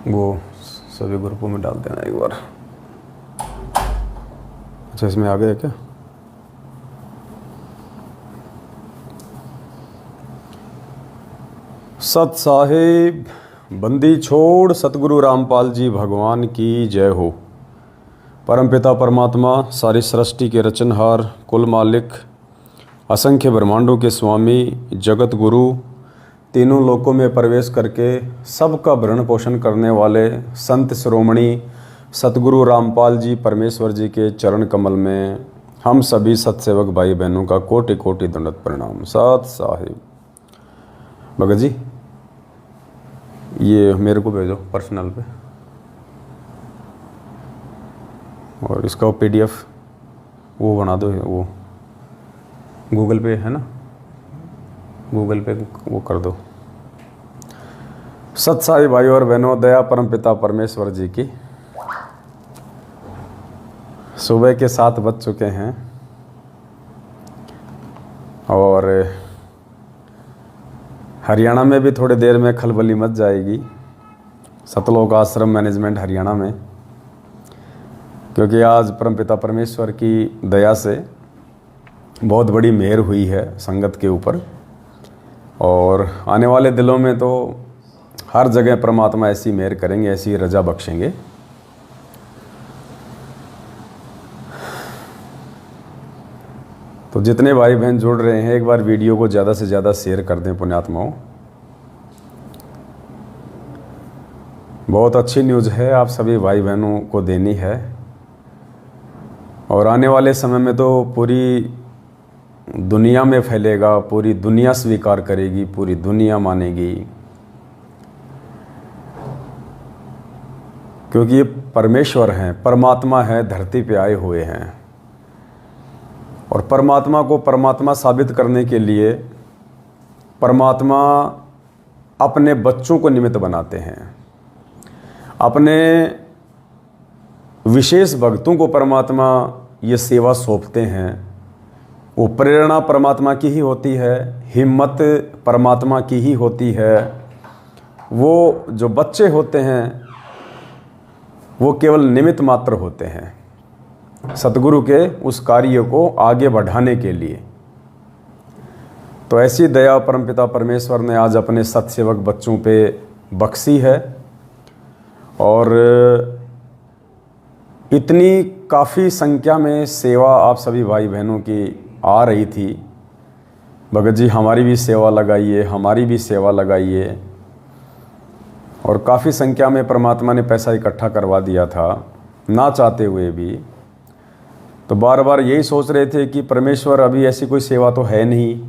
वो सभी ग्रुपों में डाल देना एक बार। अच्छा, इसमें आ गया क्या? सत साहिब बंदी छोड़ सतगुरु रामपाल जी भगवान की जय हो। परमपिता परमात्मा सारी सृष्टि के रचनहार, कुल मालिक, असंख्य ब्रह्मांडों के स्वामी, जगत गुरु, तीनों लोकों में प्रवेश करके सबका भरण पोषण करने वाले संत शिरोमणि सतगुरु रामपाल जी परमेश्वर जी के चरण कमल में हम सभी सत्सेवक भाई बहनों का कोटि कोटि दंडवत प्रणाम। सत साहिब। भगत जी, ये मेरे को भेजो पर्सनल पे, और इसका PDF वो बना दो, वो गूगल पे है ना, गूगल पे वो कर दो। सत साई भाई और बहनों, दया परमपिता परमेश्वर जी की। सुबह के 7 बज चुके हैं और हरियाणा में भी थोड़ी देर में खलबली मच जाएगी, सतलोक आश्रम मैनेजमेंट हरियाणा में, क्योंकि आज परमपिता परमेश्वर की दया से बहुत बड़ी मेहर हुई है संगत के ऊपर। और आने वाले दिनों में तो हर जगह परमात्मा ऐसी मेहर करेंगे, ऐसी रजा बख्शेंगे। तो जितने भाई बहन जुड़ रहे हैं, एक बार वीडियो को ज़्यादा से ज़्यादा शेयर कर दें पुण्यात्माओं। बहुत अच्छी न्यूज़ है, आप सभी भाई बहनों को देनी है। और आने वाले समय में तो पूरी दुनिया में फैलेगा, पूरी दुनिया स्वीकार करेगी, पूरी दुनिया मानेगी, क्योंकि ये परमेश्वर हैं, परमात्मा है, धरती पे आए हुए हैं। और परमात्मा को परमात्मा साबित करने के लिए परमात्मा अपने बच्चों को निमित्त बनाते हैं, अपने विशेष भक्तों को परमात्मा ये सेवा सौंपते हैं। वो प्रेरणा परमात्मा की ही होती है, हिम्मत परमात्मा की ही होती है। वो जो बच्चे होते हैं वो केवल निमित्त मात्र होते हैं सतगुरु के उस कार्य को आगे बढ़ाने के लिए। तो ऐसी दया परमपिता परमेश्वर ने आज अपने सतसेवक बच्चों पे बख्शी है। और इतनी काफ़ी संख्या में सेवा आप सभी भाई बहनों की आ रही थी। भगत जी, हमारी भी सेवा लगाइए, हमारी भी सेवा लगाइए। और काफ़ी संख्या में परमात्मा ने पैसा इकट्ठा करवा दिया था, ना चाहते हुए भी। तो बार बार यही सोच रहे थे कि परमेश्वर अभी ऐसी कोई सेवा तो है नहीं,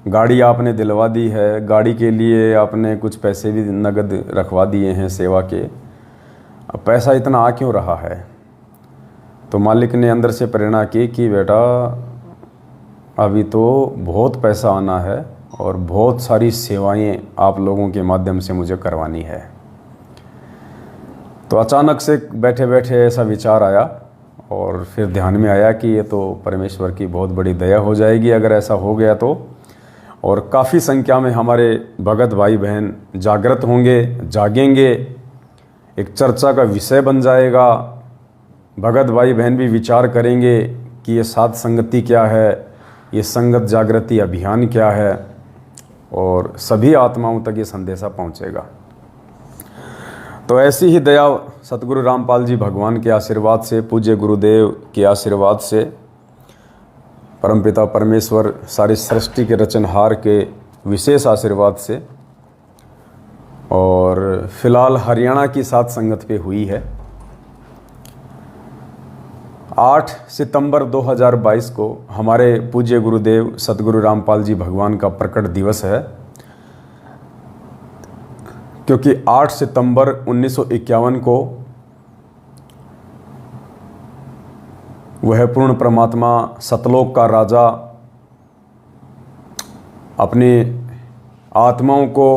गाड़ी आपने दिलवा दी है, गाड़ी के लिए आपने कुछ पैसे भी नगद रखवा दिए हैं सेवा के, अब पैसा इतना आ क्यों रहा है? तो मालिक ने अंदर से प्रेरणा की कि बेटा अभी तो बहुत पैसा आना है और बहुत सारी सेवाएं आप लोगों के माध्यम से मुझे करवानी है। तो अचानक से बैठे बैठे ऐसा विचार आया और फिर ध्यान में आया कि ये तो परमेश्वर की बहुत बड़ी दया हो जाएगी अगर ऐसा हो गया तो। और काफ़ी संख्या में हमारे भगत भाई बहन जागृत होंगे, जागेंगे, एक चर्चा का विषय बन जाएगा। भगत भाई बहन भी विचार करेंगे कि ये साध संगति क्या है, ये संगत जागृति अभियान क्या है, और सभी आत्माओं तक ये संदेशा पहुंचेगा। तो ऐसी ही दया सतगुरु रामपाल जी भगवान के आशीर्वाद से, पूज्य गुरुदेव के आशीर्वाद से, परमपिता परमेश्वर सारी सृष्टि के रचनहार के विशेष आशीर्वाद से, और फिलहाल हरियाणा की साध संगत पे हुई है। 8 सितंबर 2022 को हमारे पूज्य गुरुदेव सतगुरु रामपाल जी भगवान का प्रकट दिवस है, क्योंकि 8 सितंबर 1951 को वह पूर्ण परमात्मा सतलोक का राजा अपनी आत्माओं को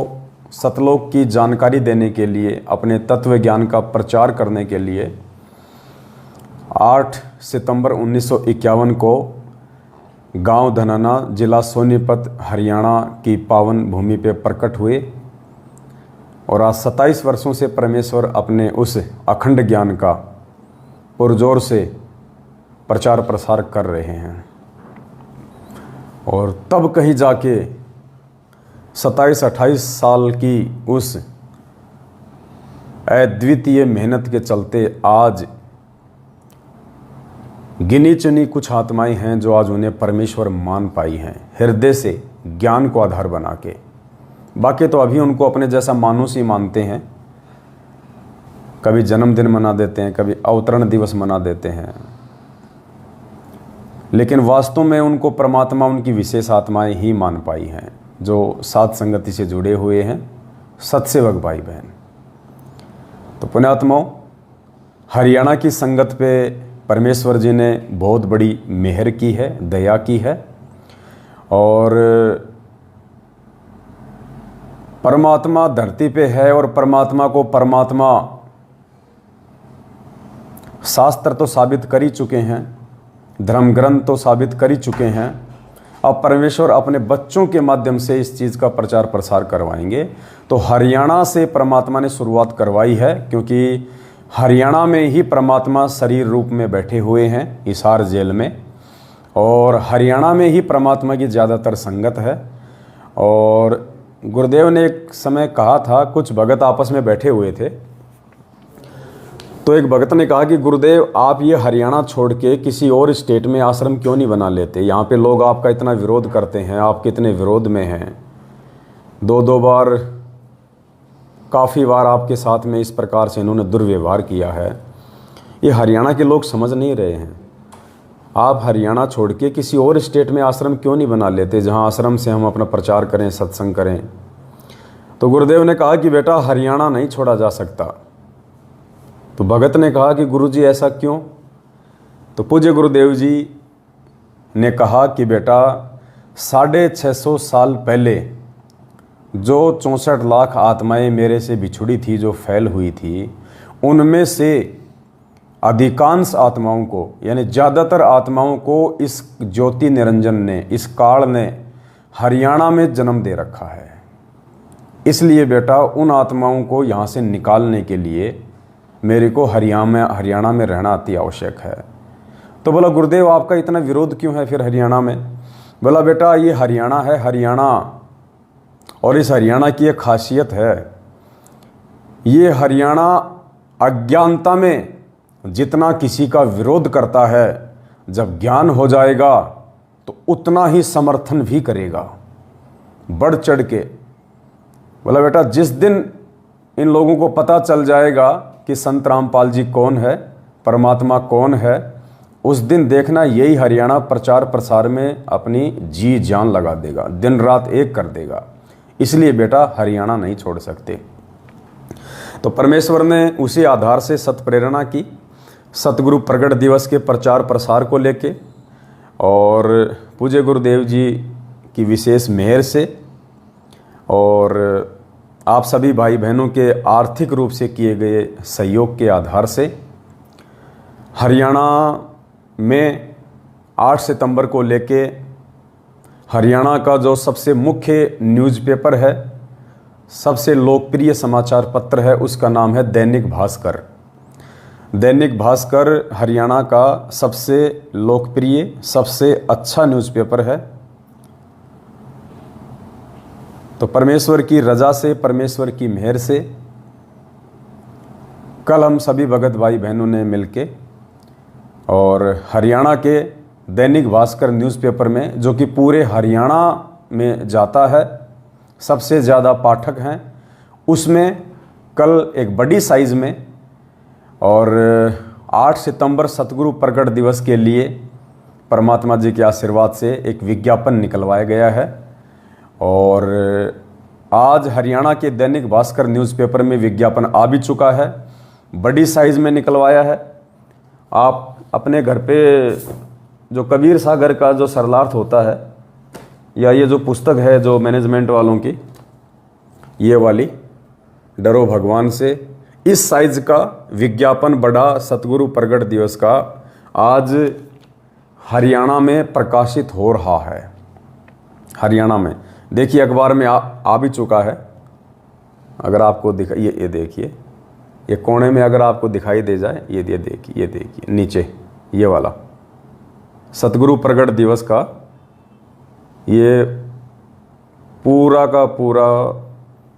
सतलोक की जानकारी देने के लिए, अपने तत्व ज्ञान का प्रचार करने के लिए 8 सितंबर 1951 को गांव धनाना, जिला सोनीपत, हरियाणा की पावन भूमि पे प्रकट हुए। और आज 27 वर्षों से परमेश्वर अपने उस अखंड ज्ञान का पुरजोर से प्रचार प्रसार कर रहे हैं। और तब कहीं जाके 27-28 साल की उस अद्वितीय मेहनत के चलते आज गिनी चुनी कुछ आत्माएं हैं जो आज उन्हें परमेश्वर मान पाई हैं, हृदय से ज्ञान को आधार बना के। बाकी तो अभी उनको अपने जैसा मानुष ही मानते हैं, कभी जन्मदिन मना देते हैं, कभी अवतरण दिवस मना देते हैं, लेकिन वास्तव में उनको परमात्मा उनकी विशेष आत्माएं ही मान पाई हैं, जो साध संगति से जुड़े हुए हैं, सत्सेवक भाई बहन। तो पुण्यात्माओं, हरियाणा की संगत पे परमेश्वर जी ने बहुत बड़ी मेहर की है, दया की है। और परमात्मा धरती पे है और परमात्मा को परमात्मा शास्त्र तो साबित कर ही चुके हैं, धर्म ग्रंथ तो साबित कर ही चुके हैं। अब परमेश्वर अपने बच्चों के माध्यम से इस चीज़ का प्रचार प्रसार करवाएंगे। तो हरियाणा से परमात्मा ने शुरुआत करवाई है, क्योंकि हरियाणा में ही परमात्मा शरीर रूप में बैठे हुए हैं हिसार जेल में, और हरियाणा में ही परमात्मा की ज़्यादातर संगत है। और गुरुदेव ने एक समय कहा था, कुछ भगत आपस में बैठे हुए थे, तो एक भगत ने कहा कि गुरुदेव आप ये हरियाणा छोड़ के किसी और स्टेट में आश्रम क्यों नहीं बना लेते, यहाँ पे लोग आपका इतना विरोध करते हैं, आप कितने विरोध में हैं, 2-2 बार काफ़ी बार आपके साथ में इस प्रकार से इन्होंने दुर्व्यवहार किया है, ये हरियाणा के लोग समझ नहीं रहे हैं। आप हरियाणा छोड़ के किसी और स्टेट में आश्रम क्यों नहीं बना लेते, जहाँ आश्रम से हम अपना प्रचार करें, सत्संग करें। तो गुरुदेव ने कहा कि बेटा हरियाणा नहीं छोड़ा जा सकता। तो भगत ने कहा कि गुरुजी ऐसा क्यों? तो पूज्य गुरुदेव जी ने कहा कि बेटा 650 साल पहले जो 64 लाख आत्माएं मेरे से बिछुड़ी थी, जो फैल हुई थी, उनमें से अधिकांश आत्माओं को, यानी ज़्यादातर आत्माओं को इस ज्योति निरंजन ने, इस काल ने हरियाणा में जन्म दे रखा है। इसलिए बेटा उन आत्माओं को यहाँ से निकालने के लिए मेरे को हरियाणा में रहना अति आवश्यक है। तो बोला गुरुदेव आपका इतना विरोध क्यों है फिर हरियाणा में? बोला बेटा ये हरियाणा है, हरियाणा, और इस हरियाणा की एक खासियत है, ये हरियाणा अज्ञानता में जितना किसी का विरोध करता है, जब ज्ञान हो जाएगा तो उतना ही समर्थन भी करेगा, बढ़ चढ़ के। बोला बेटा जिस दिन इन लोगों को पता चल जाएगा कि संत रामपाल जी कौन है, परमात्मा कौन है, उस दिन देखना यही हरियाणा प्रचार प्रसार में अपनी जी जान लगा देगा, दिन रात एक कर देगा। इसलिए बेटा हरियाणा नहीं छोड़ सकते। तो परमेश्वर ने उसी आधार से सत प्रेरणा की, सतगुरु प्रगट दिवस के प्रचार प्रसार को लेके, और पूज्य गुरुदेव जी की विशेष मेहर से और आप सभी भाई बहनों के आर्थिक रूप से किए गए सहयोग के आधार से हरियाणा में 8 सितंबर को लेके हरियाणा का जो सबसे मुख्य न्यूज़पेपर है, सबसे लोकप्रिय समाचार पत्र है, उसका नाम है दैनिक भास्कर। दैनिक भास्कर हरियाणा का सबसे लोकप्रिय, सबसे अच्छा न्यूज़पेपर है। तो परमेश्वर की रजा से, परमेश्वर की मेहर से कल हम सभी भगत भाई बहनों ने मिलके और हरियाणा के दैनिक भास्कर न्यूज़पेपर में, जो कि पूरे हरियाणा में जाता है, सबसे ज़्यादा पाठक हैं, उसमें कल एक बड़ी साइज़ में और 8 सितंबर सतगुरु प्रगट दिवस के लिए परमात्मा जी के आशीर्वाद से एक विज्ञापन निकलवाया गया है। और आज हरियाणा के दैनिक भास्कर न्यूज़पेपर में विज्ञापन आ भी चुका है, बड़ी साइज़ में निकलवाया है। आप अपने घर पे जो कबीर सागर का जो सरलार्थ होता है, या ये जो पुस्तक है जो मैनेजमेंट वालों की, ये वाली डरो भगवान से, इस साइज का विज्ञापन बड़ा सतगुरु प्रगट दिवस का आज हरियाणा में प्रकाशित हो रहा है। हरियाणा में देखिए अखबार में आ भी चुका है। अगर आपको ये देखिए, ये कोने में अगर आपको दिखाई दे जाए, ये देखिए नीचे ये वाला सतगुरु प्रगट दिवस का ये पूरा का पूरा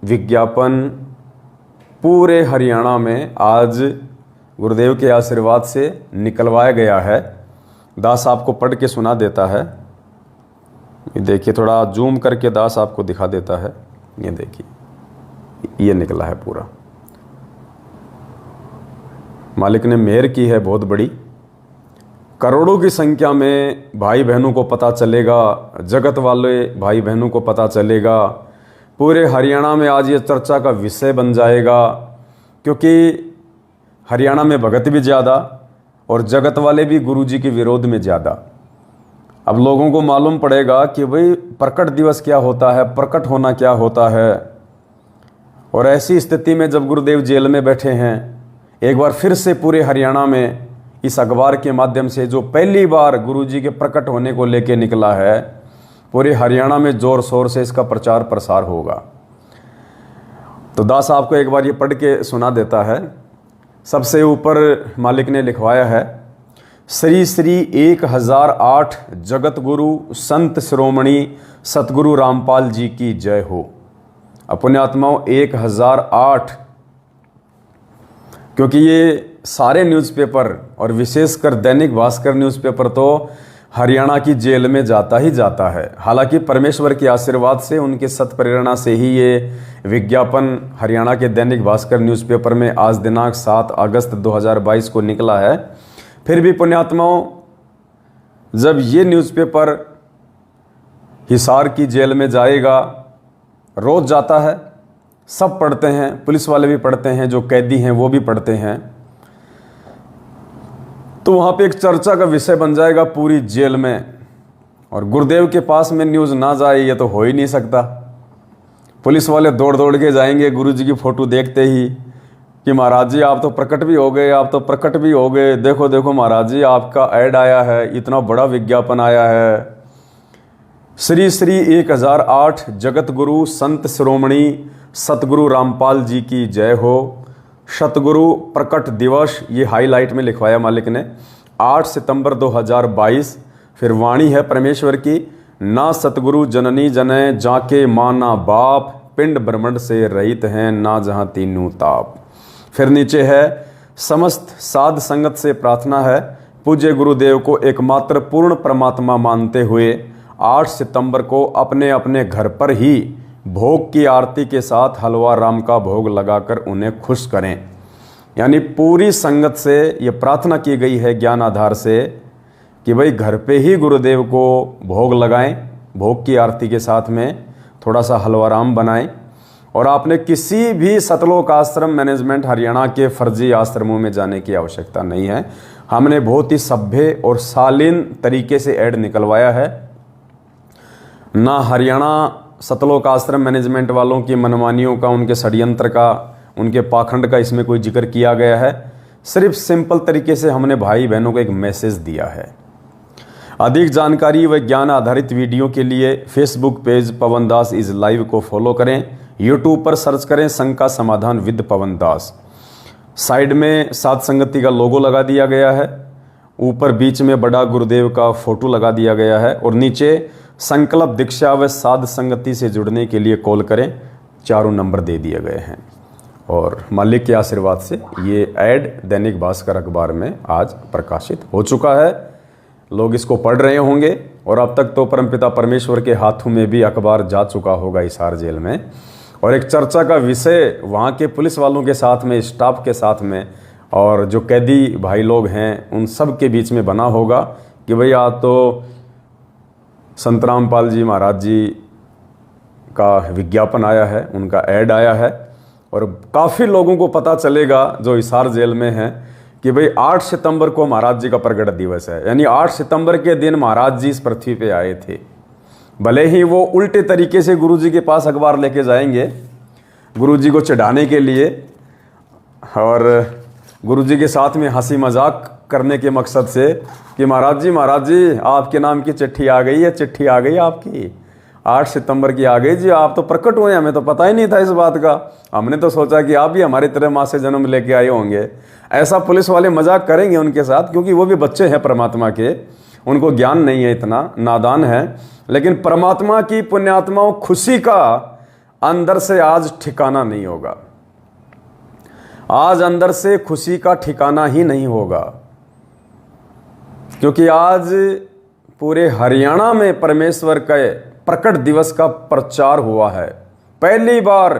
विज्ञापन पूरे हरियाणा में आज गुरुदेव के आशीर्वाद से निकलवाया गया है। दास आपको पढ़ के सुना देता है। ये देखिए, थोड़ा जूम करके दास आपको दिखा देता है। ये देखिए, ये निकला है पूरा। मालिक ने मेहर की है बहुत बड़ी। करोड़ों की संख्या में भाई बहनों को पता चलेगा, जगत वाले भाई बहनों को पता चलेगा। पूरे हरियाणा में आज ये चर्चा का विषय बन जाएगा, क्योंकि हरियाणा में भगत भी ज़्यादा और जगत वाले भी गुरुजी के विरोध में ज़्यादा। अब लोगों को मालूम पड़ेगा कि भाई प्रकट दिवस क्या होता है, प्रकट होना क्या होता है। और ऐसी स्थिति में जब गुरुदेव जेल में बैठे हैं, एक बार फिर से पूरे हरियाणा में इस अखबार के माध्यम से जो पहली बार गुरुजी के प्रकट होने को लेके निकला है, पूरे हरियाणा में जोर शोर से इसका प्रचार प्रसार होगा। तो दास आपको एक बार ये पढ़ के सुना देता है। सबसे ऊपर मालिक ने लिखवाया है, श्री श्री 1008 जगत गुरु संत शिरोमणि सतगुरु रामपाल जी की जय हो। पुण्यात्माओं 1008, क्योंकि ये सारे न्यूज़पेपर और विशेषकर दैनिक भास्कर न्यूज़पेपर तो हरियाणा की जेल में जाता ही जाता है। हालांकि परमेश्वर के आशीर्वाद से, उनके सत्प्रेरणा से ही ये विज्ञापन हरियाणा के दैनिक भास्कर न्यूज़पेपर में आज दिनांक 7 अगस्त 2022 को निकला है। फिर भी पुण्यात्माओं, जब ये न्यूज़पेपर हिसार की जेल में जाएगा, रोज जाता है, सब पढ़ते हैं, पुलिस वाले भी पढ़ते हैं, जो कैदी हैं वो भी पढ़ते हैं, तो वहाँ पे एक चर्चा का विषय बन जाएगा पूरी जेल में। और गुरुदेव के पास में न्यूज़ ना जाए ये तो हो ही नहीं सकता। पुलिस वाले दौड़ दौड़ के जाएंगे गुरुजी की फ़ोटो देखते ही कि महाराज जी आप तो प्रकट भी हो गए, आप तो प्रकट भी हो गए, देखो देखो महाराज जी आपका ऐड आया है, इतना बड़ा विज्ञापन आया है। श्री श्री 1008 जगत गुरु संत शिरोमणि सतगुरु रामपाल जी की जय हो। सतगुरु प्रकट दिवस, ये हाईलाइट में लिखवाया मालिक ने, 8 सितंबर 2022। फिर वाणी है परमेश्वर की, ना सतगुरु जननी जने जाके माना बाप, पिंड ब्रह्मंड से रहित हैं ना जहाँ तीनों ताप। फिर नीचे है, समस्त साध संगत से प्रार्थना है, पूज्य गुरुदेव को एकमात्र पूर्ण परमात्मा मानते हुए 8 सितंबर को अपने अपने घर पर ही भोग की आरती के साथ हलवा राम का भोग लगाकर उन्हें खुश करें। यानी पूरी संगत से ये प्रार्थना की गई है ज्ञान आधार से कि भाई घर पे ही गुरुदेव को भोग लगाएं, भोग की आरती के साथ में थोड़ा सा हलवा राम बनाएं। और आपने किसी भी सतलोक आश्रम मैनेजमेंट हरियाणा के फर्जी आश्रमों में जाने की आवश्यकता नहीं है। हमने बहुत ही सभ्य और शालीन तरीके से ऐड निकलवाया है। ना हरियाणा सतलोक आश्रम मैनेजमेंट वालों की मनमानियों का, उनके षड्यंत्र का, उनके पाखंड का इसमें कोई जिक्र किया गया है। सिर्फ सिंपल तरीके से हमने भाई बहनों को एक मैसेज दिया है। अधिक जानकारी व ज्ञान आधारित वीडियो के लिए Facebook page Pawan Das is live को फॉलो करें। यूट्यूब पर सर्च करें शंका समाधान विद पवन दास। साइड में साध संगति का लोगो लगा दिया गया है, ऊपर बीच में बड़ा गुरुदेव का फोटो लगा दिया गया है, और नीचे संकल्प दीक्षा व साध संगति से जुड़ने के लिए कॉल करें, चारों नंबर दे दिए गए हैं। और मालिक के आशीर्वाद से ये ऐड दैनिक भास्कर अखबार में आज प्रकाशित हो चुका है। लोग इसको पढ़ रहे होंगे, और अब तक तो परमपिता परमेश्वर के हाथों में भी अखबार जा चुका होगा हिसार जेल में। और एक चर्चा का विषय वहाँ के पुलिस वालों के साथ में, स्टाफ के साथ में, और जो कैदी भाई लोग हैं उन सब के बीच में बना होगा कि भाई आज तो संत रामपाल जी महाराज जी का विज्ञापन आया है, उनका ऐड आया है। और काफ़ी लोगों को पता चलेगा जो हिसार जेल में हैं कि भाई 8 सितंबर को महाराज जी का प्रगट दिवस है। यानी 8 सितंबर के दिन महाराज जी इस पृथ्वी पे आए थे। भले ही वो उल्टे तरीके से गुरुजी के पास अखबार लेके जाएंगे गुरुजी को चढ़ाने के लिए, और गुरुजी के साथ में हंसी मजाक करने के मकसद से कि महाराज जी आपके नाम की चिट्ठी आ गई है, चिट्ठी आ गई आपकी, 8 सितंबर की आ गई जी, आप तो प्रकट हुए, हमें तो पता ही नहीं था इस बात का, हमने तो सोचा कि आप भी हमारी तरह माँ से जन्म लेके आए होंगे। ऐसा पुलिस वाले मजाक करेंगे उनके साथ, क्योंकि वो भी बच्चे हैं परमात्मा के, उनको ज्ञान नहीं है, इतना नादान है। लेकिन परमात्मा की पुण्यात्माओं, खुशी का अंदर से आज ठिकाना नहीं होगा, आज अंदर से खुशी का ठिकाना ही नहीं होगा, क्योंकि आज पूरे हरियाणा में परमेश्वर के प्रकट दिवस का प्रचार हुआ है। पहली बार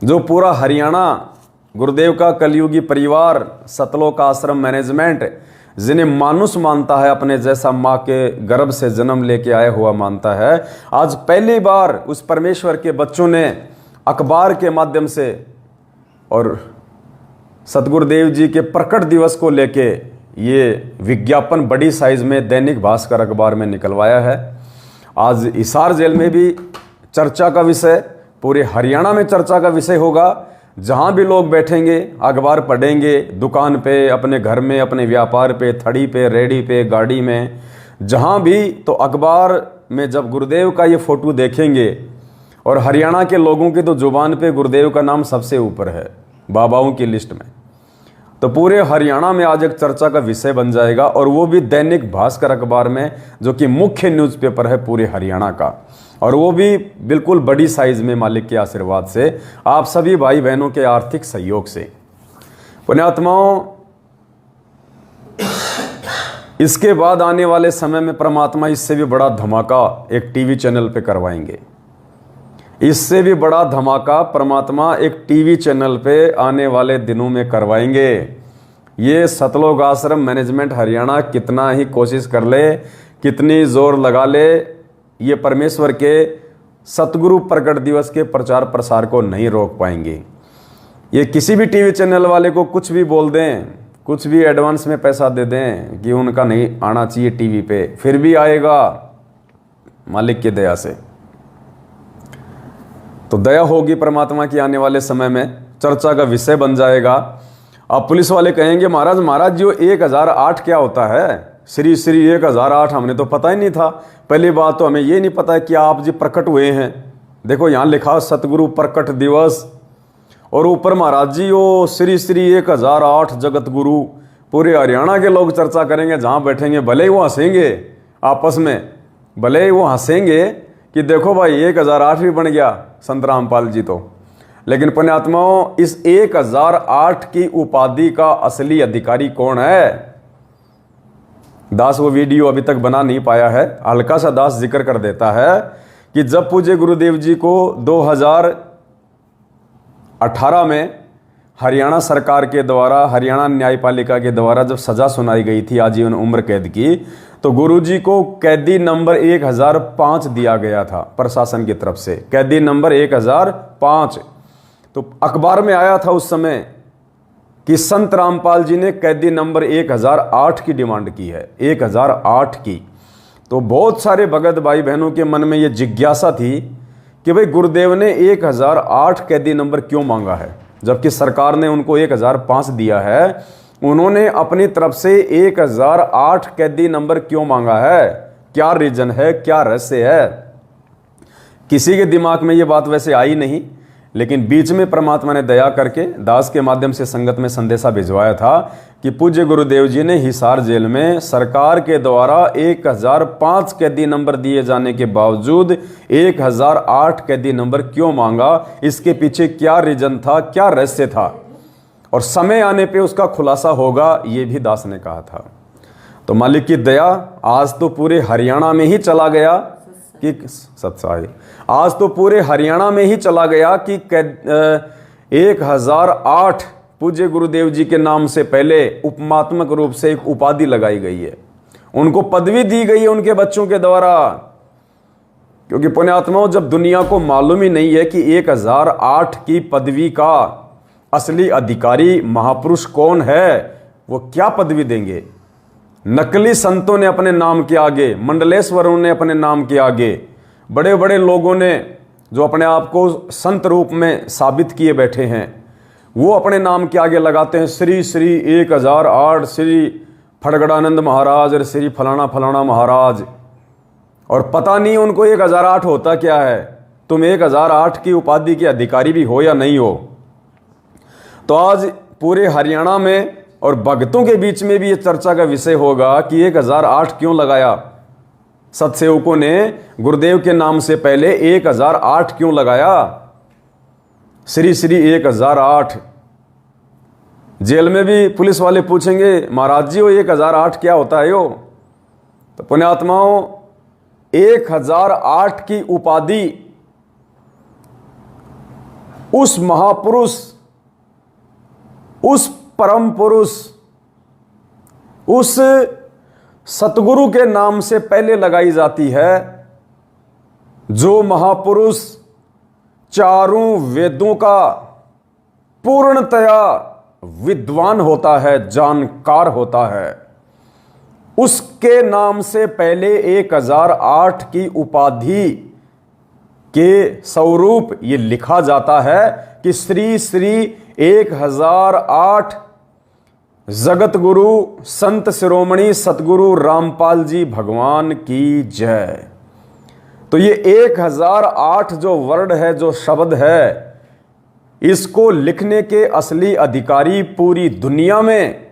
जो पूरा हरियाणा, गुरुदेव का कलयुगी परिवार, सतलोक आश्रम मैनेजमेंट, जिन्हें मानुष मानता है, अपने जैसा माँ के गर्भ से जन्म लेके आया हुआ मानता है, आज पहली बार उस परमेश्वर के बच्चों ने अखबार के माध्यम से और सतगुरुदेव जी के प्रकट दिवस को लेके ये विज्ञापन बड़ी साइज में दैनिक भास्कर अखबार में निकलवाया है। आज हिसार जेल में भी चर्चा का विषय, पूरे हरियाणा में चर्चा का विषय होगा। जहाँ भी लोग बैठेंगे, अखबार पढ़ेंगे, दुकान पे, अपने घर में, अपने व्यापार पे, थड़ी पे, रेडी पे, गाड़ी में, जहाँ भी, तो अखबार में जब गुरुदेव का ये फोटो देखेंगे, और हरियाणा के लोगों की तो जुबान पे गुरुदेव का नाम सबसे ऊपर है बाबाओं की लिस्ट में, तो पूरे हरियाणा में आज एक चर्चा का विषय बन जाएगा, और वो भी दैनिक भास्कर अखबार में, जो कि मुख्य न्यूज़पेपर है पूरे हरियाणा का, और वो भी बिल्कुल बड़ी साइज में, मालिक के आशीर्वाद से, आप सभी भाई बहनों के आर्थिक सहयोग से। पुण्यात्माओं, इसके बाद आने वाले समय में परमात्मा इससे भी बड़ा धमाका एक टीवी चैनल पे करवाएंगे, इससे भी बड़ा धमाका परमात्मा एक टीवी चैनल पे आने वाले दिनों में करवाएंगे। ये सतलोक आश्रम मैनेजमेंट हरियाणा कितना ही कोशिश कर ले, कितनी जोर लगा ले, ये परमेश्वर के सतगुरु प्रकट दिवस के प्रचार प्रसार को नहीं रोक पाएंगे। ये किसी भी टीवी चैनल वाले को कुछ भी बोल दें, कुछ भी एडवांस में पैसा दे दें कि उनका नहीं आना चाहिए टीवी पे, फिर भी आएगा मालिक की दया से। तो दया होगी परमात्मा की, आने वाले समय में चर्चा का विषय बन जाएगा। अब पुलिस वाले कहेंगे, महाराज जो 1008 क्या होता है, श्री श्री 1008, हमने तो पता ही नहीं था। पहली बात तो हमें ये नहीं पता है कि आप जी प्रकट हुए हैं। देखो यहाँ लिखा सतगुरु प्रकट दिवस, और ऊपर महाराज जी वो श्री श्री 1008 जगत गुरु। पूरे हरियाणा के लोग चर्चा करेंगे, जहाँ बैठेंगे, भले ही वो हंसेंगे आपस में, भले ही वो हंसेंगे कि देखो भाई 1008 भी बन गया संत रामपाल जी तो। लेकिन पुण्यात्माओं, इस 1008 की उपाधि का असली अधिकारी कौन है? दास वो वीडियो अभी तक बना नहीं पाया है, हल्का सा दास जिक्र कर देता है कि जब पूज्य गुरुदेव जी को 2018 में हरियाणा सरकार के द्वारा, हरियाणा न्यायपालिका के द्वारा जब सजा सुनाई गई थी आजीवन उम्र कैद की, तो गुरुजी को कैदी नंबर 1005 दिया गया था प्रशासन की तरफ से, कैदी नंबर 1005। तो अखबार में आया था उस समय कि संत रामपाल जी ने कैदी नंबर 1008 की डिमांड की है, 1008 की। तो बहुत सारे भगत भाई बहनों के मन में ये जिज्ञासा थी कि भाई गुरुदेव ने 1008 कैदी नंबर क्यों मांगा है, जबकि सरकार ने उनको 1005 दिया है। उन्होंने अपनी तरफ से 1008 कैदी नंबर क्यों मांगा है? क्या रीजन है, क्या रहस्य है? किसी के दिमाग में ये बात वैसे आई नहीं, लेकिन बीच में परमात्मा ने दया करके दास के माध्यम से संगत में संदेशा भिजवाया था कि पूज्य गुरुदेव जी ने हिसार जेल में सरकार के द्वारा 1005 कैदी नंबर दिए जाने के बावजूद 1008 कैदी नंबर क्यों मांगा, इसके पीछे क्या रीजन था, क्या रहस्य था, और समय आने पे उसका खुलासा होगा, ये भी दास ने कहा था। तो मालिक की दया, आज तो पूरे हरियाणा में ही चला गया कि सत्साई, आज तो पूरे हरियाणा में ही चला गया कि 1008 पूज्य गुरुदेव जी के नाम से पहले उपमात्मक रूप से एक उपाधि लगाई गई है, उनको पदवी दी गई है उनके बच्चों के द्वारा। क्योंकि पुण्यात्माओं, जब दुनिया को मालूम ही नहीं है कि 1008 की पदवी का असली अधिकारी महापुरुष कौन है, वो क्या पदवी देंगे? नकली संतों ने अपने नाम के आगे, मंडलेश्वरों ने अपने नाम के आगे, बड़े बड़े लोगों ने जो अपने आप को संत रूप में साबित किए बैठे हैं, वो अपने नाम के आगे लगाते हैं श्री श्री 1008, श्री फड़गड़ानंद महाराज और श्री फलाना फलाना महाराज। और पता नहीं उनको 1008 होता क्या है। तुम 1008 की उपाधि के अधिकारी भी हो या नहीं हो। तो आज पूरे हरियाणा में और भक्तों के बीच में भी ये चर्चा का विषय होगा कि 1008 क्यों लगाया। सतसेवकों ने गुरुदेव के नाम से पहले 1008 क्यों लगाया। श्री श्री 1008। जेल में भी पुलिस वाले पूछेंगे महाराज जी वो 1008 क्या होता है यो। तो पुण्यात्माओं 1008 की उपाधि उस महापुरुष, उस परम पुरुष, उस सतगुरु के नाम से पहले लगाई जाती है जो महापुरुष चारों वेदों का पूर्णतया विद्वान होता है, जानकार होता है। उसके नाम से पहले 1008 की उपाधि के स्वरूप ये लिखा जाता है कि श्री श्री 1008 जगत गुरु संत शिरोमणि सतगुरु रामपाल जी भगवान की जय। तो ये 1008 जो वर्ड है, जो शब्द है, इसको लिखने के असली अधिकारी पूरी दुनिया में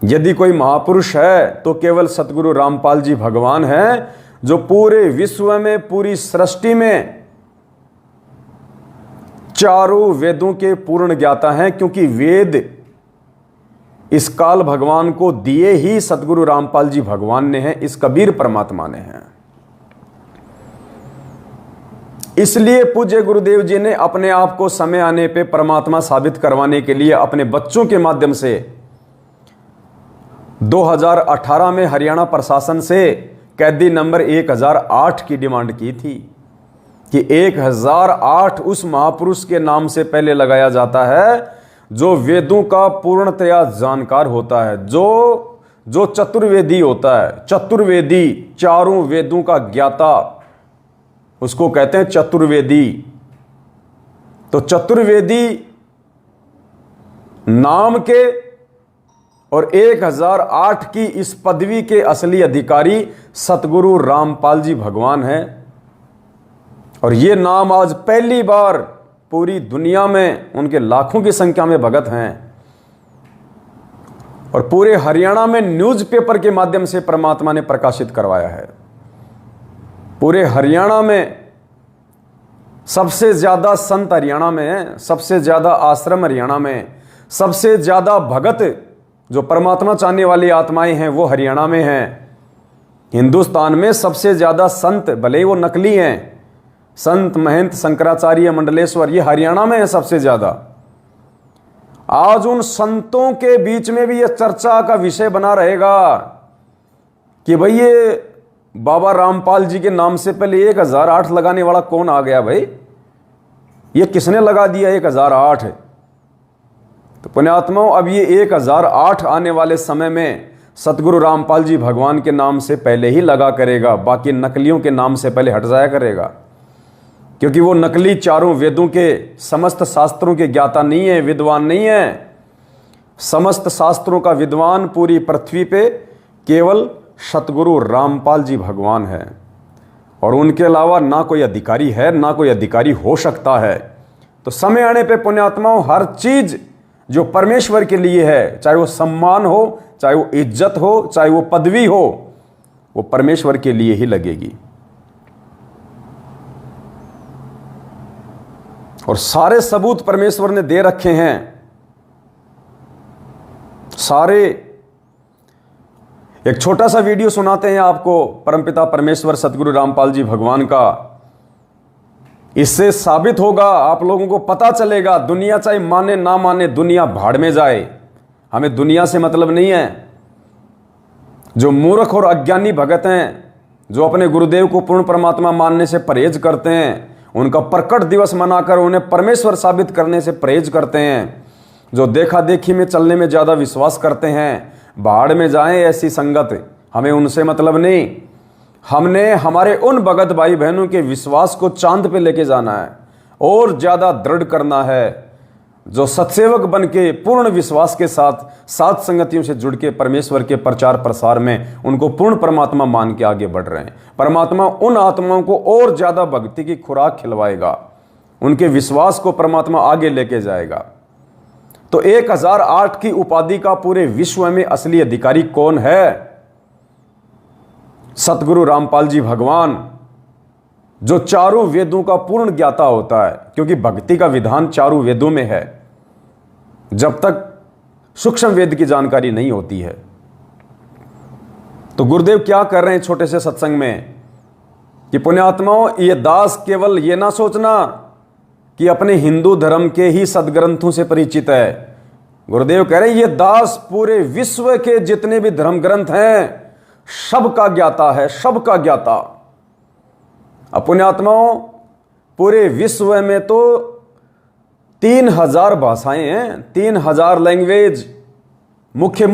यदि कोई महापुरुष है तो केवल सतगुरु रामपाल जी भगवान हैं, जो पूरे विश्व में, पूरी सृष्टि में चारों वेदों के पूर्ण ज्ञाता हैं। क्योंकि वेद इस काल भगवान को दिए ही सतगुरु रामपाल जी भगवान ने हैं, इस कबीर परमात्मा ने हैं। इसलिए पूज्य गुरुदेव जी ने अपने आप को समय आने पे परमात्मा साबित करवाने के लिए अपने बच्चों के माध्यम से 2018 में हरियाणा प्रशासन से कैदी नंबर 1008 की डिमांड की थी कि 1008 उस महापुरुष के नाम से पहले लगाया जाता है जो वेदों का पूर्णतया जानकार होता है, जो चतुर्वेदी होता है। चतुर्वेदी, चारों वेदों का ज्ञाता, उसको कहते हैं चतुर्वेदी। तो चतुर्वेदी नाम के और 1008 की इस पदवी के असली अधिकारी सतगुरु रामपाल जी भगवान हैं। और ये नाम आज पहली बार पूरी दुनिया में, उनके लाखों की संख्या में भगत हैं, और पूरे हरियाणा में न्यूज़पेपर के माध्यम से परमात्मा ने प्रकाशित करवाया है। पूरे हरियाणा में सबसे ज्यादा संत हरियाणा में हैं, सबसे ज्यादा आश्रम हरियाणा में, सबसे ज्यादा भगत जो परमात्मा चाहने वाली आत्माएं हैं वो हरियाणा में हैं। हिंदुस्तान में सबसे ज्यादा संत, भले ही वो नकली हैं, संत महंत शंकराचार्य मंडलेश्वर, ये हरियाणा में है सबसे ज्यादा। आज उन संतों के बीच में भी यह चर्चा का विषय बना रहेगा कि भाई ये बाबा रामपाल जी के नाम से पहले 1008 लगाने वाला कौन आ गया भाई, ये किसने लगा दिया 1008। तो पुण्यात्माओं, अब ये 1008 आने वाले समय में सतगुरु रामपाल जी भगवान के नाम से पहले ही लगा करेगा, बाकी नकलियों के नाम से पहले हट जाया करेगा। क्योंकि वो नकली चारों वेदों के समस्त शास्त्रों के ज्ञाता नहीं है, विद्वान नहीं है। समस्त शास्त्रों का विद्वान पूरी पृथ्वी पे केवल सतगुरु रामपाल जी भगवान है, और उनके अलावा ना कोई अधिकारी है, ना कोई अधिकारी हो सकता है। तो समय आने पे पुण्यात्माओं, हर चीज जो परमेश्वर के लिए है, चाहे वो सम्मान हो, चाहे वो इज्जत हो, चाहे वो पदवी हो, वो परमेश्वर के लिए ही लगेगी। और सारे सबूत परमेश्वर ने दे रखे हैं, सारे। एक छोटा सा वीडियो सुनाते हैं आपको परमपिता परमेश्वर सतगुरु रामपाल जी भगवान का। इससे साबित होगा, आप लोगों को पता चलेगा। दुनिया चाहे माने ना माने, दुनिया भाड़ में जाए, हमें दुनिया से मतलब नहीं है। जो मूर्ख और अज्ञानी भगत हैं, जो अपने गुरुदेव को पूर्ण परमात्मा मानने से परहेज करते हैं, उनका प्रकट दिवस मनाकर उन्हें परमेश्वर साबित करने से परहेज करते हैं, जो देखा देखी में चलने में ज़्यादा विश्वास करते हैं, भाड़ में जाएं ऐसी संगत, हमें उनसे मतलब नहीं। हमने हमारे उन भगत भाई बहनों के विश्वास को चांद पे लेके जाना है और ज़्यादा दृढ़ करना है, जो सत्सेवक बन के पूर्ण विश्वास के साथ सात संगतियों से जुड़ के परमेश्वर के प्रचार प्रसार में उनको पूर्ण परमात्मा मान के आगे बढ़ रहे हैं, परमात्मा उन आत्माओं को और ज्यादा भक्ति की खुराक खिलवाएगा, उनके विश्वास को परमात्मा आगे लेके जाएगा। तो 1008 की उपाधि का पूरे विश्व में असली अधिकारी कौन है? सतगुरु रामपाल जी भगवान, जो चारों वेदों का पूर्ण ज्ञाता होता है, क्योंकि भक्ति का विधान चारों वेदों में है जब तक सूक्ष्म वेद की जानकारी नहीं होती है। तो गुरुदेव क्या कर रहे हैं छोटे से सत्संग में कि पुण्यात्माओं, ये दास केवल ये ना सोचना कि अपने हिंदू धर्म के ही सदग्रंथों से परिचित है। गुरुदेव कह रहे हैं ये दास पूरे विश्व के जितने भी धर्म ग्रंथ हैं सबका ज्ञाता है, सबका ज्ञाता। अब पुण्यात्माओं, पूरे विश्व में तो 3000 भाषाएं हैं, 3000 लैंग्वेज मुख्य,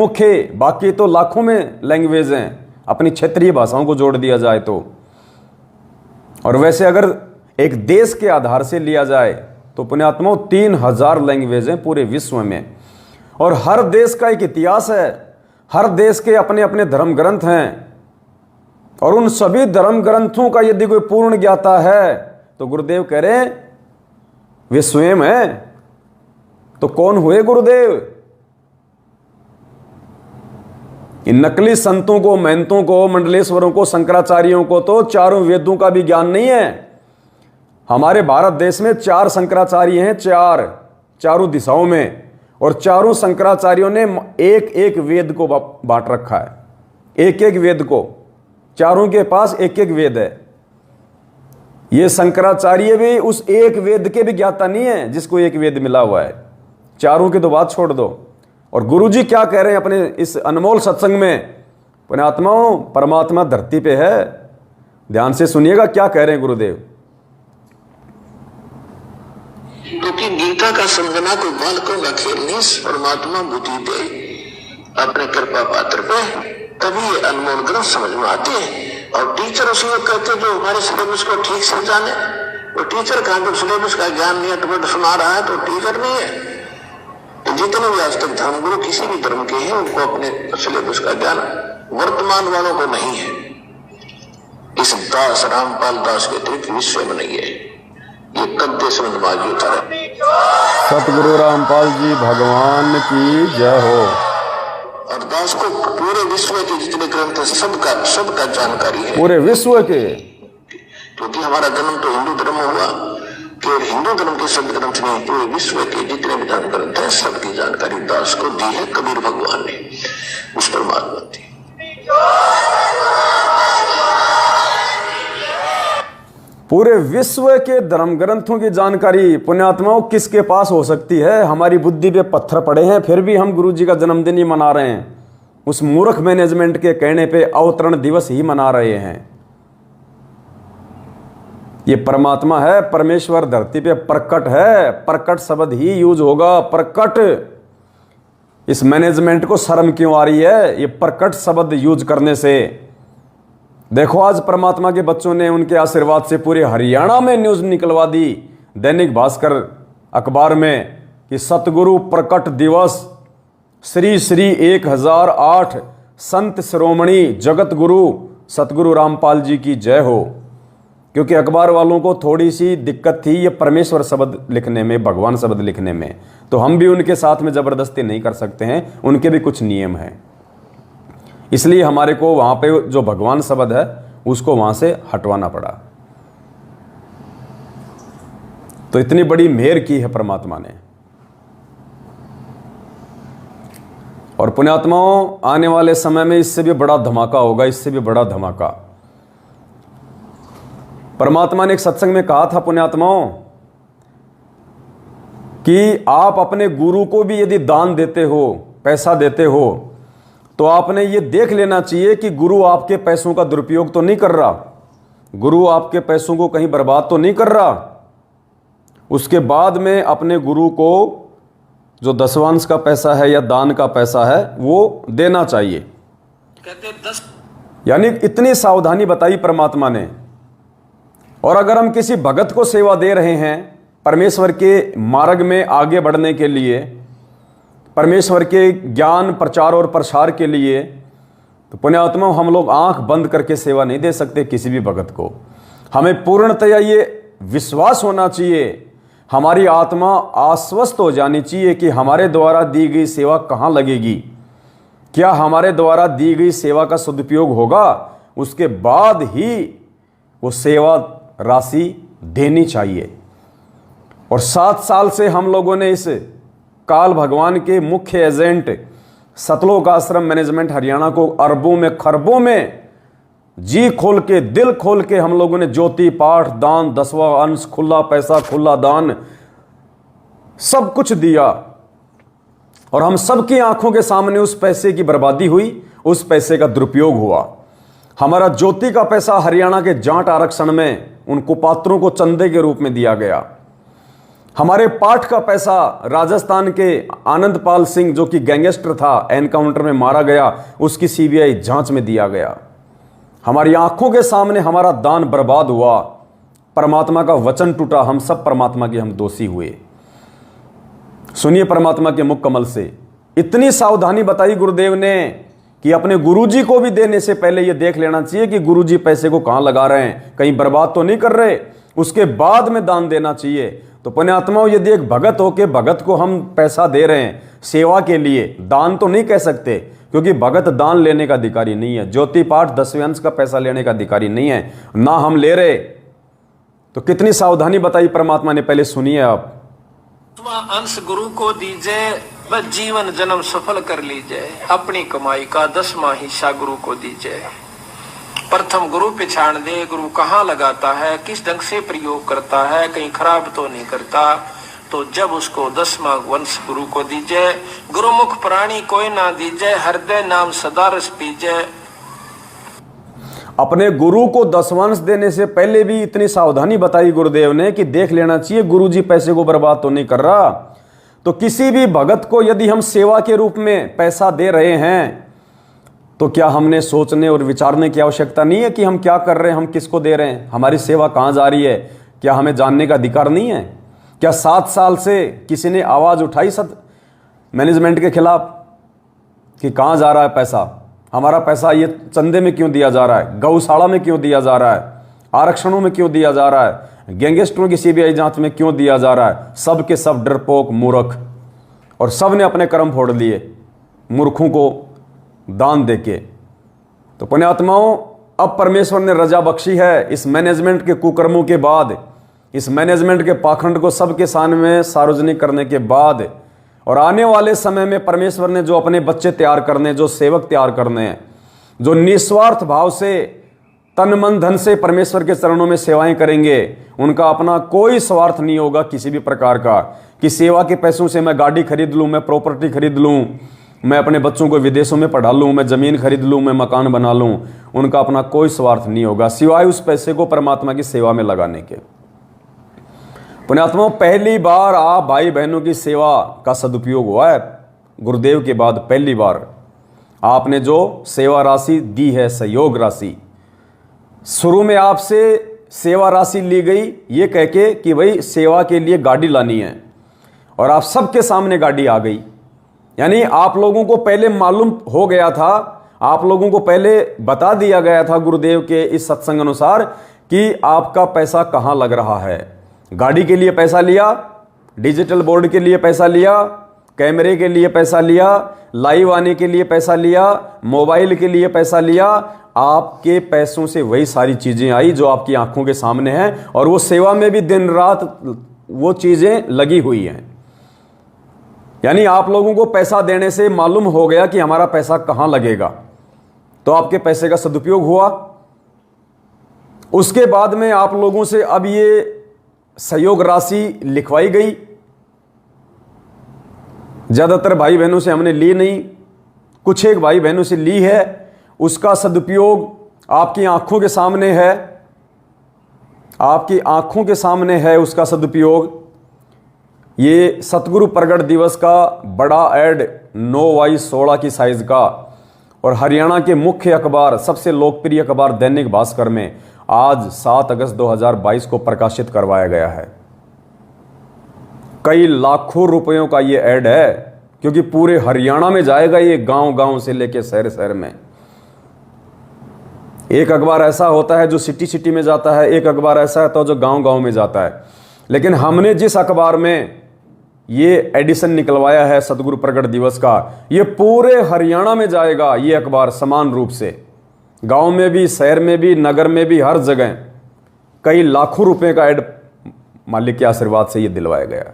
बाकी तो लाखों में लैंग्वेज हैं अपनी क्षेत्रीय भाषाओं को जोड़ दिया जाए तो। और वैसे अगर एक देश के आधार से लिया जाए तो पुण्यात्माओं 3000 लैंग्वेज हैं पूरे विश्व में, और हर देश का एक इतिहास है, हर देश के अपने अपने धर्म ग्रंथ हैं, और उन सभी धर्म ग्रंथों का यदि कोई पूर्ण ज्ञाता है तो गुरुदेव कह रहे हैं वे स्वयं हैं। तो कौन हुए गुरुदेव? इन नकली संतों को, महंतों को, मंडलेश्वरों को, शंकराचार्यों को तो चारों वेदों का भी ज्ञान नहीं है। हमारे भारत देश में 4 शंकराचार्य हैं, चारों दिशाओं में, और चारों शंकराचार्यों ने एक एक वेद को बांट रखा है, एक एक वेद को, चारों के पास एक एक वेद है। ये शंकराचार्य भी उस एक वेद के भी ज्ञाता नहीं है जिसको एक वेद मिला हुआ है, चारों की तो बात छोड़ दो। और गुरुजी क्या कह रहे हैं अपने इस अनमोल सत्संग में? पुण्यात्माओं, परमात्मा धरती पे है, ध्यान से सुनिएगा क्या कह रहे हैं गुरुदेव। क्योंकि गीता का समझना कोई बालकों का खेल नहीं, परमात्मा बुद्धि दे अपने कृपा पात्र पे, तभी ये अनमोल ग्रंथ समझ में आते हैं। और टीचर उसी को कहते जो हमारे सिलेबस को ठीक से जाने, वो टीचर कहाँ जब सिलेबस का ज्ञान नहीं है तो सुना रहा है तो टीचर नहीं है। तो जितने भी आज तक धर्मगुरु किसी भी धर्म के हैं उनको अपने सिलेबस का ज्ञान वर्तमान वालों को नहीं है। इस दास रामपाल दास के अतिरिक्त विश्व में नहीं है। ये कद्दे समझ मांगी उतारा। सतगुरु रामपाल जी भगवान की जय हो। और दास को पूरे विश्व के जितने ग्रंथ सबका जानकारी है, पूरे विश्व के। क्योंकि हमारा जन्म तो हिंदू धर्म हुआ, केवल हिंदू धर्म के सब ग्रंथ नहीं, पूरे विश्व के जितने भी धर्म ग्रंथ हैं सबकी जानकारी दास को दी है कबीर भगवान ने, उस परमात्मा दी। पूरे विश्व के धर्म ग्रंथों की जानकारी पुण्यात्माओं किसके पास हो सकती है? हमारी बुद्धि पे पत्थर पड़े हैं फिर भी हम गुरु जी का जन्मदिन ही मना रहे हैं, उस मूर्ख मैनेजमेंट के कहने पे अवतरण दिवस ही मना रहे हैं। ये परमात्मा है, परमेश्वर धरती पे प्रकट है, प्रकट शब्द ही यूज होगा, प्रकट। इस मैनेजमेंट को शर्म क्यों आ रही है ये प्रकट शब्द यूज करने से? देखो आज परमात्मा के बच्चों ने उनके आशीर्वाद से पूरे हरियाणा में न्यूज निकलवा दी, दैनिक भास्कर अखबार में, कि सतगुरु प्रकट दिवस श्री श्री 1008 संत शिरोमणि जगत गुरु सतगुरु रामपाल जी की जय हो। क्योंकि अखबार वालों को थोड़ी सी दिक्कत थी ये परमेश्वर शब्द लिखने में, भगवान शब्द लिखने में, तो हम भी उनके साथ में जबरदस्ती नहीं कर सकते हैं, उनके भी कुछ नियम हैं। इसलिए हमारे को वहां पे जो भगवान शब्द है उसको वहां से हटवाना पड़ा। तो इतनी बड़ी मेहर की है परमात्मा ने। और पुण्यात्माओं, आने वाले समय में इससे भी बड़ा धमाका होगा, इससे भी बड़ा धमाका। परमात्मा ने एक सत्संग में कहा था पुण्यात्माओं कि आप अपने गुरु को भी यदि दान देते हो, पैसा देते हो, तो आपने ये देख लेना चाहिए कि गुरु आपके पैसों का दुरुपयोग तो नहीं कर रहा, गुरु आपके पैसों को कहीं बर्बाद तो नहीं कर रहा। उसके बाद में अपने गुरु को जो दशवांश का पैसा है या दान का पैसा है वो देना चाहिए। यानी इतनी सावधानी बताई परमात्मा ने। और अगर हम किसी भगत को सेवा दे रहे हैं परमेश्वर के मार्ग में आगे बढ़ने के लिए, परमेश्वर के ज्ञान प्रचार और प्रसार के लिए, तो पुण्यात्मा हम लोग आंख बंद करके सेवा नहीं दे सकते किसी भी भगत को। हमें पूर्णतया ये विश्वास होना चाहिए, हमारी आत्मा आश्वस्त हो जानी चाहिए कि हमारे द्वारा दी गई सेवा कहाँ लगेगी, क्या हमारे द्वारा दी गई सेवा का सदुपयोग होगा, उसके बाद ही वो सेवा राशि देनी चाहिए। और 7 साल से हम लोगों ने इस काल भगवान के मुख्य एजेंट सतलोक आश्रम मैनेजमेंट हरियाणा को अरबों में खरबों में जी खोल के दिल खोल के हम लोगों ने ज्योति पाठ दान 10वां अंश खुला पैसा खुला दान सब कुछ दिया, और हम सबकी आंखों के सामने उस पैसे की बर्बादी हुई, उस पैसे का दुरुपयोग हुआ। हमारा ज्योति का पैसा हरियाणा के जाट आरक्षण में उन कुपात्रों को चंदे के रूप में दिया गया। हमारे पाठ का पैसा राजस्थान के आनंदपाल सिंह जो कि गैंगस्टर था, एनकाउंटर में मारा गया, उसकी सीबीआई जांच में दिया गया। हमारी आंखों के सामने हमारा दान बर्बाद हुआ, परमात्मा का वचन टूटा, हम सब परमात्मा के हम दोषी हुए। सुनिए परमात्मा के मुख कमल से इतनी सावधानी बताई गुरुदेव ने कि अपने गुरुजी को भी देने से पहले यह देख लेना चाहिए कि गुरुजी पैसे को कहां लगा रहे हैं, कहीं बर्बाद तो नहीं कर रहे, उसके बाद में दान देना चाहिए। तो पुण्यात्माओं, यदि एक भगत हो के भगत को हम पैसा दे रहे हैं सेवा के लिए, दान तो नहीं कह सकते क्योंकि भगत दान लेने का अधिकारी नहीं है, ज्योति पाठ 10वें अंश का पैसा लेने का अधिकारी नहीं है, ना हम ले रहे। तो कितनी सावधानी बताई परमात्मा ने, पहले सुनिए आप। अंश गुरु को दीजिए, बस जीवन जन्म सफल कर लीजिए, अपनी कमाई का 10वां हिस्सा गुरु को दीजिए। प्रथम गुरु पहचान दे, गुरु कहाँ लगाता है, किस ढंग से प्रयोग करता है, कहीं खराब तो नहीं करता। तो जब उसको 10वां वंश गुरु को दीजिए, गुरुमुख प्राणी कोई ना दीजिए, हृदय नाम सदा रस पीजिए। अपने गुरु को 10वां अंश देने से पहले भी इतनी सावधानी बताई गुरुदेव ने कि देख लेना चाहिए गुरुजी पैसे को बर्बाद तो नहीं कर रहा। तो किसी भी भगत को यदि हम सेवा के रूप में पैसा दे रहे हैं तो क्या हमने सोचने और विचारने की आवश्यकता नहीं है कि हम क्या कर रहे हैं, हम किसको दे रहे हैं, हमारी सेवा कहाँ जा रही है, क्या हमें जानने का अधिकार नहीं है? क्या 7 साल से किसी ने आवाज़ उठाई मैनेजमेंट के खिलाफ कि कहाँ जा रहा है पैसा, हमारा पैसा ये चंदे में क्यों दिया जा रहा है, गौशाला में क्यों दिया जा रहा है, आरक्षणों में क्यों दिया जा रहा है, गैंगस्टरों की सीबीआई जांच में क्यों दिया जा रहा है? सब के सब डरपोक मूर्ख, और सब ने अपने कर्म फोड़ लिए मूर्खों को दान देके। तो पुण्यात्माओं, अब परमेश्वर ने रजा बख्शी है इस मैनेजमेंट के कुकर्मों के बाद, इस मैनेजमेंट के पाखंड को सबके सामने सार्वजनिक करने के बाद, और आने वाले समय में परमेश्वर ने जो अपने बच्चे तैयार करने, जो सेवक तैयार करने हैं, जो निस्वार्थ भाव से तन मन धन से परमेश्वर के चरणों में सेवाएं करेंगे, उनका अपना कोई स्वार्थ नहीं होगा किसी भी प्रकार का कि सेवा के पैसों से मैं गाड़ी खरीद लूं, मैं प्रॉपर्टी खरीद लूं, मैं अपने बच्चों को विदेशों में पढ़ा लूं, मैं जमीन खरीद लूं, मैं मकान बना लूं। उनका अपना कोई स्वार्थ नहीं होगा सिवाय उस पैसे को परमात्मा की सेवा में लगाने के। पुण्यात्माओं, पहली बार आप भाई बहनों की सेवा का सदुपयोग हुआ है गुरुदेव के बाद, पहली बार आपने जो सेवा राशि दी है, सहयोग राशि, शुरू में आपसे सेवा राशि ली गई ये कह के कि भाई सेवा के लिए गाड़ी लानी है, और आप सबके सामने गाड़ी आ गई। यानी आप लोगों को पहले मालूम हो गया था, आप लोगों को पहले बता दिया गया था गुरुदेव के इस सत्संग अनुसार कि आपका पैसा कहाँ लग रहा है। गाड़ी के लिए पैसा लिया, डिजिटल बोर्ड के लिए पैसा लिया, कैमरे के लिए पैसा लिया, लाइव आने के लिए पैसा लिया, मोबाइल के लिए पैसा लिया। आपके पैसों से वही सारी चीजें आई जो आपकी आंखों के सामने हैं, और वो सेवा में भी दिन रात वो चीजें लगी हुई हैं। यानी आप लोगों को पैसा देने से मालूम हो गया कि हमारा पैसा कहां लगेगा, तो आपके पैसे का सदुपयोग हुआ। उसके बाद में आप लोगों से अब ये सहयोग राशि लिखवाई गई। ज्यादातर भाई बहनों से हमने ली नहीं, कुछ एक भाई बहनों से ली है। उसका सदुपयोग आपकी आंखों के सामने है, आपकी आंखों के सामने है उसका सदुपयोग। ये सतगुरु प्रगट दिवस का बड़ा ऐड 9x16 की साइज का, और हरियाणा के मुख्य अखबार, सबसे लोकप्रिय अखबार दैनिक भास्कर में आज 7 अगस्त 2022 को प्रकाशित करवाया गया है। कई लाखों रुपयों का ये ऐड है, क्योंकि पूरे हरियाणा में जाएगा ये, गांव गांव से लेके शहर शहर में। एक अखबार ऐसा होता है जो सिटी सिटी में जाता है, एक अखबार ऐसा है तो जो गांव गांव में जाता है। लेकिन हमने जिस अखबार में ये एडिशन निकलवाया है सतगुरु प्रकट दिवस का, ये पूरे हरियाणा में जाएगा ये अखबार समान रूप से, गांव में भी, शहर में भी, नगर में भी, हर जगह। कई लाखों रुपए का ऐड मालिक के आशीर्वाद से ये दिलवाया गया।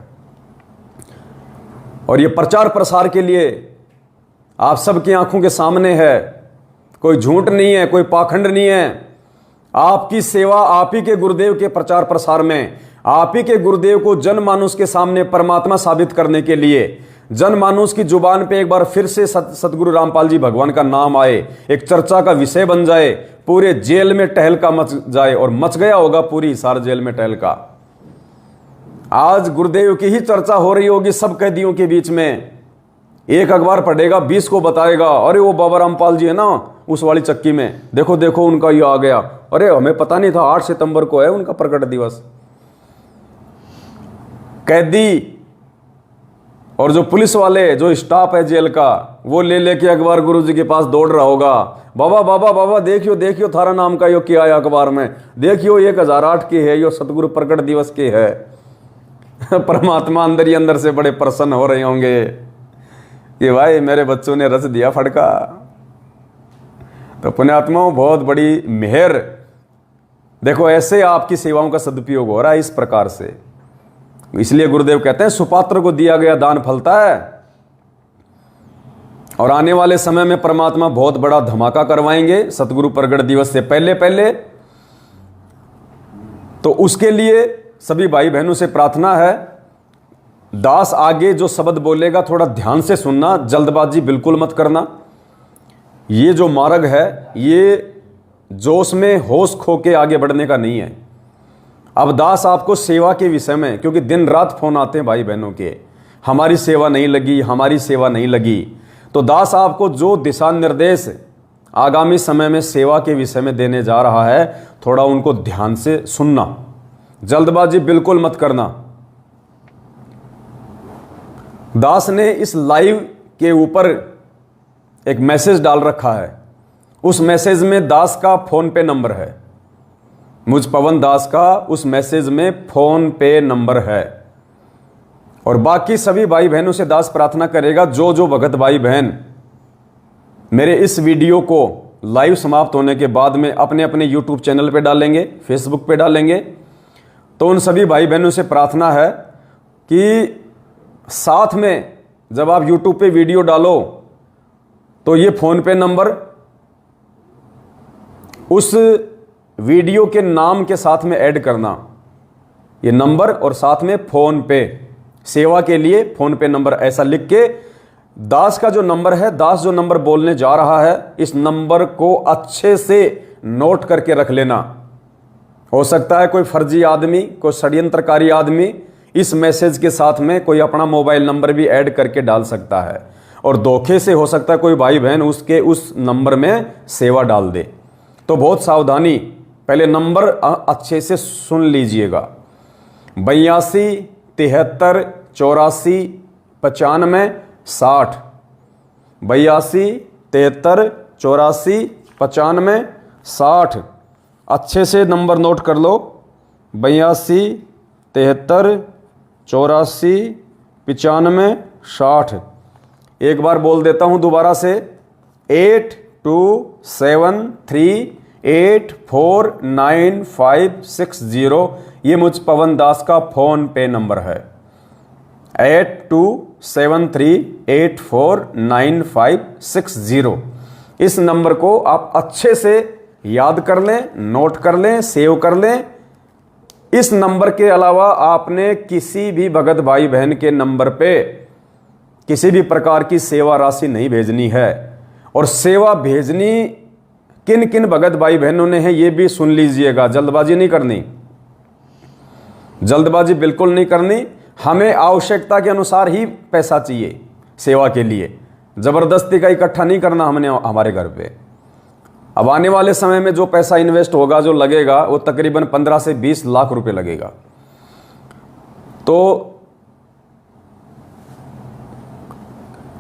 और ये प्रचार प्रसार के लिए आप सबकी आंखों के सामने है, कोई झूठ नहीं है, कोई पाखंड नहीं है। आपकी सेवा आप ही के गुरुदेव के प्रचार प्रसार में, आप ही के गुरुदेव को जनमानुष के सामने परमात्मा साबित करने के लिए, जनमानुष की जुबान पे एक बार फिर से सतगुरु रामपाल जी भगवान का नाम आए, एक चर्चा का विषय बन जाए, पूरे जेल में टहलका मच जाए, और मच गया होगा पूरी हिसार जेल में टहलका। आज गुरुदेव की ही चर्चा हो रही होगी सब कैदियों के बीच में। एक अखबार पढ़ेगा 20 को बताएगा, अरे वो बाबा रामपाल जी है ना उस वाली चक्की में, देखो देखो उनका ये आ गया, अरे हमें पता नहीं था 8 सितंबर को है उनका प्रकट दिवस। कैदी और जो पुलिस वाले, जो स्टाफ है जेल का, वो ले लेके अखबार गुरुजी के पास दौड़ रहा होगा, बाबा बाबा बाबा देखियो देखियो थारा नाम का यो क्या आया अखबार में, देखियो 1008 की है, यो सतगुरु प्रकट दिवस की है। परमात्मा अंदर ही अंदर से बड़े प्रसन्न हो रहे होंगे कि भाई मेरे बच्चों ने रच दिया फटका। तो पुण्यात्माओं, बहुत बड़ी मेहर। देखो ऐसे आपकी सेवाओं का सदुपयोग हो रहा है इस प्रकार से। इसलिए गुरुदेव कहते हैं सुपात्र को दिया गया दान फलता है। और आने वाले समय में परमात्मा बहुत बड़ा धमाका करवाएंगे सतगुरु प्रकट दिवस से पहले पहले। तो उसके लिए सभी भाई बहनों से प्रार्थना है, दास आगे जो शब्द बोलेगा थोड़ा ध्यान से सुनना, जल्दबाजी बिल्कुल मत करना। ये जो मार्ग है ये जोश में होश खो के आगे बढ़ने का नहीं है। अब दास आपको सेवा के विषय में, क्योंकि दिन रात फोन आते हैं भाई बहनों के, हमारी सेवा नहीं लगी, हमारी सेवा नहीं लगी, तो दास आपको जो दिशा निर्देश आगामी समय में सेवा के विषय में देने जा रहा है, थोड़ा उनको ध्यान से सुनना, जल्दबाजी बिल्कुल मत करना। दास ने इस लाइव के ऊपर एक मैसेज डाल रखा है, उस मैसेज में दास का फोन पे नंबर है, मुझ पवन दास का उस मैसेज में फोन पे नंबर है। और बाकी सभी भाई बहनों से दास प्रार्थना करेगा, जो जो भगत भाई बहन मेरे इस वीडियो को लाइव समाप्त होने के बाद में अपने अपने यूट्यूब चैनल पे डालेंगे, फेसबुक पे डालेंगे, तो उन सभी भाई बहनों से प्रार्थना है कि साथ में जब आप यूट्यूब पे वीडियो डालो तो ये फोन पे नंबर उस वीडियो के नाम के साथ में ऐड करना, ये नंबर और साथ में फोन पे, सेवा के लिए फोन पे नंबर ऐसा लिख के, दास का जो नंबर है, दास जो नंबर बोलने जा रहा है, इस नंबर को अच्छे से नोट करके रख लेना। हो सकता है कोई फर्जी आदमी, कोई षड्यंत्रकारी आदमी इस मैसेज के साथ में कोई अपना मोबाइल नंबर भी ऐड करके डाल सकता है, और धोखे से हो सकता है कोई भाई बहन उसके उस नंबर में सेवा डाल दे। तो बहुत सावधानी, पहले नंबर अच्छे से सुन लीजिएगा, 82 73 84 95 60, 82 73 84 95 60। अच्छे से नंबर नोट कर लो, 82 73 84 95 60। एक बार बोल देता हूं दोबारा से, 8273849560। ये मुझ पवन दास का फोन पे नंबर है, 8273849560। इस नंबर को आप अच्छे से याद कर लें, नोट कर लें, सेव कर लें। इस नंबर के अलावा आपने किसी भी भगत भाई बहन के नंबर पे किसी भी प्रकार की सेवा राशि नहीं भेजनी है। और सेवा भेजनी किन किन भगत भाई बहनों ने है ये भी सुन लीजिएगा, जल्दबाजी नहीं करनी, जल्दबाजी बिल्कुल नहीं करनी। हमें आवश्यकता के अनुसार ही पैसा चाहिए सेवा के लिए, जबरदस्ती का इकट्ठा नहीं करना हमने हमारे घर पे। अब आने वाले समय में जो पैसा इन्वेस्ट होगा, जो लगेगा, वो तकरीबन 15 से 20 लाख रुपए लगेगा। तो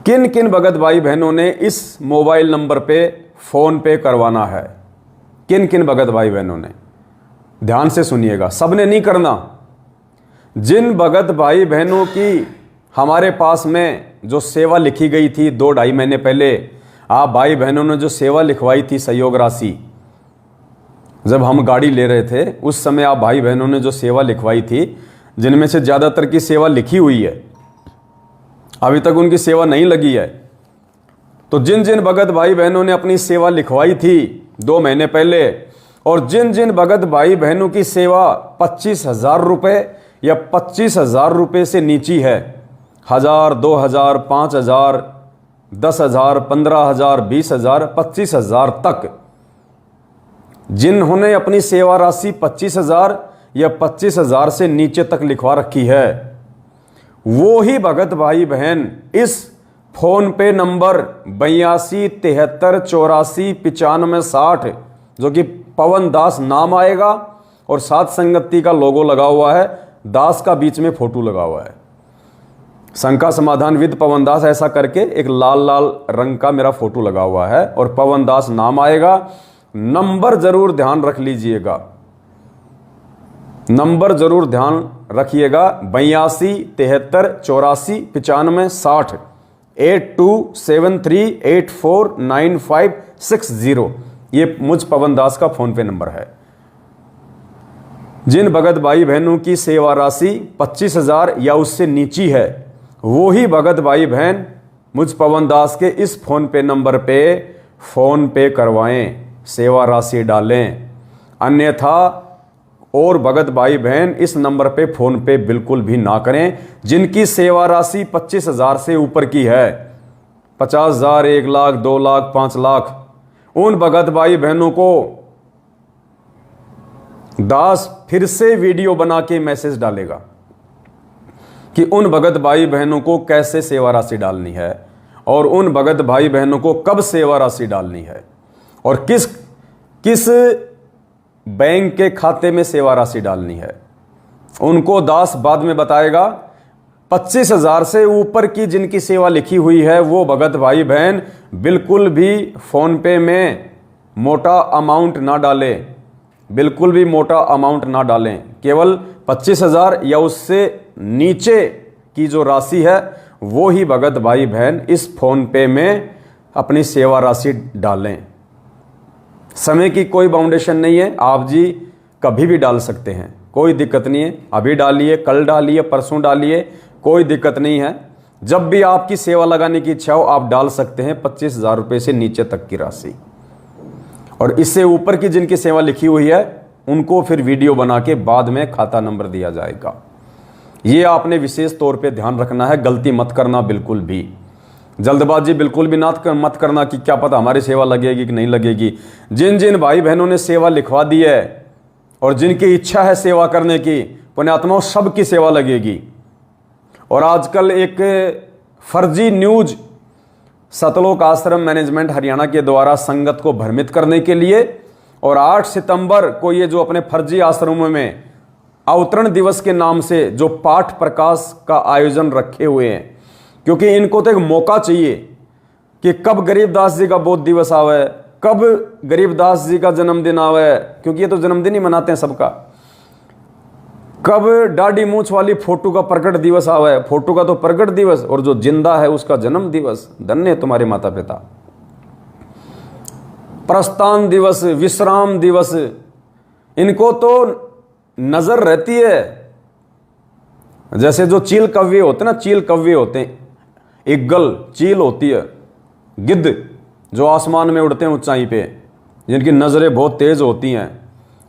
किन किन भगत भाई बहनों ने इस मोबाइल नंबर पे फ़ोन पे करवाना है? किन किन भगत भाई बहनों ने? ध्यान से सुनिएगा, सबने नहीं करना। जिन भगत भाई बहनों की हमारे पास में जो सेवा लिखी गई थी 2-2.5 महीने पहले, आप भाई बहनों ने जो सेवा लिखवाई थी सहयोग राशि, जब हम गाड़ी ले रहे थे उस समय आप भाई बहनों ने जो सेवा लिखवाई थी, जिनमें से ज़्यादातर की सेवा लिखी हुई है, अभी तक उनकी सेवा नहीं लगी है। तो जिन जिन भगत भाई बहनों ने अपनी सेवा लिखवाई थी 2 महीने पहले, और जिन जिन भगत भाई बहनों की सेवा 25,000 रुपये या 25,000 रुपये से नीची है, 1,000, 2,000, 5,000, 10,000, 15,000, 20,000, 25,000 तक, जिन्होंने अपनी सेवा राशि 25,000 या 25,000 से नीचे तक लिखवा रखी है, वो ही भगत भाई बहन इस फोन पे नंबर 82 73 84 95 60, जो कि पवन दास नाम आएगा और सात संगति का लोगो लगा हुआ है, दास का बीच में फोटो लगा हुआ है, शंका समाधान विद पवन दास ऐसा करके एक लाल लाल रंग का मेरा फोटो लगा हुआ है और पवन दास नाम आएगा। नंबर जरूर ध्यान रख लीजिएगा, नंबर जरूर ध्यान रखिएगा, 82 73 84 95 60 8273849560, ये मुझ पवन दास का फोन पे नंबर है। जिन भगत भाई बहनों की सेवा राशि 25,000 या उससे नीची है, वो ही भगत भाई बहन मुझ पवन दास के इस फोन पे नंबर पे फोन पे करवाएं, सेवा राशि डालें। अन्यथा और भगत भाई बहन इस नंबर पे फोन पे बिल्कुल भी ना करें। जिनकी सेवा राशि 25,000 से ऊपर की है, 50,000, 1 लाख, 2 लाख, 5 लाख, उन भगत भाई बहनों को दास फिर से वीडियो बना के मैसेज डालेगा कि उन भगत भाई बहनों को कैसे सेवा राशि डालनी है और उन भगत भाई बहनों को कब सेवा राशि डालनी है और किस किस बैंक के खाते में सेवा राशि डालनी है, उनको दास बाद में बताएगा। 25,000 से ऊपर की जिनकी सेवा लिखी हुई है, वो भगत भाई बहन बिल्कुल भी फोन पे में मोटा अमाउंट ना डालें, बिल्कुल भी मोटा अमाउंट ना डालें। केवल 25,000 या उससे नीचे की जो राशि है, वो ही भगत भाई बहन इस फोन पे में अपनी सेवा राशि डालें। समय की कोई बाउंडेशन नहीं है, आप जी कभी भी डाल सकते हैं, कोई दिक्कत नहीं है। अभी डालिए, कल डालिए, परसों डालिए, कोई दिक्कत नहीं है। जब भी आपकी सेवा लगाने की इच्छा हो आप डाल सकते हैं 25,000 रुपये से नीचे तक की राशि। और इससे ऊपर की जिनकी सेवा लिखी हुई है, उनको फिर वीडियो बना के बाद में खाता नंबर दिया जाएगा। ये आपने विशेष तौर पे ध्यान रखना है, गलती मत करना बिल्कुल भी। जल्दबाजी बिल्कुल भी मत करना कि क्या पता हमारी सेवा लगेगी कि नहीं लगेगी। जिन जिन भाई बहनों ने सेवा लिखवा दी है और जिनकी इच्छा है सेवा करने की, पुण्यात्माओं सबकी सेवा लगेगी। और आजकल एक फर्जी न्यूज सतलोक आश्रम मैनेजमेंट हरियाणा के द्वारा संगत को भ्रमित करने के लिए और 8 सितंबर को ये जो अपने फर्जी आश्रमों में अवतरण दिवस के नाम से जो पाठ प्रकाश का आयोजन रखे हुए हैं, क्योंकि इनको तो एक मौका चाहिए कि कब गरीबदास जी का बोध दिवस आवे, कब गरीबदास जी का जन्मदिन आवे, क्योंकि ये तो जन्मदिन ही मनाते हैं सबका। कब दाढ़ी मूछ वाली फोटो का प्रकट दिवस आवे, फोटो का तो प्रकट दिवस, और जो जिंदा है उसका जन्म दिवस। धन्य तुम्हारे माता पिता। प्रस्थान दिवस, विश्राम दिवस, इनको तो नजर रहती है। जैसे जो चील कव्वे होते हैं ना, चील कव्वे होते हैं, इगल चील होती है, गिद्ध जो आसमान में उड़ते हैं ऊंचाई पे, जिनकी नज़रें बहुत तेज होती हैं,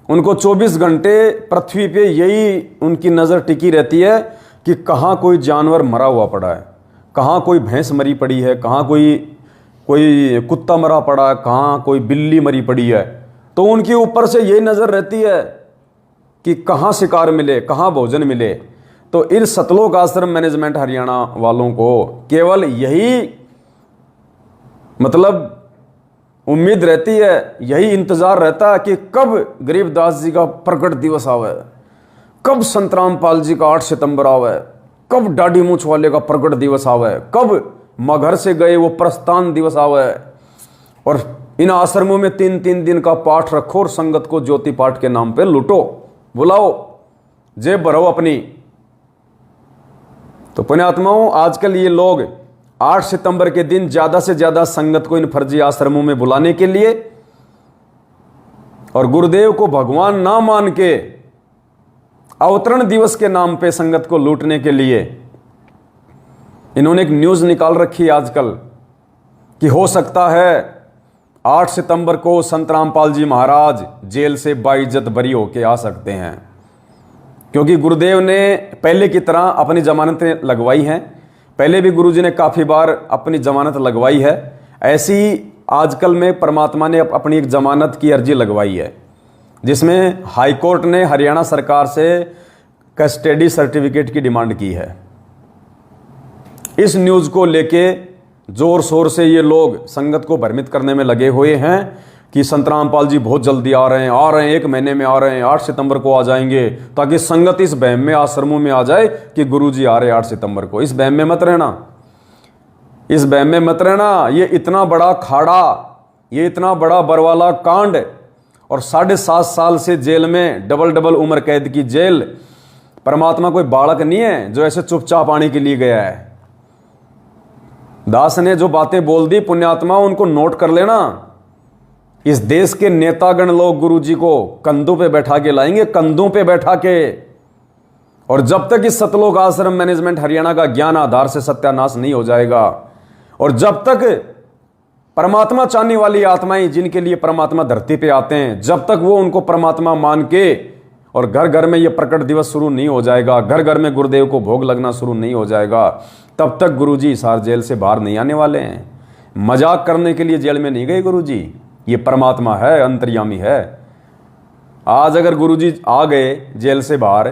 उनको 24 घंटे पृथ्वी पे यही उनकी नज़र टिकी रहती है कि कहाँ कोई जानवर मरा हुआ पड़ा है, कहाँ कोई भैंस मरी पड़ी है, कहाँ कोई कुत्ता मरा पड़ा है, कहाँ कोई बिल्ली मरी पड़ी है। तो उनके ऊपर से यही नज़र रहती है कि कहाँ शिकार मिले, कहाँ भोजन मिले। तो इन सतलोक आश्रम मैनेजमेंट हरियाणा वालों को केवल यही मतलब उम्मीद रहती है, यही इंतजार रहता है कि कब गरीबदास जी का प्रकट दिवस आवे, कब संत रामपाल जी का 8 सितंबर आवे, कब दाढ़ी मूछ वाले का प्रकट दिवस आवे, कब मगर से गए वो प्रस्थान दिवस आवे, और इन आश्रमों में 3-3 दिन का पाठ रखो और संगत को ज्योति पाठ के नाम पे लूटो, बुलाओ, जेब भरो अपनी। तो पुण्यात्माओं, आजकल ये लोग 8 सितंबर के दिन ज्यादा से ज्यादा संगत को इन फर्जी आश्रमों में बुलाने के लिए और गुरुदेव को भगवान ना मान के अवतरण दिवस के नाम पे संगत को लूटने के लिए इन्होंने एक न्यूज निकाल रखी है आजकल कि हो सकता है 8 सितंबर को संत रामपाल जी महाराज जेल से बाइज्जत बरी होके आ सकते हैं, क्योंकि गुरुदेव ने पहले की तरह अपनी जमानतें लगवाई हैं। पहले भी गुरुजी ने काफ़ी बार अपनी जमानत लगवाई है, ऐसी आजकल में परमात्मा ने अपनी एक जमानत की अर्जी लगवाई है, जिसमें हाई कोर्ट ने हरियाणा सरकार से कस्टडी सर्टिफिकेट की डिमांड की है। इस न्यूज़ को लेके जोर शोर से ये लोग संगत को भ्रमित करने में लगे हुए हैं कि संत रामपाल जी बहुत जल्दी आ रहे हैं, 1 महीने में आ रहे हैं, 8 सितंबर को आ जाएंगे, ताकि संगत इस बहम में आश्रमों में आ जाए कि गुरुजी आ रहे 8 सितंबर को। इस बहम में मत रहना, इस बहम में मत रहना। ये इतना बड़ा खाड़ा, ये इतना बड़ा बरवाला कांड और 7.5 साल से जेल में डबल उम्र कैद की जेल। परमात्मा कोई बालक नहीं है जो ऐसे चुपचाप आने के लिए गया है। दास ने जो बातें बोल दी पुण्यात्मा, उनको नोट कर लेना। इस देश के नेतागण लोग गुरुजी को कंधों पे बैठा के लाएंगे, कंधों पे बैठा के। और जब तक इस सतलोक आश्रम मैनेजमेंट हरियाणा का ज्ञान आधार से सत्यानाश नहीं हो जाएगा, और जब तक परमात्मा चाहने वाली आत्माएं जिनके लिए परमात्मा धरती पे आते हैं, जब तक वो उनको परमात्मा मान के और घर घर में ये प्रकट दिवस शुरू नहीं हो जाएगा, घर घर में गुरुदेव को भोग लगना शुरू नहीं हो जाएगा, तब तक गुरुजी हिसार जेल से बाहर नहीं आने वाले हैं। मजाक करने के लिए जेल में नहीं गए गुरुजी, ये परमात्मा है, अंतर्यामी है। आज अगर गुरुजी आ गए जेल से बाहर,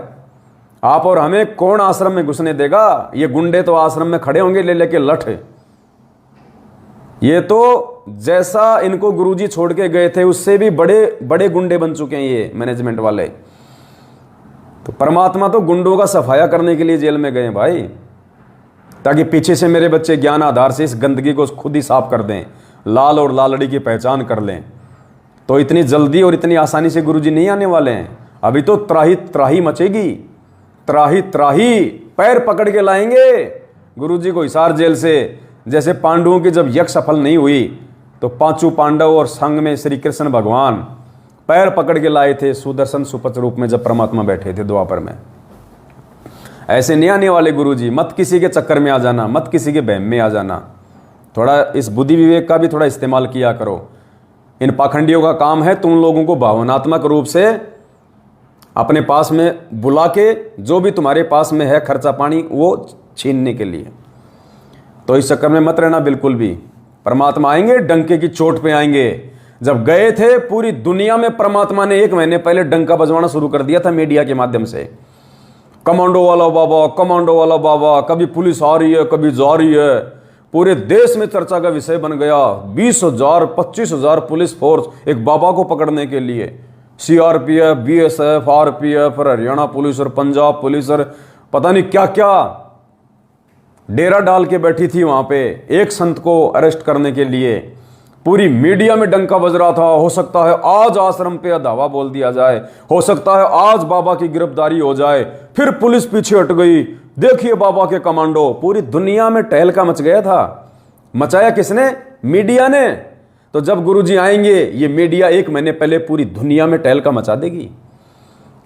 आप और हमें कौन आश्रम में घुसने देगा? ये गुंडे तो आश्रम में खड़े होंगे ले लेके लठ। ये तो जैसा इनको गुरुजी छोड़ के गए थे उससे भी बड़े बड़े गुंडे बन चुके हैं ये मैनेजमेंट वाले। तो परमात्मा तो गुंडों का सफाया करने के लिए जेल में गए भाई, ताकि पीछे से मेरे बच्चे ज्ञान आधार से इस गंदगी को खुद ही साफ कर दें, लाल और लालड़ी की पहचान कर लें। तो इतनी जल्दी और इतनी आसानी से गुरुजी नहीं आने वाले हैं। अभी तो त्राही त्राही मचेगी, त्राही त्राही पैर पकड़ के लाएंगे गुरुजी को हिसार जेल से। जैसे पांडवों की जब यज्ञ सफल नहीं हुई तो 5 पांडव और संग में श्री कृष्ण भगवान पैर पकड़ के लाए थे सुदर्शन सुपथ रूप में, जब परमात्मा बैठे थे द्वापर में। ऐसे नहीं आने वाले गुरुजी। मत किसी के चक्कर में आ जाना, मत किसी के बहम में आ जाना। थोड़ा इस बुद्धि विवेक का भी थोड़ा इस्तेमाल किया करो। इन पाखंडियों का काम है तुम लोगों को भावनात्मक रूप से अपने पास में बुला के जो भी तुम्हारे पास में है खर्चा पानी वो छीनने के लिए। तो इस चक्कर में मत रहना बिल्कुल भी। परमात्मा आएंगे, डंके की चोट पे आएंगे। जब गए थे पूरी दुनिया में परमात्मा ने 1 महीने पहले डंका बजवाना शुरू कर दिया था मीडिया के माध्यम से। कमांडो वाला बाबा, कमांडो वाला बाबा, कभी पुलिस आ रही है, कभी जा रही है। पूरे देश में चर्चा का विषय बन गया। 20,000 25,000 पुलिस फोर्स एक बाबा को पकड़ने के लिए। CRPF, BSF, RPF और हरियाणा पुलिस और पंजाब पुलिस और पता नहीं क्या क्या डेरा डाल के बैठी थी वहां पे एक संत को अरेस्ट करने के लिए। पूरी मीडिया में डंका बज रहा था। हो सकता है आज आश्रम पे धावा बोल दिया जाए, हो सकता है आज बाबा की गिरफ्तारी हो जाए। फिर पुलिस पीछे हट गई, देखिए बाबा के कमांडो। पूरी दुनिया में टहलका मच गया था। मचाया किसने? मीडिया ने। तो जब गुरुजी आएंगे ये मीडिया 1 महीने पहले पूरी दुनिया में टहलका मचा देगी।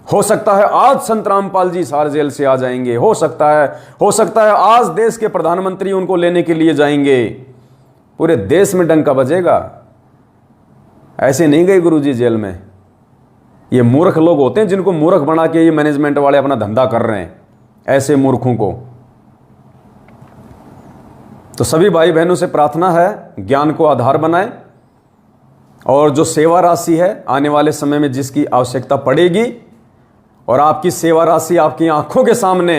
हो सकता है आज संत रामपाल जी हिसार जेल से आ जाएंगे, हो सकता है आज देश के प्रधानमंत्री उनको लेने के लिए जाएंगे। पूरे देश में डंका बजेगा। ऐसे नहीं गए गुरुजी जेल में। ये मूर्ख लोग होते हैं जिनको मूर्ख बना के ये मैनेजमेंट वाले अपना धंधा कर रहे हैं, ऐसे मूर्खों को। तो सभी भाई बहनों से प्रार्थना है ज्ञान को आधार बनाएं, और जो सेवा राशि है आने वाले समय में जिसकी आवश्यकता पड़ेगी, और आपकी सेवा राशि आपकी आंखों के सामने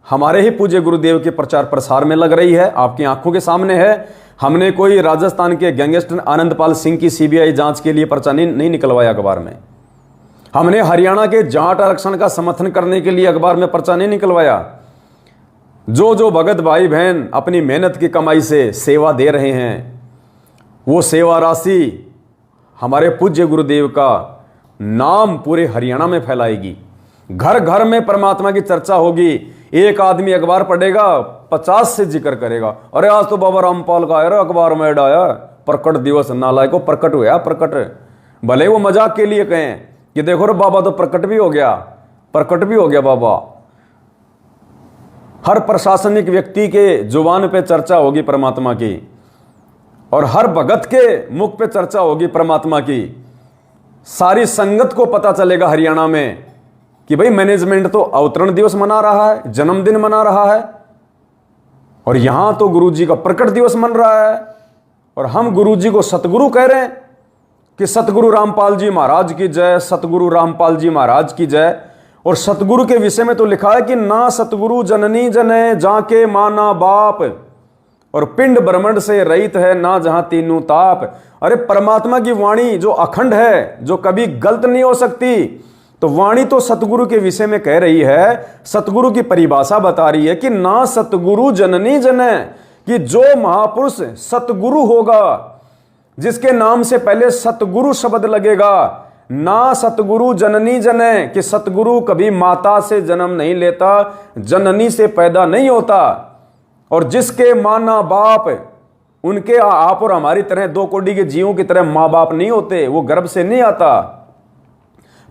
हमारे ही पूज्य गुरुदेव के प्रचार प्रसार में लग रही है, आपकी आंखों के सामने है। हमने कोई राजस्थान के गैंगस्टर आनंदपाल सिंह की CBI जांच के लिए पर्चा नहीं निकलवाया अखबार में। हमने हरियाणा के जाट आरक्षण का समर्थन करने के लिए अखबार में पर्चा नहीं निकलवाया। जो जो भगत भाई बहन अपनी मेहनत की कमाई से सेवा दे रहे हैं, वो सेवा राशि हमारे पूज्य गुरुदेव का नाम पूरे हरियाणा में फैलाएगी। घर घर में परमात्मा की चर्चा होगी। एक आदमी अखबार पढ़ेगा, 50 से जिक्र करेगा, अरे आज तो बाबा रामपाल का आया, अखबार में ऐड आया, प्रकट दिवस, नालायको प्रकट हुआ प्रकट। भले वो मजाक के लिए कहें कि देखो रे बाबा तो प्रकट भी हो गया, प्रकट भी हो गया बाबा। हर प्रशासनिक व्यक्ति के जुबान पे चर्चा होगी परमात्मा की, और हर भगत के मुख पे चर्चा होगी परमात्मा की। सारी संगत को पता चलेगा हरियाणा में कि भाई मैनेजमेंट तो अवतरण दिवस मना रहा है, जन्मदिन मना रहा है, और यहां तो गुरुजी का प्रकट दिवस मन रहा है, और हम गुरुजी को सतगुरु कह रहे हैं कि सतगुरु रामपाल जी महाराज की जय, सतगुरु रामपाल जी महाराज की जय। और सतगुरु के विषय में तो लिखा है कि ना सतगुरु जननी जने जाके माना बाप, और पिंड ब्रह्मंड से रहित है ना जहां तीनों ताप। अरे परमात्मा की वाणी जो अखंड है, जो कभी गलत नहीं हो सकती, तो वाणी तो सतगुरु के विषय में कह रही है। सतगुरु की परिभाषा बता रही है कि ना सतगुरु जननी जने, कि जो महापुरुष सतगुरु होगा, जिसके नाम से पहले सतगुरु शब्द लगेगा, ना सतगुरु जननी जने, कि सतगुरु कभी माता से जन्म नहीं लेता, जननी से पैदा नहीं होता, और जिसके माना बाप, उनके आप और हमारी तरह दो कोटि के जीवों की तरह मां बाप नहीं होते, वो गर्भ से नहीं आता।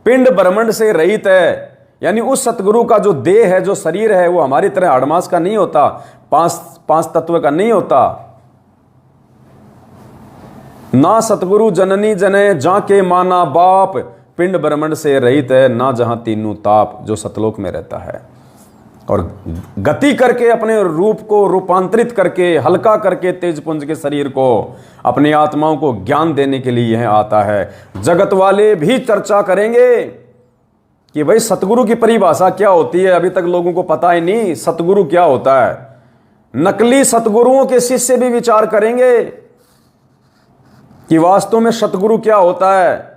पिंड ब्रह्मंड से रहित है, यानी उस सतगुरु का जो देह है, जो शरीर है, वो हमारी तरह अड़मास का नहीं होता, पांच तत्व का नहीं होता। ना सतगुरु जननी जने जाके माना बाप, पिंड ब्रह्मंड से रहित है ना जहां तीनों ताप, जो सतलोक में रहता है। और गति करके अपने रूप को रूपांतरित करके, हल्का करके तेजपुंज के शरीर को, अपनी आत्माओं को ज्ञान देने के लिए यह आता है। जगत वाले भी चर्चा करेंगे कि भाई सतगुरु की परिभाषा क्या होती है। अभी तक लोगों को पता ही नहीं सतगुरु क्या होता है। नकली सतगुरुओं के शिष्य भी विचार करेंगे कि वास्तव में सतगुरु क्या होता है।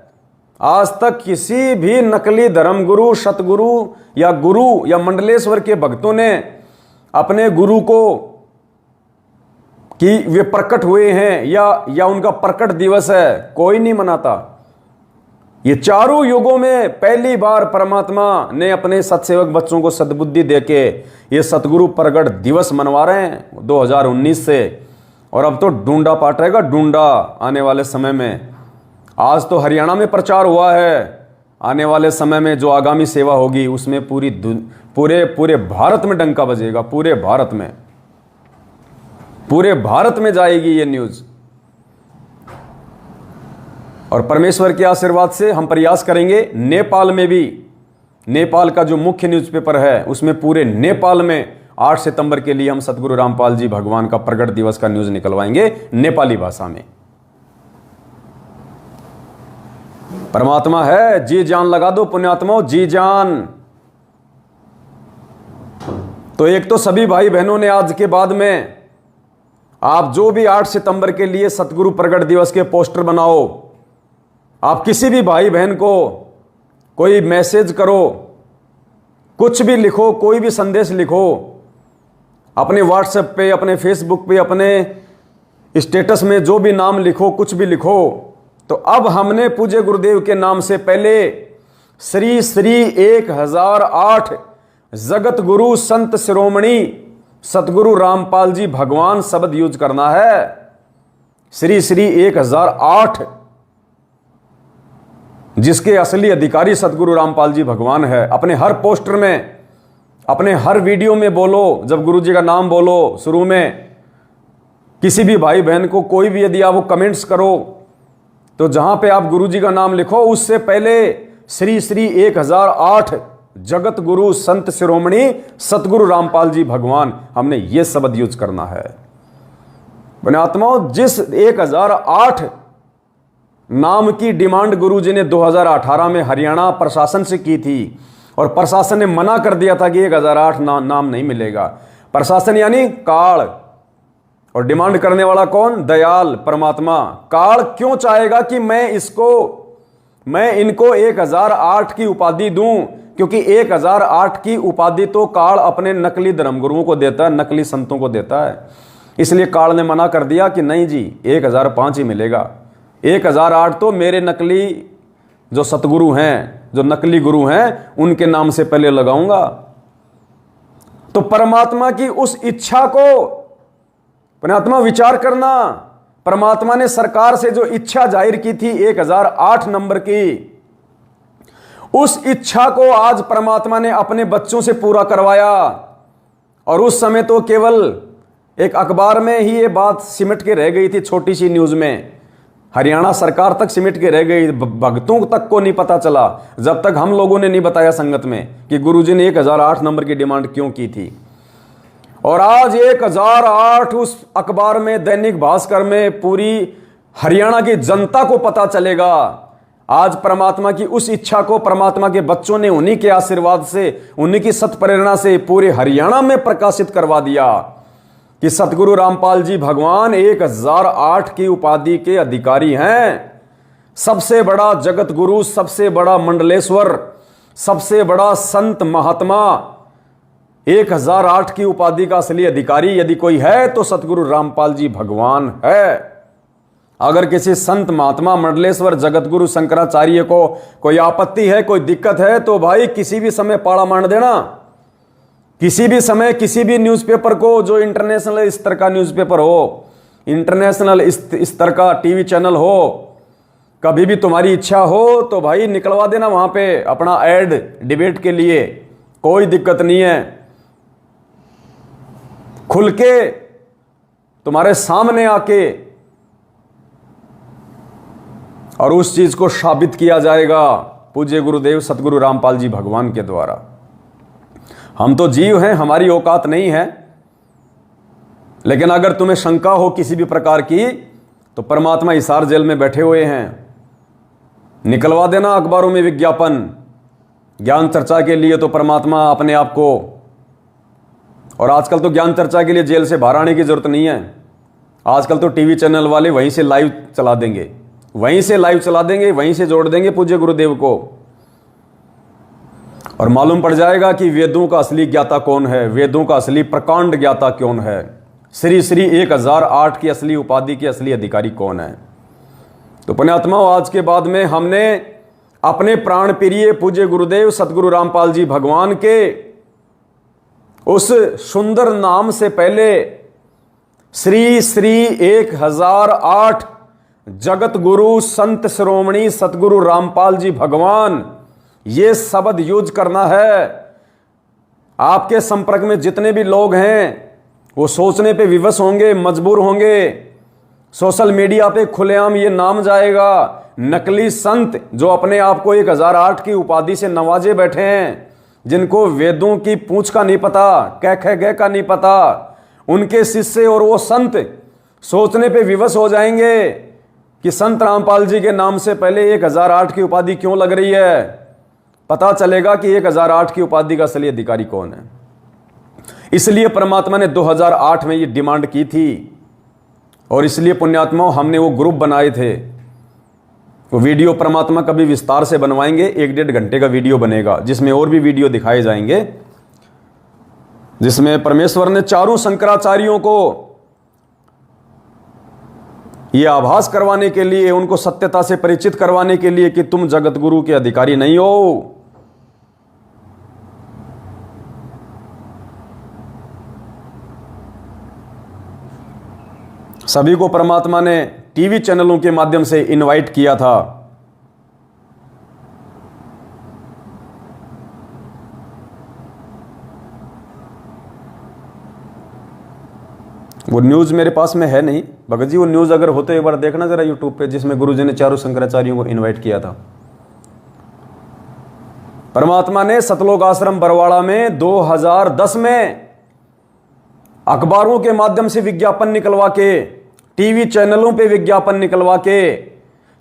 आज तक किसी भी नकली धर्मगुरु, सतगुरु या गुरु या मंडलेश्वर के भक्तों ने अपने गुरु को कि वे प्रकट हुए हैं या उनका प्रकट दिवस है, कोई नहीं मनाता। ये चारों युगों में पहली बार परमात्मा ने अपने सत्सेवक बच्चों को सद्बुद्धि देके ये सतगुरु प्रकट दिवस मनवा रहे हैं 2019 से। और अब तो ढूंढा पाट रहेगा, ढूंढा आने वाले समय में। आज तो हरियाणा में प्रचार हुआ है, आने वाले समय में जो आगामी सेवा होगी उसमें पूरे भारत में डंका बजेगा, पूरे भारत में जाएगी ये न्यूज। और परमेश्वर के आशीर्वाद से हम प्रयास करेंगे नेपाल में भी, नेपाल का जो मुख्य न्यूज़पेपर है उसमें पूरे नेपाल में 8 सितंबर के लिए हम सतगुरु रामपाल जी भगवान का प्रकट दिवस का न्यूज निकलवाएंगे नेपाली भाषा में। परमात्मा है, जी जान लगा दो पुण्यात्माओं, जी जान। तो एक तो सभी भाई बहनों ने आज के बाद में आप जो भी 8 सितंबर के लिए सतगुरु प्रकट दिवस के पोस्टर बनाओ, आप किसी भी भाई बहन को कोई मैसेज करो, कुछ भी लिखो, कोई भी संदेश लिखो, अपने व्हाट्सएप पे, अपने फेसबुक पे, अपने स्टेटस में जो भी नाम लिखो, कुछ भी लिखो। तो अब हमने पूज्य गुरुदेव के नाम से पहले श्री श्री 1008 जगत गुरु संत शिरोमणि सतगुरु रामपाल जी भगवान शब्द यूज करना है। श्री श्री 1008, जिसके असली अधिकारी सतगुरु रामपाल जी भगवान है। अपने हर पोस्टर में, अपने हर वीडियो में बोलो, जब गुरु जी का नाम बोलो शुरू में, किसी भी भाई बहन को कोई भी यदि आप वो कमेंट्स करो तो जहां पे आप गुरु जी का नाम लिखो उससे पहले श्री श्री 1008 जगत गुरु संत शिरोमणि सतगुरु रामपाल जी भगवान, हमने ये शब्द यूज करना है। पुण्यात्माओं, जिस 1008 नाम की डिमांड गुरु जी ने 2018 में हरियाणा प्रशासन से की थी, और प्रशासन ने मना कर दिया था कि 1008 नाम नहीं मिलेगा। प्रशासन यानी काल, और डिमांड करने वाला कौन? दयाल परमात्मा। काल क्यों चाहेगा कि मैं इनको 1008 की उपाधि दूं क्योंकि 1008 की उपाधि तो काल अपने नकली धर्मगुरुओं को देता है, नकली संतों को देता है। इसलिए काल ने मना कर दिया कि नहीं जी 1005 ही मिलेगा। 1008 तो मेरे नकली जो सतगुरु हैं, जो नकली गुरु हैं, उनके नाम से पहले लगाऊंगा। तो परमात्मा की उस इच्छा को परमात्मा विचार करना, परमात्मा ने सरकार से जो इच्छा जाहिर की थी 1008 नंबर की, उस इच्छा को आज परमात्मा ने अपने बच्चों से पूरा करवाया। और उस समय तो केवल एक अखबार में ही ये बात सिमट के रह गई थी, छोटी सी न्यूज में, हरियाणा सरकार तक सिमट के रह गई, भक्तों तक को नहीं पता चला जब तक हम लोगों ने नहीं बताया संगत में कि गुरुजी ने 1008 नंबर की डिमांड क्यों की थी। और आज 1008 उस अखबार में, दैनिक भास्कर में पूरी हरियाणा की जनता को पता चलेगा। आज परमात्मा की उस इच्छा को परमात्मा के बच्चों ने उन्हीं के आशीर्वाद से, उन्हीं की सत्प्रेरणा से पूरे हरियाणा में प्रकाशित करवा दिया कि सतगुरु रामपाल जी भगवान 1008 की उपाधि के अधिकारी हैं। सबसे बड़ा जगत गुरु, सबसे बड़ा मंडलेश्वर, सबसे बड़ा संत महात्मा, 1008 की उपाधि का असली अधिकारी यदि कोई है तो सतगुरु रामपाल जी भगवान है। अगर किसी संत महात्मा, मंडलेश्वर, जगतगुरु शंकराचार्य को कोई आपत्ति है, कोई दिक्कत है, तो भाई किसी भी समय पाड़ा मार देना। किसी भी समय किसी भी न्यूज़पेपर को, जो इंटरनेशनल स्तर का न्यूज़पेपर हो, इंटरनेशनल स्तर का टीवी चैनल हो, कभी भी तुम्हारी इच्छा हो तो भाई निकलवा देना वहां पे अपना एड डिबेट के लिए, कोई दिक्कत नहीं है। खुल के तुम्हारे सामने आके और उस चीज को साबित किया जाएगा पूज्य गुरुदेव सतगुरु रामपाल जी भगवान के द्वारा। हम तो जीव हैं, हमारी औकात नहीं है, लेकिन अगर तुम्हें शंका हो किसी भी प्रकार की तो परमात्मा हिसार जेल में बैठे हुए हैं, निकलवा देना अखबारों में विज्ञापन ज्ञान चर्चा के लिए। तो परमात्मा अपने आप को, और आजकल तो ज्ञान चर्चा के लिए जेल से बाहर आने की जरूरत नहीं है, आजकल तो टीवी चैनल वाले वहीं से लाइव चला देंगे, वहीं से लाइव चला देंगे, वहीं से जोड़ देंगे पूज्य गुरुदेव को, और मालूम पड़ जाएगा कि वेदों का असली ज्ञाता कौन है, वेदों का असली प्रकांड ज्ञाता कौन है, श्री श्री 1008 की असली उपाधि के असली अधिकारी कौन है। तो पुण्यात्मा, आज के बाद में हमने अपने प्राण प्रिय पूज्य गुरुदेव सतगुरु रामपाल जी भगवान के उस सुंदर नाम से पहले श्री श्री 1008 जगत गुरु संत श्रोमणी सतगुरु रामपाल जी भगवान, ये शब्द यूज करना है। आपके संपर्क में जितने भी लोग हैं वो सोचने पे विवश होंगे, मजबूर होंगे। सोशल मीडिया पे खुलेआम ये नाम जाएगा, नकली संत जो अपने आप को 1008 की उपाधि से नवाजे बैठे हैं, जिनको वेदों की पूंछ का नहीं पता, कै गे का नहीं पता, उनके शिष्य और वो संत सोचने पे विवश हो जाएंगे कि संत रामपाल जी के नाम से पहले 1008 की उपाधि क्यों लग रही है। पता चलेगा कि 1008 की उपाधि का असली अधिकारी कौन है। इसलिए परमात्मा ने 2008 में ये डिमांड की थी, और इसलिए पुण्यात्माओं हमने वो ग्रुप बनाए थे। वो वीडियो परमात्मा कभी विस्तार से बनवाएंगे, 1-1.5 घंटे का वीडियो बनेगा, जिसमें और भी वीडियो दिखाए जाएंगे, जिसमें परमेश्वर ने चारों शंकराचार्यों को यह आभास करवाने के लिए, उनको सत्यता से परिचित करवाने के लिए कि तुम जगत गुरु के अधिकारी नहीं हो। सभी को परमात्मा ने टीवी चैनलों के माध्यम से इनवाइट किया था। वो न्यूज़ मेरे पास में है नहीं भगत जी, वो न्यूज़ अगर होते एक बार देखना जरा यूट्यूब पे, जिसमें गुरुजी ने चारों शंकराचार्यों को इनवाइट किया था। परमात्मा ने सतलोक आश्रम बरवाड़ा में 2010 में अखबारों के माध्यम से विज्ञापन निकलवा के, टीवी चैनलों पे विज्ञापन निकलवा के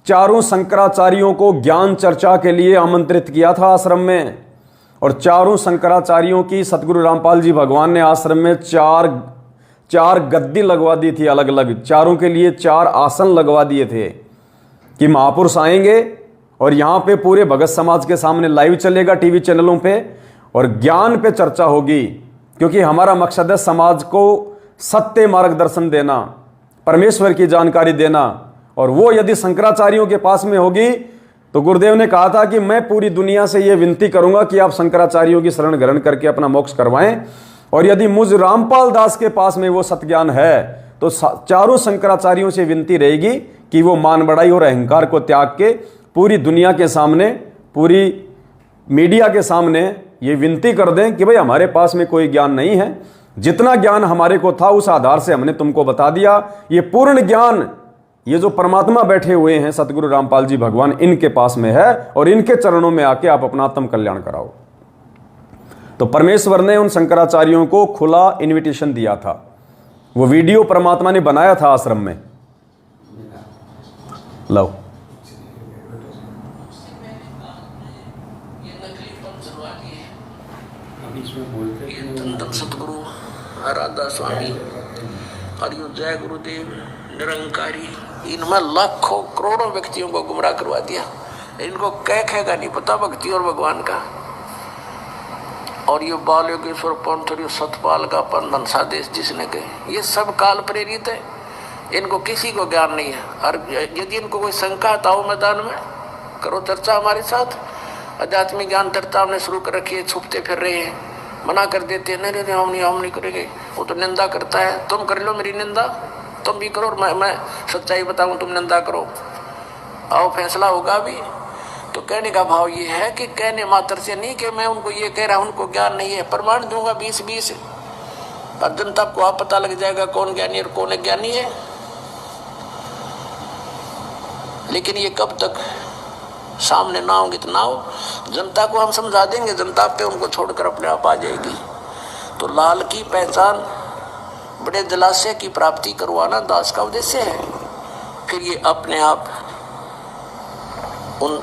चारों शंकराचार्यों को ज्ञान चर्चा के लिए आमंत्रित किया था आश्रम में। और चारों शंकराचार्यों की सतगुरु रामपाल जी भगवान ने आश्रम में चार गद्दी लगवा दी थी, अलग अलग चारों के लिए 4 आसन लगवा दिए थे कि महापुरुष आएंगे और यहाँ पे पूरे भगत समाज के सामने लाइव चलेगा टीवी चैनलों पे, और ज्ञान पे चर्चा होगी, क्योंकि हमारा मकसद है समाज को सत्य मार्गदर्शन देना, परमेश्वर की जानकारी देना। और वो यदि शंकराचार्यों के पास में होगी तो गुरुदेव ने कहा था कि मैं पूरी दुनिया से ये विनती करूंगा कि आप शंकराचार्यों की शरण ग्रहण करके अपना मोक्ष करवाएं। और यदि मुझ रामपाल दास के पास में वो सत्ज्ञान है तो चारों शंकराचार्यों से विनती रहेगी कि वो मान बढ़ाई और अहंकार को त्याग के पूरी दुनिया के सामने, पूरी मीडिया के सामने ये विनती कर दें कि भाई हमारे पास में कोई ज्ञान नहीं है, जितना ज्ञान हमारे को था उस आधार से हमने तुमको बता दिया। ये पूर्ण ज्ञान ये जो परमात्मा बैठे हुए हैं सतगुरु रामपाल जी भगवान, इनके पास में है, और इनके चरणों में आके आप अपना आत्म कल्याण कराओ। तो परमेश्वर ने उन शंकराचार्यों को खुला इनविटेशन दिया था। वो वीडियो परमात्मा ने बनाया था आश्रम में। लो सतगुरु राधा स्वामी हरिओम जय गुरुदेव निरंकारी, इनमें लाखों करोड़ों व्यक्तियों को गुमराह करवा दिया। इनको कह का नहीं पता भक्ति और भगवान का। और ये बाल योगेश्वर पंथ और ये सतपाल का पंथन सादेश जिसने कहे, ये सब काल प्रेरित है, इनको किसी को ज्ञान नहीं है। और यदि इनको कोई शंका आओ मैदान में करो चर्चा हमारे साथ। आध्यात्मिक ज्ञान चर्चा हमने शुरू कर रखी है, छुपते फिर रहे हैं, मना कर देते हैं, नहीं हम नहीं करेंगे, वो तो निंदा करता है। तुम कर लो मेरी निंदा, तुम भी करो, और मैं सच्चाई बताऊं, तुम निंदा करो, आओ फैसला होगा भी। तो कहने का भाव ये है कि कहने मात्र से नहीं कि मैं उनको ये कह रहा हूं उनको ज्ञान नहीं है, प्रमाण दूंगा 20-20, पर जनता को आप पता लग जाएगा कौन ज्ञानी और कौन अज्ञानी है। लेकिन ये कब तक सामने ना होंगे तो ना हो, जनता को हम समझा देंगे, जनता पे उनको छोड़कर अपने आप आ जाएगी। तो लाल की पहचान बड़े जलाशय की प्राप्ति करवाना दास का उद्देश्य है। फिर ये अपने आप उन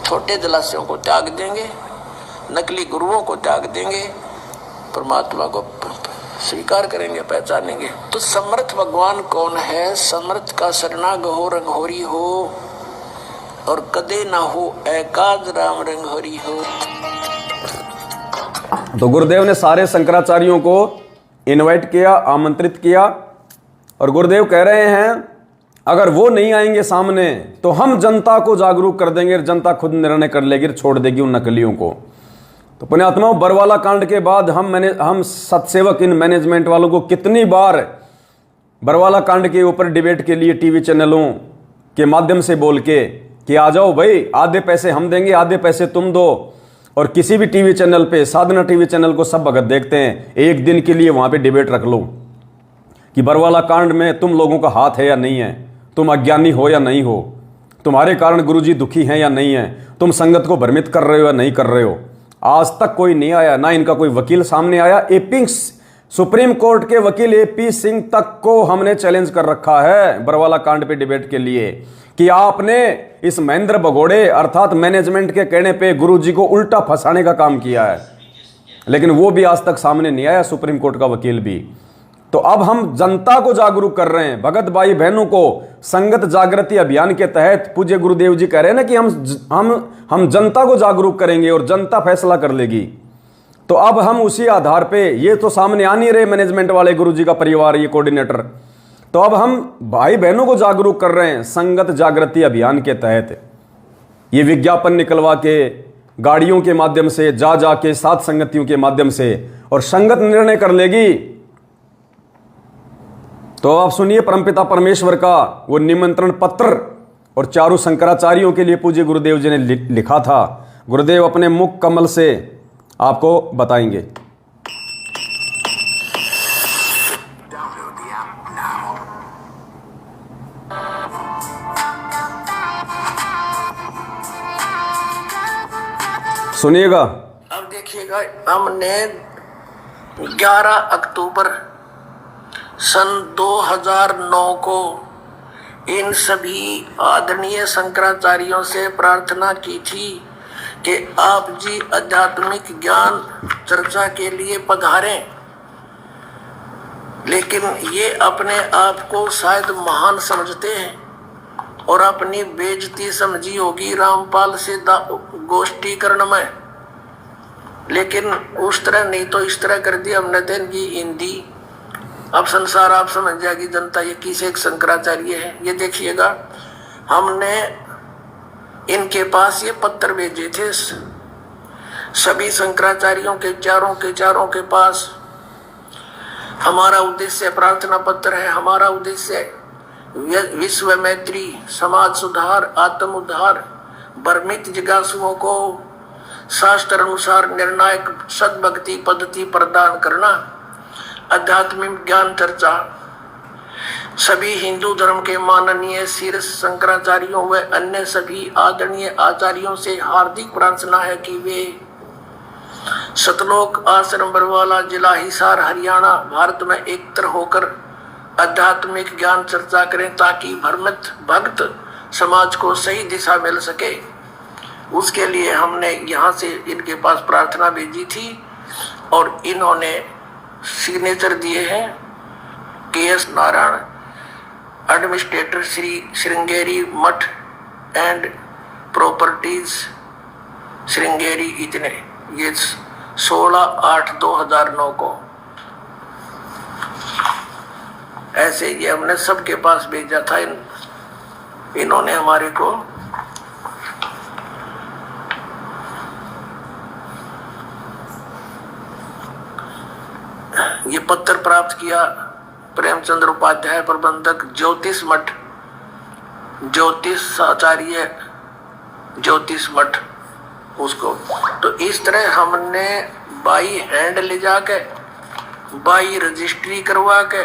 छोटे जलाशयों को त्याग देंगे, नकली गुरुओं को त्याग देंगे, परमात्मा को स्वीकार करेंगे, पहचानेंगे। तो समर्थ भगवान कौन है? समर्थ का शरणागत हो रंगहोरी हो, और कदे ना हो एकाद राम रंगहोरी हो। तो गुरुदेव ने सारे शंकराचार्यों को इनवाइट किया, आमंत्रित किया, और गुरुदेव कह रहे हैं अगर वो नहीं आएंगे सामने तो हम जनता को जागरूक कर देंगे, जनता खुद निर्णय कर लेगी, छोड़ देगी उन नकलियों को। तो पुण्यात्माओं, बरवाला कांड के बाद हम सत्सेवक इन मैनेजमेंट वालों को कितनी बार बरवाला कांड के ऊपर डिबेट के लिए टीवी चैनलों के माध्यम से बोल के कि आ जाओ भाई, आधे पैसे हम देंगे, आधे पैसे तुम दो। और किसी भी टीवी चैनल पे, साधना टीवी चैनल को सब भगत देखते हैं, एक दिन के लिए वहां पे डिबेट रख लो कि बरवाला कांड में तुम लोगों का हाथ है या नहीं है, तुम अज्ञानी हो या नहीं हो, तुम्हारे कारण गुरुजी दुखी हैं या नहीं है, तुम संगत को भ्रमित कर रहे हो या नहीं कर रहे हो। आज तक कोई नहीं आया, ना इनका कोई वकील सामने आया। एपी सुप्रीम कोर्ट के वकील एपी सिंह तक को हमने चैलेंज कर रखा है बरवाला कांड पे डिबेट के लिए कि आपने इस महेंद्र भगोड़े अर्थात मैनेजमेंट के कहने पे गुरुजी को उल्टा फंसाने का काम किया है, लेकिन वो भी आज तक सामने नहीं आया, सुप्रीम कोर्ट का वकील भी। तो अब हम जनता को जागरूक कर रहे हैं, भगत भाई बहनों को संगत जागृति अभियान के तहत पूज्य गुरुदेव जी कह रहे हैं ना कि हम जनता को जागरूक करेंगे और जनता फैसला कर लेगी। तो अब हम उसी आधार पे, ये तो सामने आ नहीं रहे मैनेजमेंट वाले गुरुजी का परिवार, ये कोऑर्डिनेटर, तो अब हम भाई बहनों को जागरूक कर रहे हैं संगत जागृति अभियान के तहत। ये विज्ञापन निकलवा के, गाड़ियों के माध्यम से, जा के सात संगतियों के माध्यम से, और संगत निर्णय कर लेगी। तो आप सुनिए परमपिता परमेश्वर का वो निमंत्रण पत्र, और चारों शंकराचार्यों के लिए पूज्य गुरुदेव जी ने लिखा था। गुरुदेव अपने मुख कमल से आपको बताएंगे। सुनिएगा। अब देखिएगा, हमने 11 अक्टूबर सन 2009 को इन सभी आदरणीय शंकराचार्यों से प्रार्थना की थी कि आप जी आध्यात्मिक ज्ञान चर्चा के लिए पधारें, लेकिन ये अपने आप को शायद महान समझते हैं, और अपनी बेइज्जती समझी होगी रामपाल से गोष्ठीकरण में, लेकिन उस तरह नहीं तो इस तरह कर दिया हमने तो इनकी हिंदी। अब संसार आप समझ जाएगी जनता ये किसे एक शंकराचार्य है। ये देखिएगा, हमने इनके पास ये पत्र भेजे थे सभी शंकराचार्यों के चारों के पास। हमारा उद्देश्य प्रार्थना पत्र है, हमारा उद्देश्य विश्व मैत्री, समाज सुधार, आत्म उद्धार, भ्रमित जिज्ञासुओं को शास्त्र अनुसार निर्णायक सद्भक्ति पद्धति प्रदान करना, आध्यात्मिक ज्ञान चर्चा। सभी हिंदू धर्म के माननीय शीर्ष शंकराचार्यों व अन्य सभी आदरणीय आचार्यों से हार्दिक प्रार्थना है कि वे सतलोक आश्रम बरवाला, जिला हिसार, हरियाणा, भारत में एकत्र होकर आध्यात्मिक ज्ञान चर्चा करें ताकि भ्रमित भक्त समाज को सही दिशा मिल सके। उसके लिए हमने यहाँ से इनके पास प्रार्थना भेजी थी और इन्होंने सिग्नेचर दिए हैं। के.एस. नारायण, एडमिनिस्ट्रेटर, श्री श्रृंगेरी मठ एंड प्रॉपर्टीज श्रृंगेरी, इतने। ये 16/8/2009 को ऐसे ये हमने सबके पास भेजा था। इन्होंने हमारे को ये पत्र प्राप्त किया। प्रेमचंद्र उपाध्याय, प्रबंधक, ज्योतिष मठ, ज्योतिष आचार्य, ज्योतिष मठ उसको। तो इस तरह हमने बाई हैंड ले जाके, बाई रजिस्ट्री करवा के,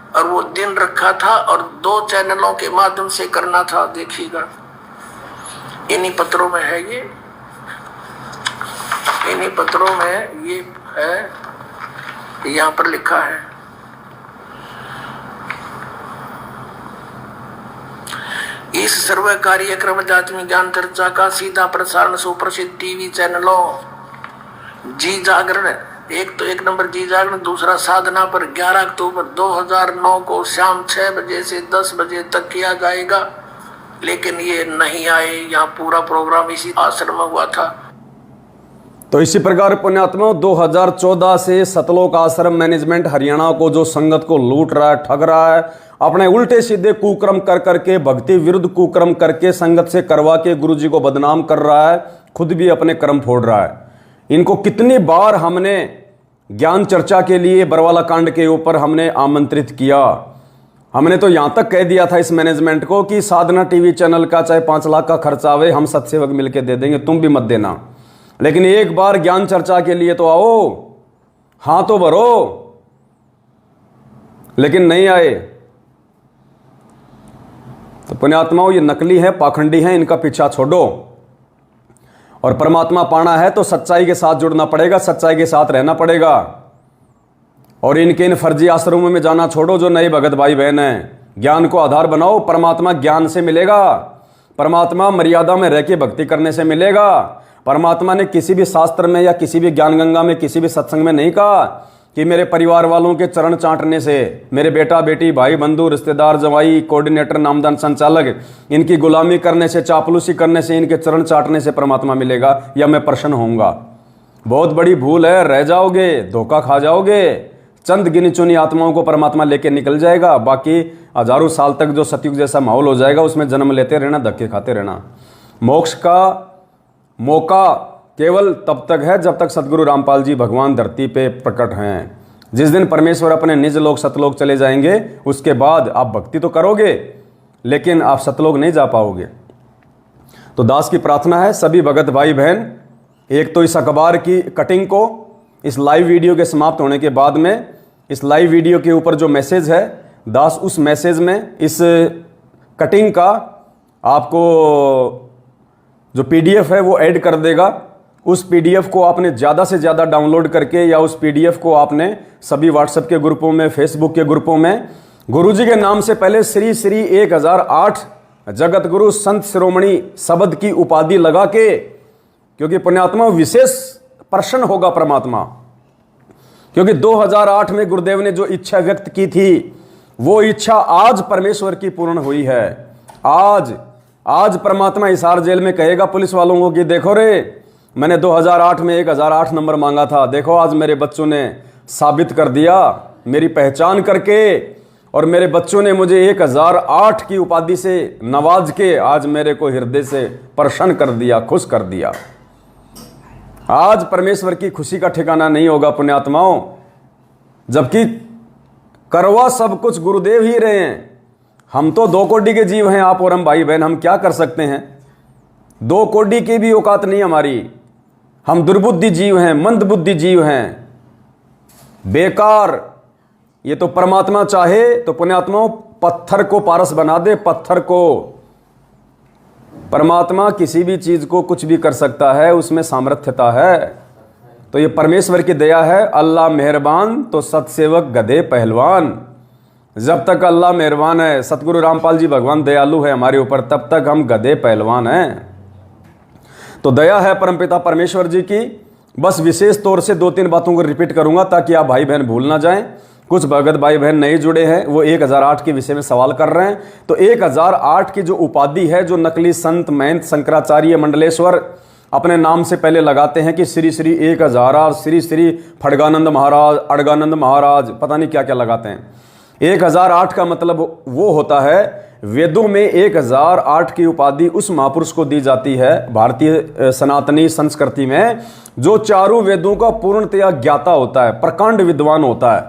और वो दिन रखा था और 2 चैनलों के माध्यम से करना था। देखिएगा इन्हीं पत्रों में है, ये इन्हीं पत्रों में ये है, यहाँ पर लिखा है। इस सर्व कार्यक्रम आध्यात्मिक ज्ञान चर्चा का सीधा प्रसारण सुप्रसिद्ध टीवी चैनलों जी जागरण, एक नंबर जी जागरण, दूसरा साधना पर 11 अक्टूबर 2009 को शाम 6 बजे से 10 बजे तक किया जाएगा। लेकिन ये नहीं आए, यहाँ पूरा प्रोग्राम इसी आश्रम में हुआ था। तो इसी प्रकार पुण्यात्मा 2014 से सतलोक आश्रम मैनेजमेंट हरियाणा को जो संगत को लूट रहा है, ठग रहा है, अपने उल्टे सीधे कुक्रम कर करके, भक्ति विरुद्ध कुक्रम करके संगत से करवा के गुरुजी को बदनाम कर रहा है, खुद भी अपने कर्म फोड़ रहा है। इनको कितनी बार हमने ज्ञान चर्चा के लिए बरवाला कांड के ऊपर हमने आमंत्रित किया। हमने तो यहाँ तक कह दिया था इस मैनेजमेंट को कि साधना टीवी चैनल का चाहे 5 लाख का खर्चा आवे, हम सत्सेवक मिलकर दे देंगे, तुम भी मत देना, लेकिन एक बार ज्ञान चर्चा के लिए तो आओ, हाँ तो भरो। लेकिन नहीं आए। तो पुण्यात्माओं, ये नकली है, पाखंडी हैं, इनका पीछा छोड़ो। और परमात्मा पाना है तो सच्चाई के साथ जुड़ना पड़ेगा, सच्चाई के साथ रहना पड़ेगा। और इनके इन फर्जी आश्रमों में जाना छोड़ो जो नए भगत भाई बहन हैं। ज्ञान को आधार बनाओ, परमात्मा ज्ञान से मिलेगा, परमात्मा मर्यादा में रह के भक्ति करने से मिलेगा। परमात्मा ने किसी भी शास्त्र में या किसी भी ज्ञान गंगा में, किसी भी सत्संग में नहीं कहा कि मेरे परिवार वालों के चरण चाटने से, मेरे बेटा बेटी, भाई बंधु, रिश्तेदार, जवाई, कोऑर्डिनेटर, नामदान, संचालक, इनकी गुलामी करने से, चापलूसी करने से, इनके चरण चाटने से परमात्मा मिलेगा या मैं प्रसन्न होऊंगा। बहुत बड़ी भूल है, रह जाओगे, धोखा खा जाओगे। चंद गिनी चुनी आत्माओं को परमात्मा लेके निकल जाएगा, बाकी हजारों साल तक जो सतयुग जैसा माहौल हो जाएगा उसमें जन्म लेते रहना, धक्के खाते रहना। मोक्ष का मौका केवल तब तक है जब तक सदगुरु रामपाल जी भगवान धरती पे प्रकट हैं। जिस दिन परमेश्वर अपने निज लोक सतलोक चले जाएंगे, उसके बाद आप भक्ति तो करोगे लेकिन आप सतलोक नहीं जा पाओगे। तो दास की प्रार्थना है सभी भगत भाई बहन, एक तो इस अखबार की कटिंग को इस लाइव वीडियो के समाप्त होने के बाद में, इस लाइव वीडियो के ऊपर जो मैसेज है, दास उस मैसेज में इस कटिंग का आपको जो पीडीएफ है वो ऐड कर देगा। उस पीडीएफ को आपने ज़्यादा से ज़्यादा डाउनलोड करके या उस पीडीएफ को आपने सभी व्हाट्सएप के ग्रुपों में, फेसबुक के ग्रुपों में गुरुजी के नाम से पहले श्री श्री 1008 जगत गुरु संत शिरोमणि शब्द की उपाधि लगा के, क्योंकि पुण्यात्मा विशेष प्रसन्न होगा परमात्मा। क्योंकि 2008 में गुरुदेव ने जो इच्छा व्यक्त की थी वो इच्छा आज परमेश्वर की पूर्ण हुई है। आज परमात्मा हिसार जेल में कहेगा पुलिस वालों को कि देखो रे, मैंने 2008 में 1008 नंबर मांगा था, देखो आज मेरे बच्चों ने साबित कर दिया मेरी पहचान करके, और मेरे बच्चों ने मुझे 1008 की उपाधि से नवाज के आज मेरे को हृदय से प्रसन्न कर दिया, खुश कर दिया। आज परमेश्वर की खुशी का ठिकाना नहीं होगा पुण्यात्माओं, जबकि करवा सब कुछ गुरुदेव ही रहे हैं। हम तो 2 कोटि के जीव हैं, आप और हम भाई बहन, हम क्या कर सकते हैं? 2 कोटि की भी औकात नहीं हमारी। हम दुर्बुद्धि जीव हैं, मंदबुद्धि जीव हैं, बेकार। ये तो परमात्मा चाहे तो पुण्यात्माओं पत्थर को पारस बना दे, पत्थर को। परमात्मा किसी भी चीज को कुछ भी कर सकता है, उसमें सामर्थ्यता है। तो ये परमेश्वर की दया है। अल्लाह मेहरबान तो सतसेवक गधे पहलवान। जब तक अल्लाह मेहरबान है, सतगुरु रामपाल जी भगवान दयालु है हमारे ऊपर, तब तक हम गधे पहलवान हैं। तो दया है परमपिता परमेश्वर जी की। बस विशेष तौर से 2-3 बातों को रिपीट करूंगा ताकि आप भाई बहन भूल ना जाएं। कुछ भगत भाई बहन नए जुड़े हैं, वो 1008 के विषय में सवाल कर रहे हैं। तो 1008 की जो उपाधि है, जो नकली संत महंत शंकराचार्य मंडलेश्वर अपने नाम से पहले लगाते हैं कि श्री श्री 1000, श्री श्री फड़गानंद महाराज, अड़गानंद महाराज, पता नहीं क्या क्या लगाते हैं। 1008 का मतलब वो होता है, वेदों में 1008 की उपाधि उस महापुरुष को दी जाती है भारतीय सनातनी संस्कृति में, जो चारों वेदों का पूर्णतया ज्ञाता होता है, प्रकांड विद्वान होता है,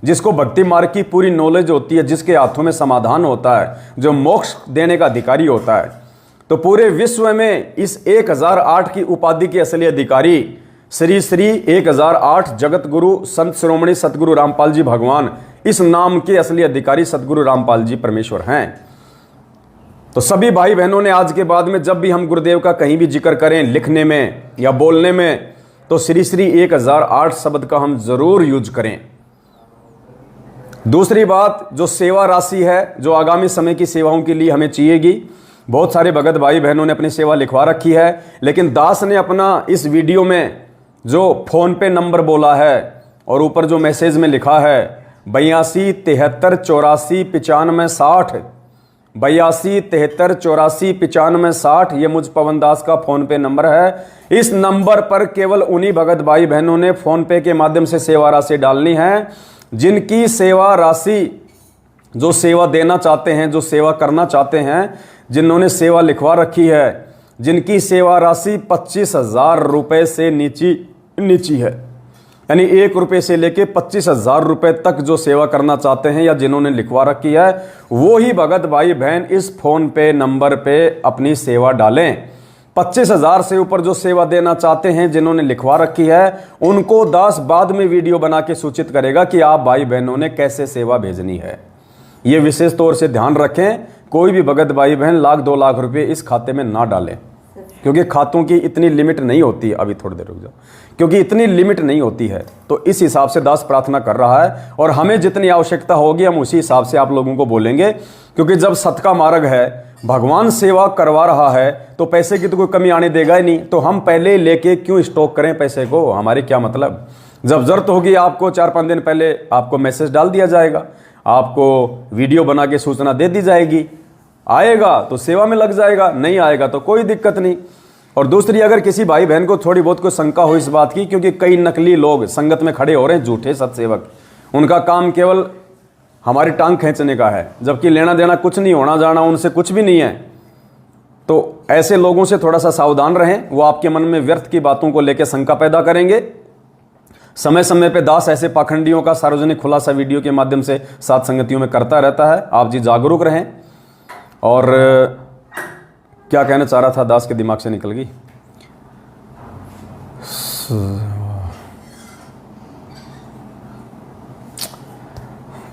जिसको भक्ति मार्ग की पूरी नॉलेज होती है, जिसके हाथों में समाधान होता है, जो मोक्ष देने का अधिकारी होता है। तो पूरे विश्व में इस 1008 की उपाधि के असली अधिकारी श्री श्री 1008 जगत गुरु संत शिरोमणि सतगुरु रामपाल जी भगवान, इस नाम के असली अधिकारी सतगुरु रामपाल जी परमेश्वर हैं। तो सभी भाई बहनों ने आज के बाद में जब भी हम गुरुदेव का कहीं भी जिक्र करें, लिखने में या बोलने में, तो श्री श्री 1008 शब्द का हम जरूर यूज करें। दूसरी बात, जो सेवा राशि है, जो आगामी समय की सेवाओं के लिए हमें चाहिएगी, बहुत सारे भगत भाई बहनों ने अपनी सेवा लिखवा रखी है, लेकिन दास ने अपना इस वीडियो में जो फोन पे नंबर बोला है और ऊपर जो मैसेज में लिखा है 82 73 84 95 60, 82 73 84 95 60, ये मुझ पवन दास का फोन पे नंबर है। इस नंबर पर केवल उन्हीं भगत भाई बहनों ने फोन पे के माध्यम से सेवा राशि डालनी है, जिनकी सेवा राशि, जो सेवा देना चाहते हैं, जो सेवा करना चाहते हैं, जिन्होंने सेवा लिखवा रखी है, जिनकी सेवा राशि 25,000 रुपए से नीची है, यानी 1 रुपये से लेके 25,000 रुपए तक जो सेवा करना चाहते हैं या जिन्होंने लिखवा रखी है, वो ही भगत भाई बहन इस फोन पे नंबर पे अपनी सेवा डालें। 25,000 से ऊपर जो सेवा देना चाहते हैं, जिन्होंने लिखवा रखी है, उनको दास बाद में वीडियो बना के सूचित करेगा कि आप भाई बहनों ने कैसे सेवा भेजनी है। ये विशेष तौर से ध्यान रखें, कोई भी भगत भाई बहन 1,00,000-2 लाख रुपए इस खाते में ना डालें, क्योंकि खातों की इतनी लिमिट नहीं होती। अभी थोड़ी देर रुक जाओ, क्योंकि इतनी लिमिट नहीं होती है। तो इस हिसाब से दास प्रार्थना कर रहा है, और हमें जितनी आवश्यकता होगी हम उसी हिसाब से आप लोगों को बोलेंगे, क्योंकि जब सत का मार्ग है, भगवान सेवा करवा रहा है, तो पैसे की तो कोई कमी आने देगा ही नहीं। तो हम पहले लेके क्यों स्टॉक करें पैसे को, हमारे क्या मतलब। जब जरूरत होगी आपको 4-5 दिन पहले आपको मैसेज डाल दिया जाएगा, आपको वीडियो बना के सूचना दे दी जाएगी, आएगा तो सेवा में लग जाएगा, नहीं आएगा तो कोई दिक्कत नहीं। और दूसरी, अगर किसी भाई बहन को थोड़ी बहुत कोई शंका हो इस बात की, क्योंकि कई नकली लोग संगत में खड़े हो रहे हैं, झूठे सत्सेवक, उनका काम केवल हमारी टांग खींचने का है, जबकि लेना देना कुछ नहीं, होना जाना उनसे कुछ भी नहीं है। तो ऐसे लोगों से थोड़ा सा सावधान रहें, वो आपके मन में व्यर्थ की बातों को लेकर शंका पैदा करेंगे। समय समय पे दास ऐसे पाखंडियों का सार्वजनिक खुलासा वीडियो के माध्यम से साथ संगतियों में करता रहता है। आप जी जागरूक रहें। और क्या कहना चाह रहा था, दास के दिमाग से निकल गई।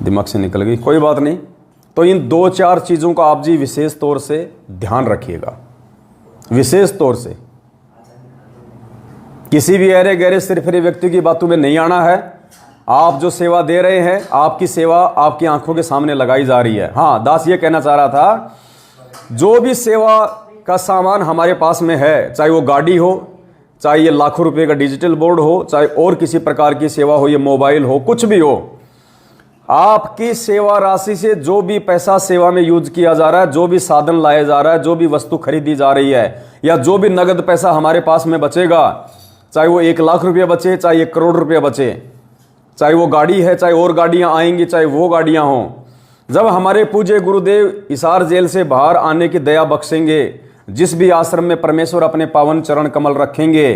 दिमाग से निकल गई, कोई बात नहीं। तो इन 2-4 चीज़ों का आप जी विशेष तौर से ध्यान रखिएगा, विशेष तौर से। किसी भी अरे गहरे सिरफिरे व्यक्ति की बातों में नहीं आना है। आप जो सेवा दे रहे हैं, आपकी सेवा आपकी आंखों के सामने लगाई जा रही है। हाँ, दास ये कहना चाह रहा था, जो भी सेवा का सामान हमारे पास में है, चाहे वो गाड़ी हो, चाहे ये लाखों रुपए का डिजिटल बोर्ड हो, चाहे और किसी प्रकार की सेवा हो, ये मोबाइल हो, कुछ भी हो, आपकी सेवा राशि से जो भी पैसा सेवा में यूज किया जा रहा है, जो भी साधन लाया जा रहा है, जो भी वस्तु खरीदी जा रही है, या जो भी नगद पैसा हमारे पास में बचेगा, चाहे वो 1 लाख रुपया बचे, चाहे 1 करोड़ रुपया बचे, चाहे वो गाड़ी है, चाहे और गाड़ियां आएंगी, चाहे वो गाड़ियां हों, जब हमारे पूज्य गुरुदेव हिसार जेल से बाहर आने की दया बख्शेंगे, जिस भी आश्रम में परमेश्वर अपने पावन चरण कमल रखेंगे,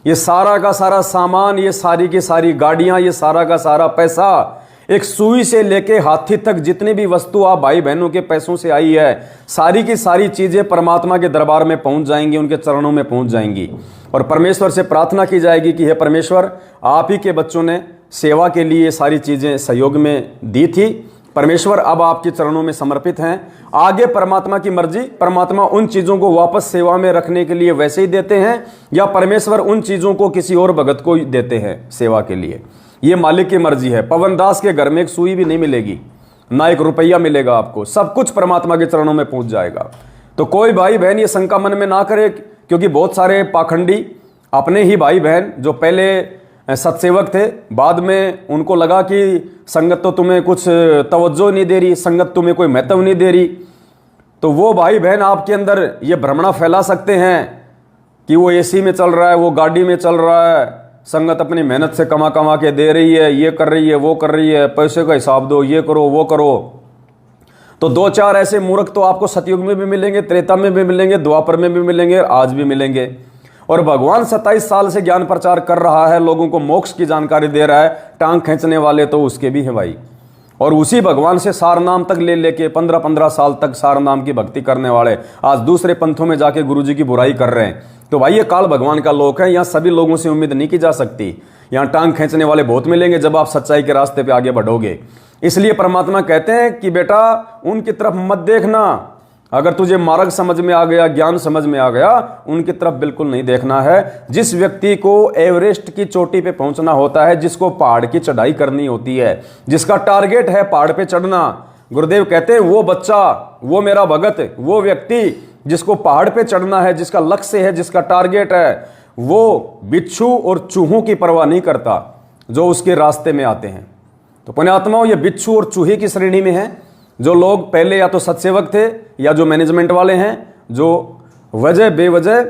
ये सारा का सारा सामान, ये सारी की सारी गाड़ियां, ये सारा का सारा पैसा, एक सुई से लेके हाथी तक जितनी भी वस्तु आप भाई बहनों के पैसों से आई है, सारी की सारी चीजें परमात्मा के दरबार में पहुंच जाएंगी, उनके चरणों में पहुंच जाएंगी। और परमेश्वर से प्रार्थना की जाएगी कि हे परमेश्वर, आप ही के बच्चों ने सेवा के लिए सारी चीजें सहयोग में दी थी, परमेश्वर अब आपके चरणों में समर्पित हैं। आगे परमात्मा की मर्जी, परमात्मा उन चीजों को वापस सेवा में रखने के लिए वैसे ही देते हैं, या परमेश्वर उन चीजों को किसी और भगत को देते हैं सेवा के लिए, ये मालिक की मर्जी है। पवन दास के घर में एक सुई भी नहीं मिलेगी, ना 1 रुपया मिलेगा आपको, सब कुछ परमात्मा के चरणों में पहुंच जाएगा। तो कोई भाई बहन ये शंका मन में ना करे, क्योंकि बहुत सारे पाखंडी अपने ही भाई बहन जो पहले सत्सेवक थे, बाद में उनको लगा कि संगत तो तुम्हें कुछ तवज्जो नहीं दे रही, संगत तुम्हें कोई महत्व नहीं दे रही, तो वो भाई बहन आपके अंदर ये भ्रमणा फैला सकते हैं कि वो एसी में चल रहा है, वो गाड़ी में चल रहा है, संगत अपनी मेहनत से कमा कमा के दे रही है, ये कर रही है, वो कर रही है, पैसे का हिसाब दो, ये करो, वो करो। तो 2-4 ऐसे मूर्ख तो आपको सतयुग में भी मिलेंगे, त्रेता में भी मिलेंगे, द्वापर में भी मिलेंगे, आज भी मिलेंगे। और भगवान 27 साल से ज्ञान प्रचार कर रहा है, लोगों को मोक्ष की जानकारी दे रहा है, टांग खींचने वाले तो उसके भी हैं भाई। और उसी भगवान से सार नाम तक ले लेके 15-15 साल तक सार नाम की भक्ति करने वाले आज दूसरे पंथों में जाके गुरुजी की बुराई कर रहे हैं। तो भाई ये काल भगवान का लोक है, यहाँ सभी लोगों से उम्मीद नहीं की जा सकती। यहाँ टांग खींचने वाले बहुत मिलेंगे जब आप सच्चाई के रास्ते पे आगे बढ़ोगे। इसलिए परमात्मा कहते हैं कि बेटा उनकी तरफ मत देखना, अगर तुझे मार्ग समझ में आ गया, ज्ञान समझ में आ गया, उनकी तरफ बिल्कुल नहीं देखना है। जिस व्यक्ति को एवरेस्ट की चोटी पे पहुंचना होता है, जिसको पहाड़ की चढ़ाई करनी होती है, जिसका टारगेट है पहाड़ पे चढ़ना, गुरुदेव कहते हैं वो बच्चा, वो मेरा भगत, वो व्यक्ति जिसको पहाड़ पे चढ़ना है, जिसका लक्ष्य है, जिसका टारगेट है, वो बिच्छू और चूहों की परवाह नहीं करता जो उसके रास्ते में आते हैं। तो पुण्यात्माओं, ये बिच्छू और चूहे की श्रेणी में है। जो लोग पहले या तो सत्सेवक थे या जो मैनेजमेंट वाले हैं, जो वजह बेवजह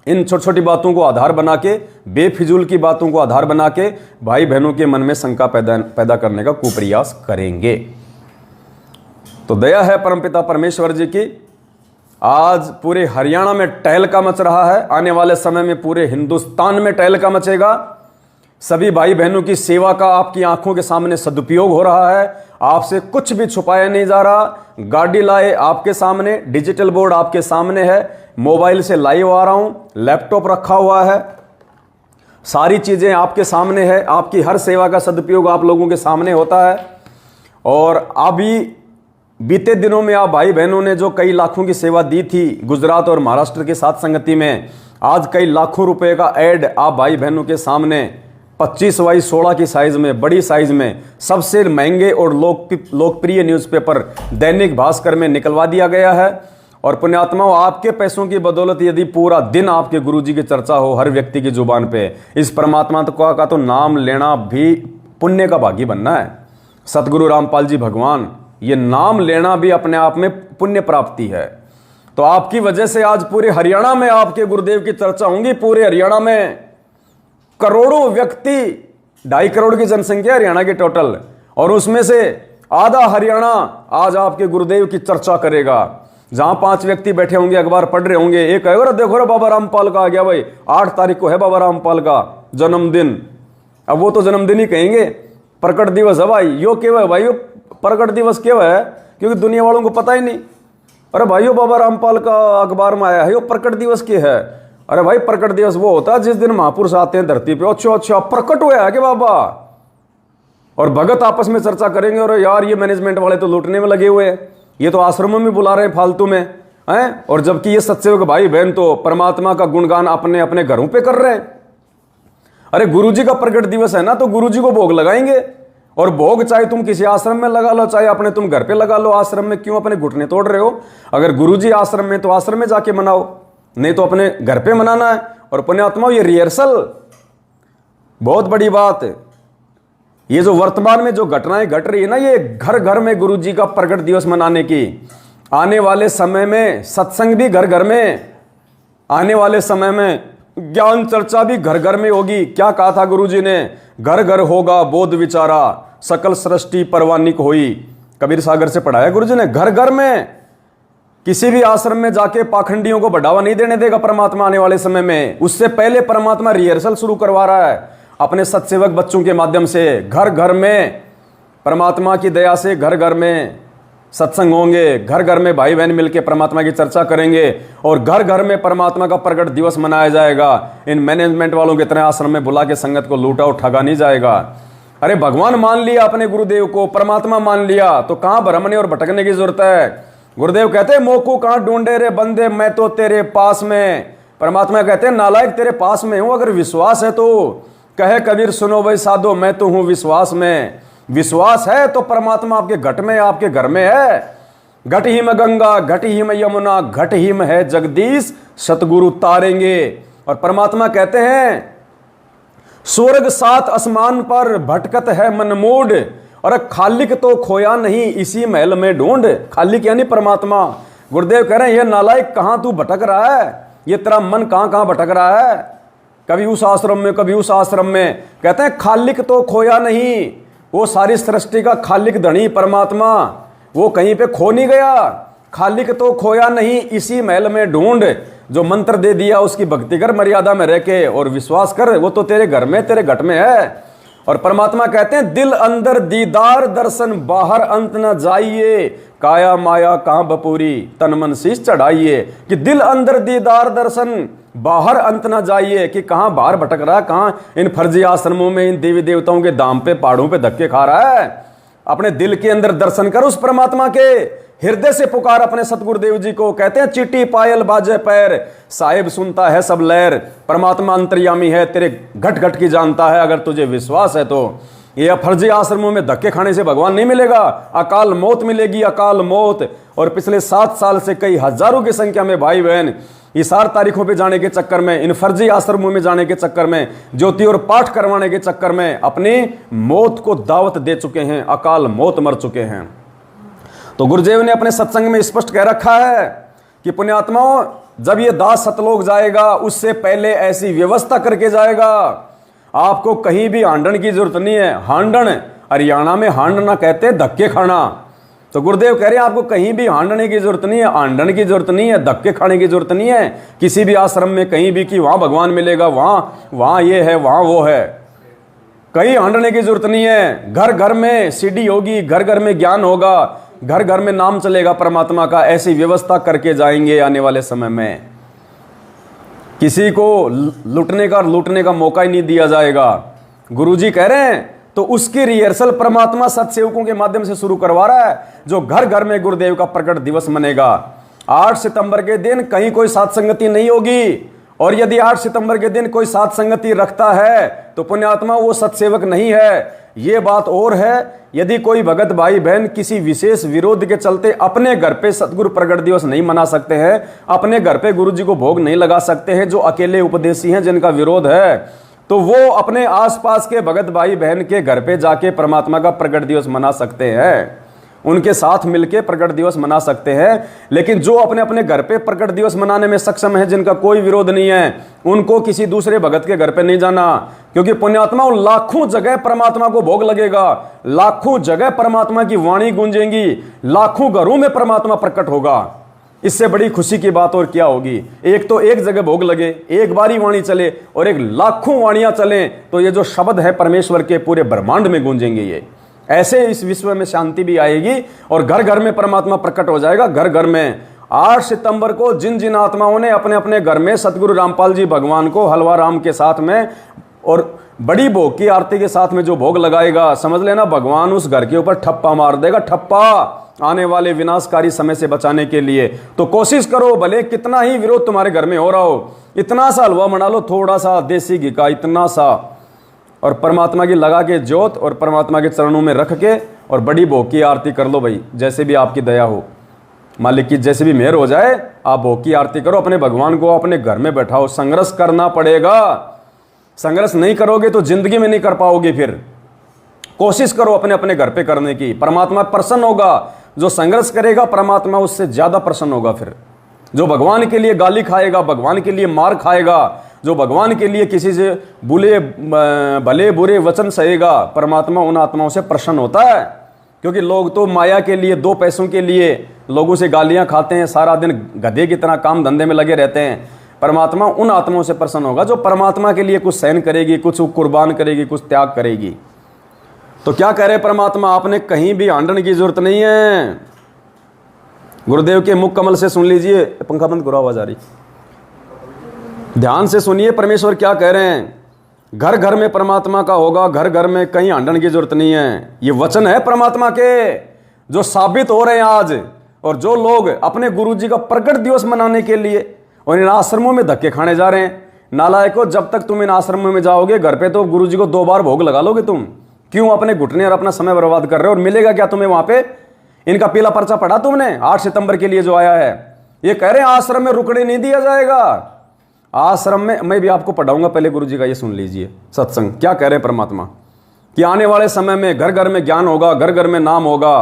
इन छोटी छोटी बातों को आधार बना के, बेफिजूल की बातों को आधार बना के भाई बहनों के मन में शंका पैदा करने का कुप्रयास करेंगे। तो दया है परमपिता परमेश्वर जी की, आज पूरे हरियाणा में टहलका मच रहा है, आने वाले समय में पूरे हिंदुस्तान में टहलका मचेगा। सभी भाई बहनों की सेवा का आपकी आंखों के सामने सदुपयोग हो रहा है, आपसे कुछ भी छुपाया नहीं जा रहा। गाड़ी लाए आपके सामने, डिजिटल बोर्ड आपके सामने है, मोबाइल से लाइव आ रहा हूं, लैपटॉप रखा हुआ है, सारी चीजें आपके सामने है। आपकी हर सेवा का सदुपयोग आप लोगों के सामने होता है। और अभी बीते दिनों में आप भाई बहनों ने जो कई लाखों की सेवा दी थी गुजरात और महाराष्ट्र के साथ संगति में, आज कई लाखों रुपए का एड आप भाई बहनों के सामने 25x16 की साइज में, बड़ी साइज में, सबसे महंगे और लोकप्रिय न्यूज़पेपर दैनिक भास्कर में निकलवा दिया गया है। और पुण्यात्माओं, आपके पैसों की बदौलत यदि पूरा दिन आपके गुरुजी की चर्चा हो हर व्यक्ति की जुबान पे, इस परमात्मा का तो नाम लेना भी पुण्य का भागी बनना है। सतगुरु रामपाल जी भगवान, ये नाम लेना भी अपने आप में पुण्य प्राप्ति है। तो आपकी वजह से आज पूरे हरियाणा में आपके गुरुदेव की चर्चा होंगी। पूरे हरियाणा में करोड़ों व्यक्ति, 2.5 करोड़ की जनसंख्या हरियाणा की टोटल, और उसमें से आधा हरियाणा आज आपके गुरुदेव की चर्चा करेगा। जहां 5 व्यक्ति बैठे होंगे, अखबार पढ़ रहे होंगे, एक कहेगा देखो रे बाबा रामपाल का आ गया भाई, 8 तारीख को है बाबा रामपाल का जन्मदिन। अब वो तो जन्मदिन ही कहेंगे, प्रकट दिवस है भाई। यो केवल भाई, यो प्रकट दिवस केवल है, क्योंकि दुनिया वालों को पता ही नहीं। अरे भाइयों, बाबा रामपाल का अखबार में आया है, यो प्रकट दिवस के है। अरे भाई, प्रकट दिवस वो होता है जिस दिन महापुरुष आते हैं धरती पे। अच्छा प्रकट हुआ है कि बाबा। और भगत आपस में चर्चा करेंगे, और यार ये मैनेजमेंट वाले तो लूटने में लगे हुए हैं, ये तो आश्रमों में बुला रहे हैं फालतू में हैं। और जबकि ये सत्सेवक भाई बहन तो परमात्मा का गुणगान अपने अपने घरों पे कर रहे हैं। अरे गुरुजी का प्रकट दिवस है ना, तो गुरुजी को भोग लगाएंगे। और भोग चाहे तुम किसी आश्रम में लगा लो, चाहे अपने तुम घर पे लगा लो। आश्रम में क्यों अपने घुटने तोड़ रहे हो? अगर गुरुजी आश्रम में, तो आश्रम में जाके मनाओ, नहीं तो अपने घर पे मनाना है। और पुण्यात्माओं, ये रिहर्सल बहुत बड़ी बात है। ये जो वर्तमान में जो घटनाएं घट रही है ना, ये घर घर में गुरु जी का प्रकट दिवस मनाने की, आने वाले समय में सत्संग भी घर घर में, आने वाले समय में ज्ञान चर्चा भी घर घर में होगी। क्या कहा था गुरु जी ने? घर घर होगा बोध विचारा, सकल सृष्टि परवानिक होई। कबीर सागर से पढ़ाया गुरु जी ने। घर घर में, किसी भी आश्रम में जाके पाखंडियों को बढ़ावा नहीं देने देगा परमात्मा आने वाले समय में। उससे पहले परमात्मा रिहर्सल शुरू करवा रहा है अपने सत्सेवक बच्चों के माध्यम से। घर घर में परमात्मा की दया से घर घर में सत्संग होंगे, घर घर में भाई बहन मिलकर परमात्मा की चर्चा करेंगे और घर घर में परमात्मा का प्रकट दिवस मनाया जाएगा। इन मैनेजमेंट वालों के तरह आश्रम में बुला के संगत को लूटा और ठगा नहीं जाएगा। अरे भगवान मान लिया अपने गुरुदेव को, परमात्मा मान लिया, तो कहां भ्रमने और भटकने की जरूरत है? गुरुदेव कहते हैं मोको कहां ढूंढे रे बंदे, मैं तो तेरे पास में। परमात्मा कहते हैं नालायक तेरे पास में हूं, अगर विश्वास है तो कहे कबीर सुनो भाई साधो, मैं तो हूं विश्वास में। विश्वास है तो परमात्मा आपके घट में, आपके घर में है। घट ही में गंगा, घट ही में यमुना, घट ही में है जगदीश, सतगुरु तारेंगे। और परमात्मा कहते हैं स्वर्ग सात आसमान पर भटकत है मनमूड, और खालिक तो खोया नहीं इसी महल में ढूंढ। खालिक यानी परमात्मा। गुरुदेव कह रहे हैं ये नालायक कहां तू भटक रहा है, ये तेरा मन कहां कहां भटक रहा है, कभी उस आश्रम में कभी उस आश्रम में। कहते हैं खालिक तो खोया नहीं, वो सारी सृष्टि का खालिक धनी परमात्मा, वो कहीं पे खो नहीं गया। खालिक तो खोया नहीं इसी महल में ढूंढ। जो मंत्र दे दिया उसकी भक्तिकर मर्यादा में रह के और विश्वास कर, वो तो तेरे घर में, तेरे घट में है। और परमात्मा कहते हैं दिल अंदर दीदार दर्शन, बाहर अंत न जाइए, काया माया कहां बपूरी, तन मन शीश चढ़ाइए। कि दिल अंदर दीदार दर्शन, बाहर अंत ना जाइए, कि कहां बाहर भटक रहा है, कहां इन फर्जी आश्रमों में, इन देवी देवताओं के दाम पे, पहाड़ों पे धक्के खा रहा है। अपने दिल के अंदर दर्शन कर उस परमात्मा के, हृदय से पुकार अपने सतगुरुदेव जी को। कहते हैं चिट्टी पायल बाजे पैर, साहिब सुनता है सब लहर। परमात्मा अंतर्यामी है, तेरे घट घट की जानता है, अगर तुझे विश्वास है तो। ये फर्जी आश्रमों में धक्के खाने से भगवान नहीं मिलेगा, अकाल मौत मिलेगी, अकाल मौत। और पिछले 7 साल से कई हजारों की संख्या में भाई बहन इस 4 तारीखों पे जाने के चक्कर में, इन फर्जी आश्रमों में जाने के चक्कर में, ज्योति और पाठ करवाने के चक्कर में अपनी मौत को दावत दे चुके हैं, अकाल मौत मर चुके हैं। तो गुरुदेव ने अपने सत्संग में स्पष्ट कह रखा है कि पुण्यात्माओं, जब ये दास सतलोक जाएगा उससे पहले ऐसी व्यवस्था करके जाएगा, आपको कहीं भी हांडन की जरूरत नहीं है। हांडन, हरियाणा में हांडना कहते हैं धक्के खाना। तो गुरुदेव कह रहे हैं आपको कहीं भी हांडने की जरूरत नहीं है, हांडन की जरूरत नहीं है, धक्के खाने की जरूरत नहीं है किसी भी आश्रम में कहीं भी, कि वहां भगवान मिलेगा, वहां ये है, वहां वो है। कहीं हांडने की जरूरत नहीं है। घर घर में सीढ़ी होगी, घर घर में ज्ञान होगा, घर घर में नाम चलेगा परमात्मा का। ऐसी व्यवस्था करके जाएंगे आने वाले समय में। किसी को लूटने का मौका ही नहीं दिया जाएगा। गुरुजी कह रहे हैं तो उसकी रिहर्सल परमात्मा सत्सेवकों के माध्यम से शुरू करवा रहा है, जो घर घर में गुरुदेव का प्रकट दिवस मनेगा। 8 सितंबर के दिन कहीं कोई साथ संगति नहीं होगी, और यदि 8 सितंबर के दिन कोई साथ संगति रखता है तो पुण्यात्मा वो सत्सेवक नहीं है। ये बात और है, यदि कोई भगत भाई बहन किसी विशेष विरोध के चलते अपने घर पे सतगुरु प्रकट दिवस नहीं मना सकते हैं, अपने घर पे गुरु जी को भोग नहीं लगा सकते हैं, जो अकेले उपदेशी हैं जिनका विरोध है, तो वो अपने आसपास के भगत भाई बहन के घर पे जाके परमात्मा का प्रकट दिवस मना सकते हैं, उनके साथ मिलके प्रकट दिवस मना सकते हैं। लेकिन जो अपने अपने घर पे प्रकट दिवस मनाने में सक्षम है, जिनका कोई विरोध नहीं है, उनको किसी दूसरे भगत के घर पे नहीं जाना, क्योंकि पुण्यात्मा लाखों जगह परमात्मा को भोग लगेगा, लाखों जगह परमात्मा की वाणी गूंजेंगी, लाखों घरों में परमात्मा प्रकट होगा। इससे बड़ी खुशी की बात और क्या होगी। एक तो एक जगह भोग लगे, एक बारी वाणी चले, और एक लाखों वाणियां चले, तो ये जो शब्द है परमेश्वर के पूरे ब्रह्मांड में गूंजेंगे। ये ऐसे इस विश्व में शांति भी आएगी और घर घर में परमात्मा प्रकट हो जाएगा। घर घर में 8 सितंबर को जिन जिन आत्माओं ने अपने अपने घर में सतगुरु रामपाल जी भगवान को हलवा राम के साथ में और बड़ी भोग की आरती के साथ में जो भोग लगाएगा, समझ लेना भगवान उस घर के ऊपर ठप्पा मार देगा, ठप्पा, आने वाले विनाशकारी समय से बचाने के लिए। तो कोशिश करो, भले कितना ही विरोध तुम्हारे घर में हो रहा हो, इतना सा हलवा बना लो, थोड़ा सा देसी घी का, इतना सा, और परमात्मा की लगा के ज्योत और परमात्मा के चरणों में रख के और बड़ी भोग की आरती कर लो भाई। जैसे भी आपकी दया हो, मालिक की जैसे भी मेहर हो जाए, आप भोग की आरती करो, अपने भगवान को अपने घर में बैठाओ। संघर्ष करना पड़ेगा, संघर्ष नहीं करोगे तो जिंदगी में नहीं कर पाओगे। फिर कोशिश करो अपने अपने घर पे करने की, परमात्मा प्रसन्न होगा। जो संघर्ष करेगा परमात्मा उससे ज्यादा प्रसन्न होगा। फिर जो भगवान के लिए गाली खाएगा, भगवान के लिए मार खाएगा, जो भगवान के लिए किसी से भले बुरे वचन सहेगा, परमात्मा उन आत्माओं से प्रसन्न होता है। क्योंकि लोग तो माया के लिए, 2 पैसों के लिए लोगों से गालियां खाते हैं, सारा दिन गधे की तरह काम धंधे में लगे रहते हैं। परमात्मा उन आत्माओं से प्रसन्न होगा जो परमात्मा के लिए कुछ सहन करेगी, कुछ कुर्बान करेगी, कुछ त्याग करेगी। तो क्या कह रहे परमात्मा, आपने कहीं भी आंडन की जरूरत नहीं है। गुरुदेव के मुख कमल से सुन लीजिए, पंखा बंद करो, आवाज आ रही, ध्यान से सुनिए परमेश्वर क्या कह रहे हैं। घर घर में परमात्मा का होगा, घर घर में कहीं आंडन की जरूरत नहीं है। ये वचन है परमात्मा के जो साबित हो रहे हैं आज। और जो लोग अपने गुरु जी का प्रकट दिवस मनाने के लिए और इन आश्रमों में धक्के खाने जा रहे हैं, नालायकों, जब तक तुम इन आश्रमों में जाओगे घर पे तो गुरु जी को 2 बार भोग लगा लोगे तुम। क्यों अपने घुटने और अपना समय बर्बाद कर रहे हो? और मिलेगा क्या तुम्हें वहां पे? इनका पीला पर्चा पढ़ा तुमने 8 सितंबर के लिए जो आया है? ये कह रहे हैं आश्रम में रुकने नहीं दिया जाएगा। आश्रम में मैं भी आपको पढ़ाऊंगा, पहले गुरु जी का ये सुन लीजिए सत्संग। क्या कह रहे हैं परमात्मा कि आने वाले समय में घर घर में ज्ञान होगा, घर घर में नाम होगा,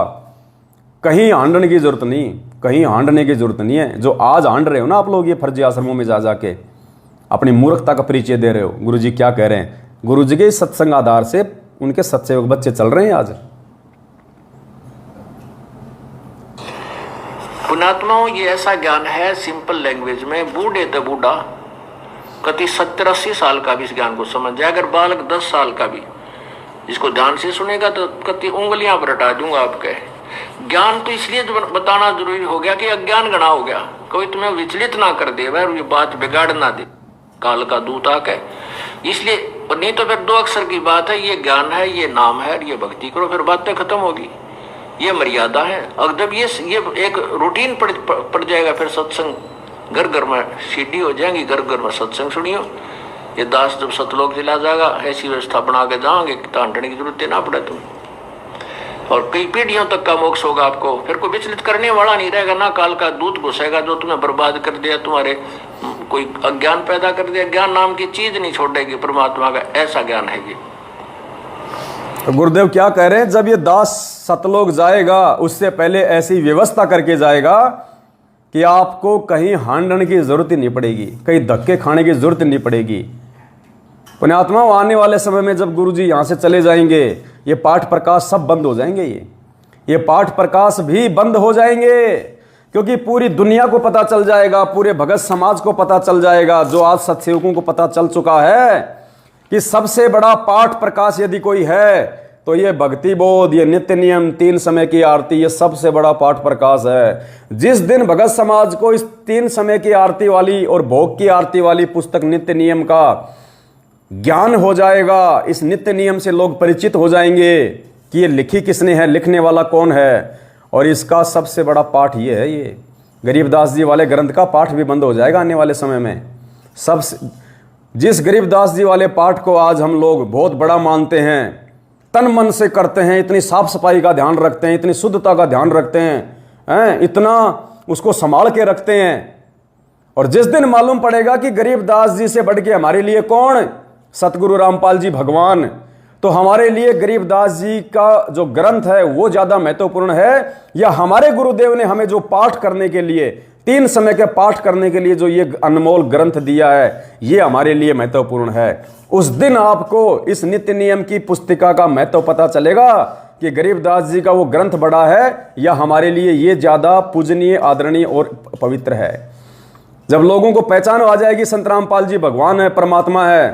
कहीं हांडने की जरूरत नहीं, कहीं हांडने की जरूरत नहीं है। जो आज हांड रहे हो ना आप लोग, ये फर्जी आश्रमों में जा जाके अपनी मूर्खता का परिचय दे रहे हो। गुरु जी क्या कह रहे हैं? गुरु जी के सत्संग आधार से उनके सत्सेवक बच्चे चल रहे हैं आज। पुणात्माओं, ये ऐसा ज्ञान है सिंपल लैंग्वेज में, बूढ़े तो बूढ़ा कति 70-80 साल का भी इस ज्ञान को समझ जाए। अगर बालक 10 साल का भी इसको ध्यान से सुनेगा तो कति उंगलियां पर हटा दूंगा आपके। ज्ञान तो इसलिए बताना जरूरी हो गया कि अज्ञान गणा हो गया, कोई तुम्हें विचलित ना कर दे और ये बात बिगाड़ ना दे, काल का दूत आके। इसलिए नहीं तो फिर 2 अक्षर की बात है, ये ज्ञान है, ये नाम है, ये भक्ति करो, फिर बातें खत्म होगी। ये मर्यादा है। और जब ये एक रूटीन पड़ जाएगा, फिर सत्संग घर घर में सीढ़ी हो जाएंगी, घर घर में सत्संग सुनियो। ये दास जब सतलोक चला जाएगा, ऐसी व्यवस्था बना के जाओगे कि तांडने की जरूरत ना पड़े तुम, और कई पीढ़ियों तक का मोक्ष होगा आपको। फिर कोई विचलित करने वाला नहीं रहेगा, ना काल का दूत घुसेगा जो तुम्हें बर्बाद कर दिया, तुम्हारे कोई अज्ञान पैदा कर दिया। ज्ञान नाम की चीज नहीं छोड़ेगी परमात्मा का, ऐसा ज्ञान है ये। तो गुरुदेव क्या कह रहे हैं? जब ये दास सतलोक जाएगा उससे पहले ऐसी व्यवस्था करके जाएगा कि आपको कहीं हांडने की जरूरत ही नहीं पड़ेगी, कहीं धक्के खाने की जरूरत नहीं पड़ेगी। पुण्यात्मा, आने वाले समय में जब गुरु जी यहाँ से चले जाएंगे, ये पाठ प्रकाश सब बंद हो जाएंगे। ये पाठ प्रकाश भी बंद हो जाएंगे, क्योंकि पूरी दुनिया को पता चल जाएगा, पूरे भगत समाज को पता चल जाएगा, जो आज सत्सेवकों को पता चल चुका है कि सबसे बड़ा पाठ प्रकाश यदि कोई है तो ये भक्ति बोध, ये नित्य नियम, 3 समय की आरती, ये सबसे बड़ा पाठ प्रकाश है। जिस दिन भगत समाज को इस 3 समय की आरती वाली और भोग की आरती वाली पुस्तक नित्य नियम का ज्ञान हो जाएगा, इस नित्य नियम से लोग परिचित हो जाएंगे कि ये लिखी किसने है, लिखने वाला कौन है। और इसका सबसे बड़ा पाठ ये है, ये गरीबदास जी वाले ग्रंथ का पाठ भी बंद हो जाएगा आने वाले समय में। जिस गरीबदास जी वाले पाठ को आज हम लोग बहुत बड़ा मानते हैं, तन मन से करते हैं, इतनी साफ सफाई का ध्यान रखते हैं, इतनी शुद्धता का ध्यान रखते हैं, इतना उसको संभाल के रखते हैं, और जिस दिन मालूम पड़ेगा कि गरीबदास जी से बढ़ के हमारे लिए कौन, सतगुरु रामपाल जी भगवान, तो हमारे लिए गरीबदास जी का जो ग्रंथ है वो ज्यादा महत्वपूर्ण है, या हमारे गुरुदेव ने हमें जो पाठ करने के लिए, 3 समय के पाठ करने के लिए जो ये अनमोल ग्रंथ दिया है, ये हमारे लिए महत्वपूर्ण है। उस दिन आपको इस नित्य नियम की पुस्तिका का महत्व पता चलेगा कि गरीबदास जी का वो ग्रंथ बड़ा है या हमारे लिए ये ज्यादा पूजनीय, आदरणीय और पवित्र है। जब लोगों को पहचान आ जाएगी संत रामपाल जी भगवान है, परमात्मा है,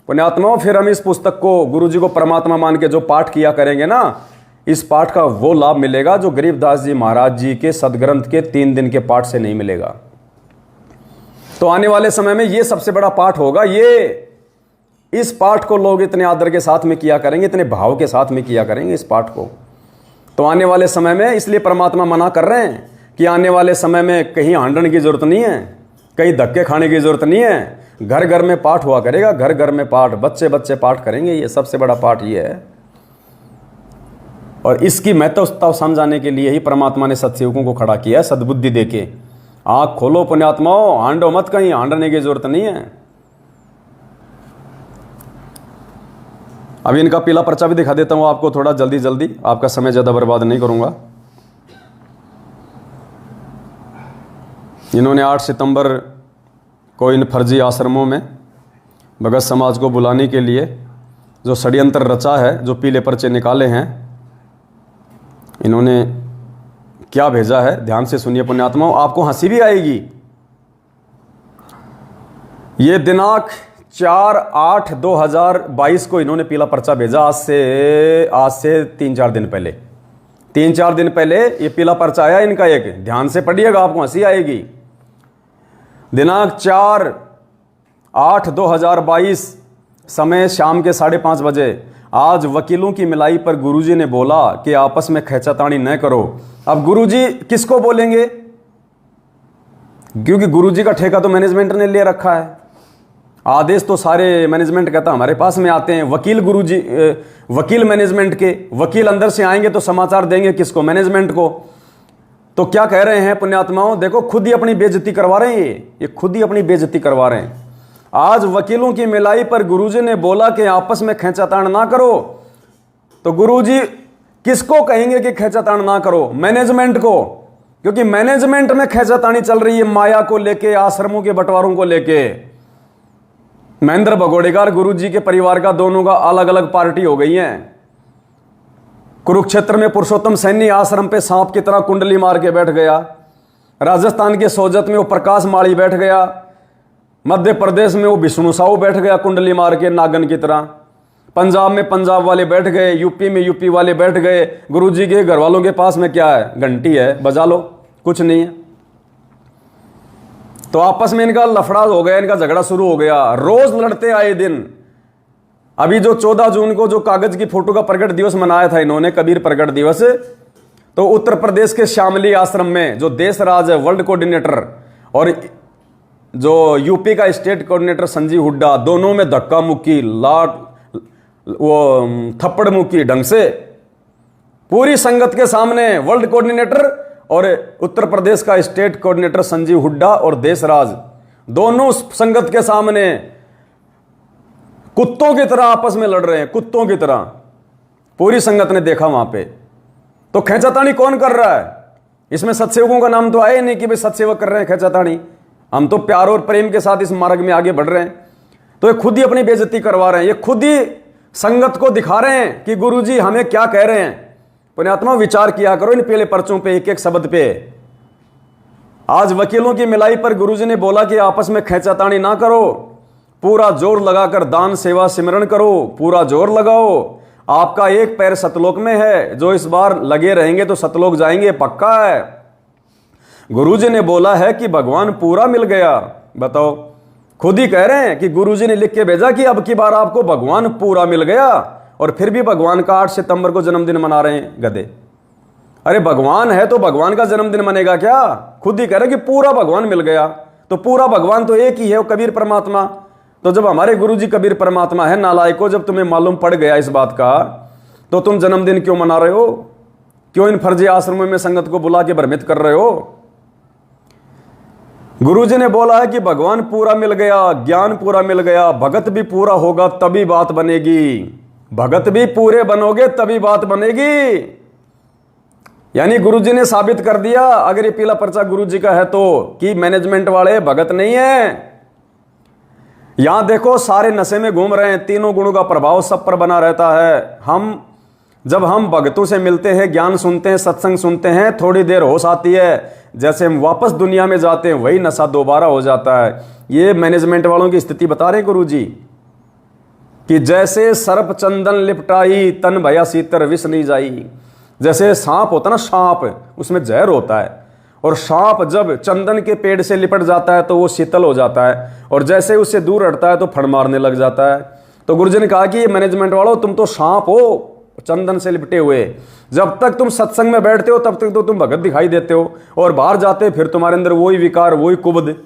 पुण्यात्माओं, फिर हम इस पुस्तक को, गुरु जी को परमात्मा मान के जो पाठ किया करेंगे ना, इस पाठ का वो लाभ मिलेगा जो गरीबदास जी महाराज जी के सदग्रंथ के 3 दिन के पाठ से नहीं मिलेगा। तो आने वाले समय में ये सबसे बड़ा पाठ होगा। ये इस पाठ को लोग इतने आदर के साथ में किया करेंगे, इतने भाव के साथ में किया करेंगे इस पाठ को। तो आने वाले समय में, इसलिए परमात्मा मना कर रहे हैं कि आने वाले समय में कहीं हांडने की जरूरत नहीं है, कहीं धक्के खाने की जरूरत नहीं है। घर घर में पाठ हुआ करेगा, घर घर में पाठ, बच्चे बच्चे पाठ करेंगे। ये सबसे बड़ा पाठ ये है, और इसकी महत्वता समझाने के लिए ही परमात्मा ने सत्सेवकों को खड़ा किया है, सद्बुद्धि देके। आंख खोलो पुण्यात्माओं, हांडो मत, कहीं हांडने की जरूरत नहीं है। अभी इनका पीला पर्चा भी दिखा देता हूँ आपको थोड़ा जल्दी जल्दी, आपका समय ज़्यादा बर्बाद नहीं करूँगा। इन्होंने 8 सितंबर को इन फर्जी आश्रमों में भगत समाज को बुलाने के लिए जो षड्यंत्र रचा है, जो पीले पर्चे निकाले हैं, इन्होंने क्या भेजा है ध्यान से सुनिए पुण्यात्माओं, आपको हंसी भी आएगी। ये दिनांक 4/8/2022 को इन्होंने पीला पर्चा भेजा, आज से 3-4 दिन पहले। 3-4 दिन पहले ये पीला पर्चा आया इनका एक, ध्यान से पढ़िएगा आपको हंसी आएगी। दिनांक 4/8/2022 समय शाम के 5:30 बजे, आज वकीलों की मिलाई पर गुरुजी ने बोला कि आपस में खींचातानी न करो। अब गुरुजी किसको बोलेंगे, क्योंकि गुरुजी का ठेका तो मैनेजमेंट ने ले रखा है, आदेश तो सारे मैनेजमेंट कहता हमारे पास में आते हैं। वकील गुरुजी, वकील मैनेजमेंट के, वकील अंदर से आएंगे तो समाचार देंगे किसको, मैनेजमेंट को। तो क्या कह रहे हैं पुण्यात्माओं, देखो खुद ही अपनी बेइज्जती करवा रहे हैं, ये खुद ही अपनी बेइज्जती करवा रहे हैं। आज वकीलों की मिलाई पर गुरुजी ने बोला कि आपस में खींचातान ना करो, तो गुरुजी किसको कहेंगे कि खींचातान ना करो, मैनेजमेंट को, क्योंकि मैनेजमेंट में खींचातानी चल रही है माया को लेके, आश्रमों के बंटवारों को लेके। महेंद्र भगोड़ेकर गुरुजी के परिवार का, दोनों का अलग अलग पार्टी हो गई है। कुरुक्षेत्र में पुरुषोत्तम सैनी आश्रम पे सांप की तरह कुंडली मार के बैठ गया, राजस्थान के सोजत में वो प्रकाश माली बैठ गया, मध्य प्रदेश में वो विष्णु साहू बैठ गया कुंडली मार के नागन की तरह, पंजाब में पंजाब वाले बैठ गए, यूपी में यूपी वाले बैठ गए। गुरुजी के घर वालों के पास में क्या है, घंटी है, बजा लो, कुछ नहीं है। तो आपस में इनका लफड़ा हो गया, इनका झगड़ा शुरू हो गया, रोज लड़ते आए दिन। अभी जो 14 जून को जो कागज की फोटो का प्रकट दिवस मनाया था इन्होंने, कबीर प्रकट दिवस, तो उत्तर प्रदेश के शामली आश्रम में जो देशराज वर्ल्ड कोऑर्डिनेटर और जो यूपी का स्टेट कोऑर्डिनेटर संजीव हुड्डा, दोनों में धक्का मुक्की, वो थप्पड़ मुक्की ढंग से पूरी संगत के सामने। वर्ल्ड कोऑर्डिनेटर और उत्तर प्रदेश का स्टेट कोऑर्डिनेटर संजीव हुड्डा और देशराज, दोनों संगत के सामने कुत्तों की तरह आपस में लड़ रहे हैं, कुत्तों की तरह। पूरी संगत ने देखा वहां पे। तो खींचातानी कौन कर रहा है, इसमें सत्सेवकों का नाम तो आए नहीं कि भाई सत्सेवक कर रहे हैं खींचातानी। हम तो प्यार और प्रेम के साथ इस मार्ग में आगे बढ़ रहे हैं। तो ये खुद ही अपनी बेइज्जती करवा रहे हैं, ये खुद ही संगत को दिखा रहे हैं कि गुरुजी हमें क्या कह रहे हैं। पुण्यात्मा विचार किया करो इन पीले पर्चों पे, एक एक शब्द पे। आज वकीलों की मिलाई पर गुरुजी ने बोला कि आपस में खींचातानी ना करो, पूरा जोर लगाकर दान सेवा सिमरण करो, पूरा जोर लगाओ। आपका एक पैर सतलोक में है, जो इस बार लगे रहेंगे तो सतलोक जाएंगे, पक्का है। गुरुजी ने बोला है कि भगवान पूरा मिल गया। बताओ, खुद ही कह रहे हैं कि गुरुजी ने लिख के भेजा कि अब की बार आपको भगवान पूरा मिल गया, और फिर भी भगवान का 8 सितंबर को जन्मदिन मना रहे हैं गधे। अरे भगवान है तो भगवान का जन्मदिन मनेगा क्या? खुद ही कह रहे कि पूरा भगवान मिल गया। तो पूरा भगवान तो एक ही है, वो कबीर परमात्मा। तो जब हमारे गुरुजी कबीर परमात्मा है, नालायको, जब तुम्हें मालूम पड़ गया इस बात का, तो तुम जन्मदिन क्यों मना रहे हो? क्यों इन फर्जी आश्रमों में संगत को बुला के भ्रमित कर रहे हो? गुरुजी ने बोला है कि भगवान पूरा मिल गया, ज्ञान पूरा मिल गया, भगत भी पूरा होगा तभी बात बनेगी। भगत भी पूरे बनोगे तभी बात बनेगी। यानी गुरुजी ने साबित कर दिया, अगर ये पीला पर्चा गुरुजी का है तो, कि मैनेजमेंट वाले भगत नहीं है। यहां देखो सारे नशे में घूम रहे हैं, तीनों गुणों का प्रभाव सब पर बना रहता है। जब हम भगतों से मिलते हैं, ज्ञान सुनते हैं, सत्संग सुनते हैं, थोड़ी देर होश आती है, जैसे हम वापस दुनिया में जाते हैं वही नशा दोबारा हो जाता है। ये मैनेजमेंट वालों की स्थिति बता रहे गुरुजी कि जैसे सर्प चंदन लिपटाई, तन भया सीतर विष नहीं जाई। जैसे सांप होता ना, सांप, उसमें जहर होता है, और सांप जब चंदन के पेड़ से लिपट जाता है तो वो शीतल हो जाता है, और जैसे उससे दूर हटता है तो फड़ मारने लग जाता है। तो गुरुजी ने कहा कि ये मैनेजमेंट वालों, तुम तो सांप हो चंदन से लिपटे हुए। जब तक तुम सत्संग में बैठते हो तब तक तो तुम भगत दिखाई देते हो, और बाहर जाते फिर तुम्हारे अंदर वही विकार, वही कुबद,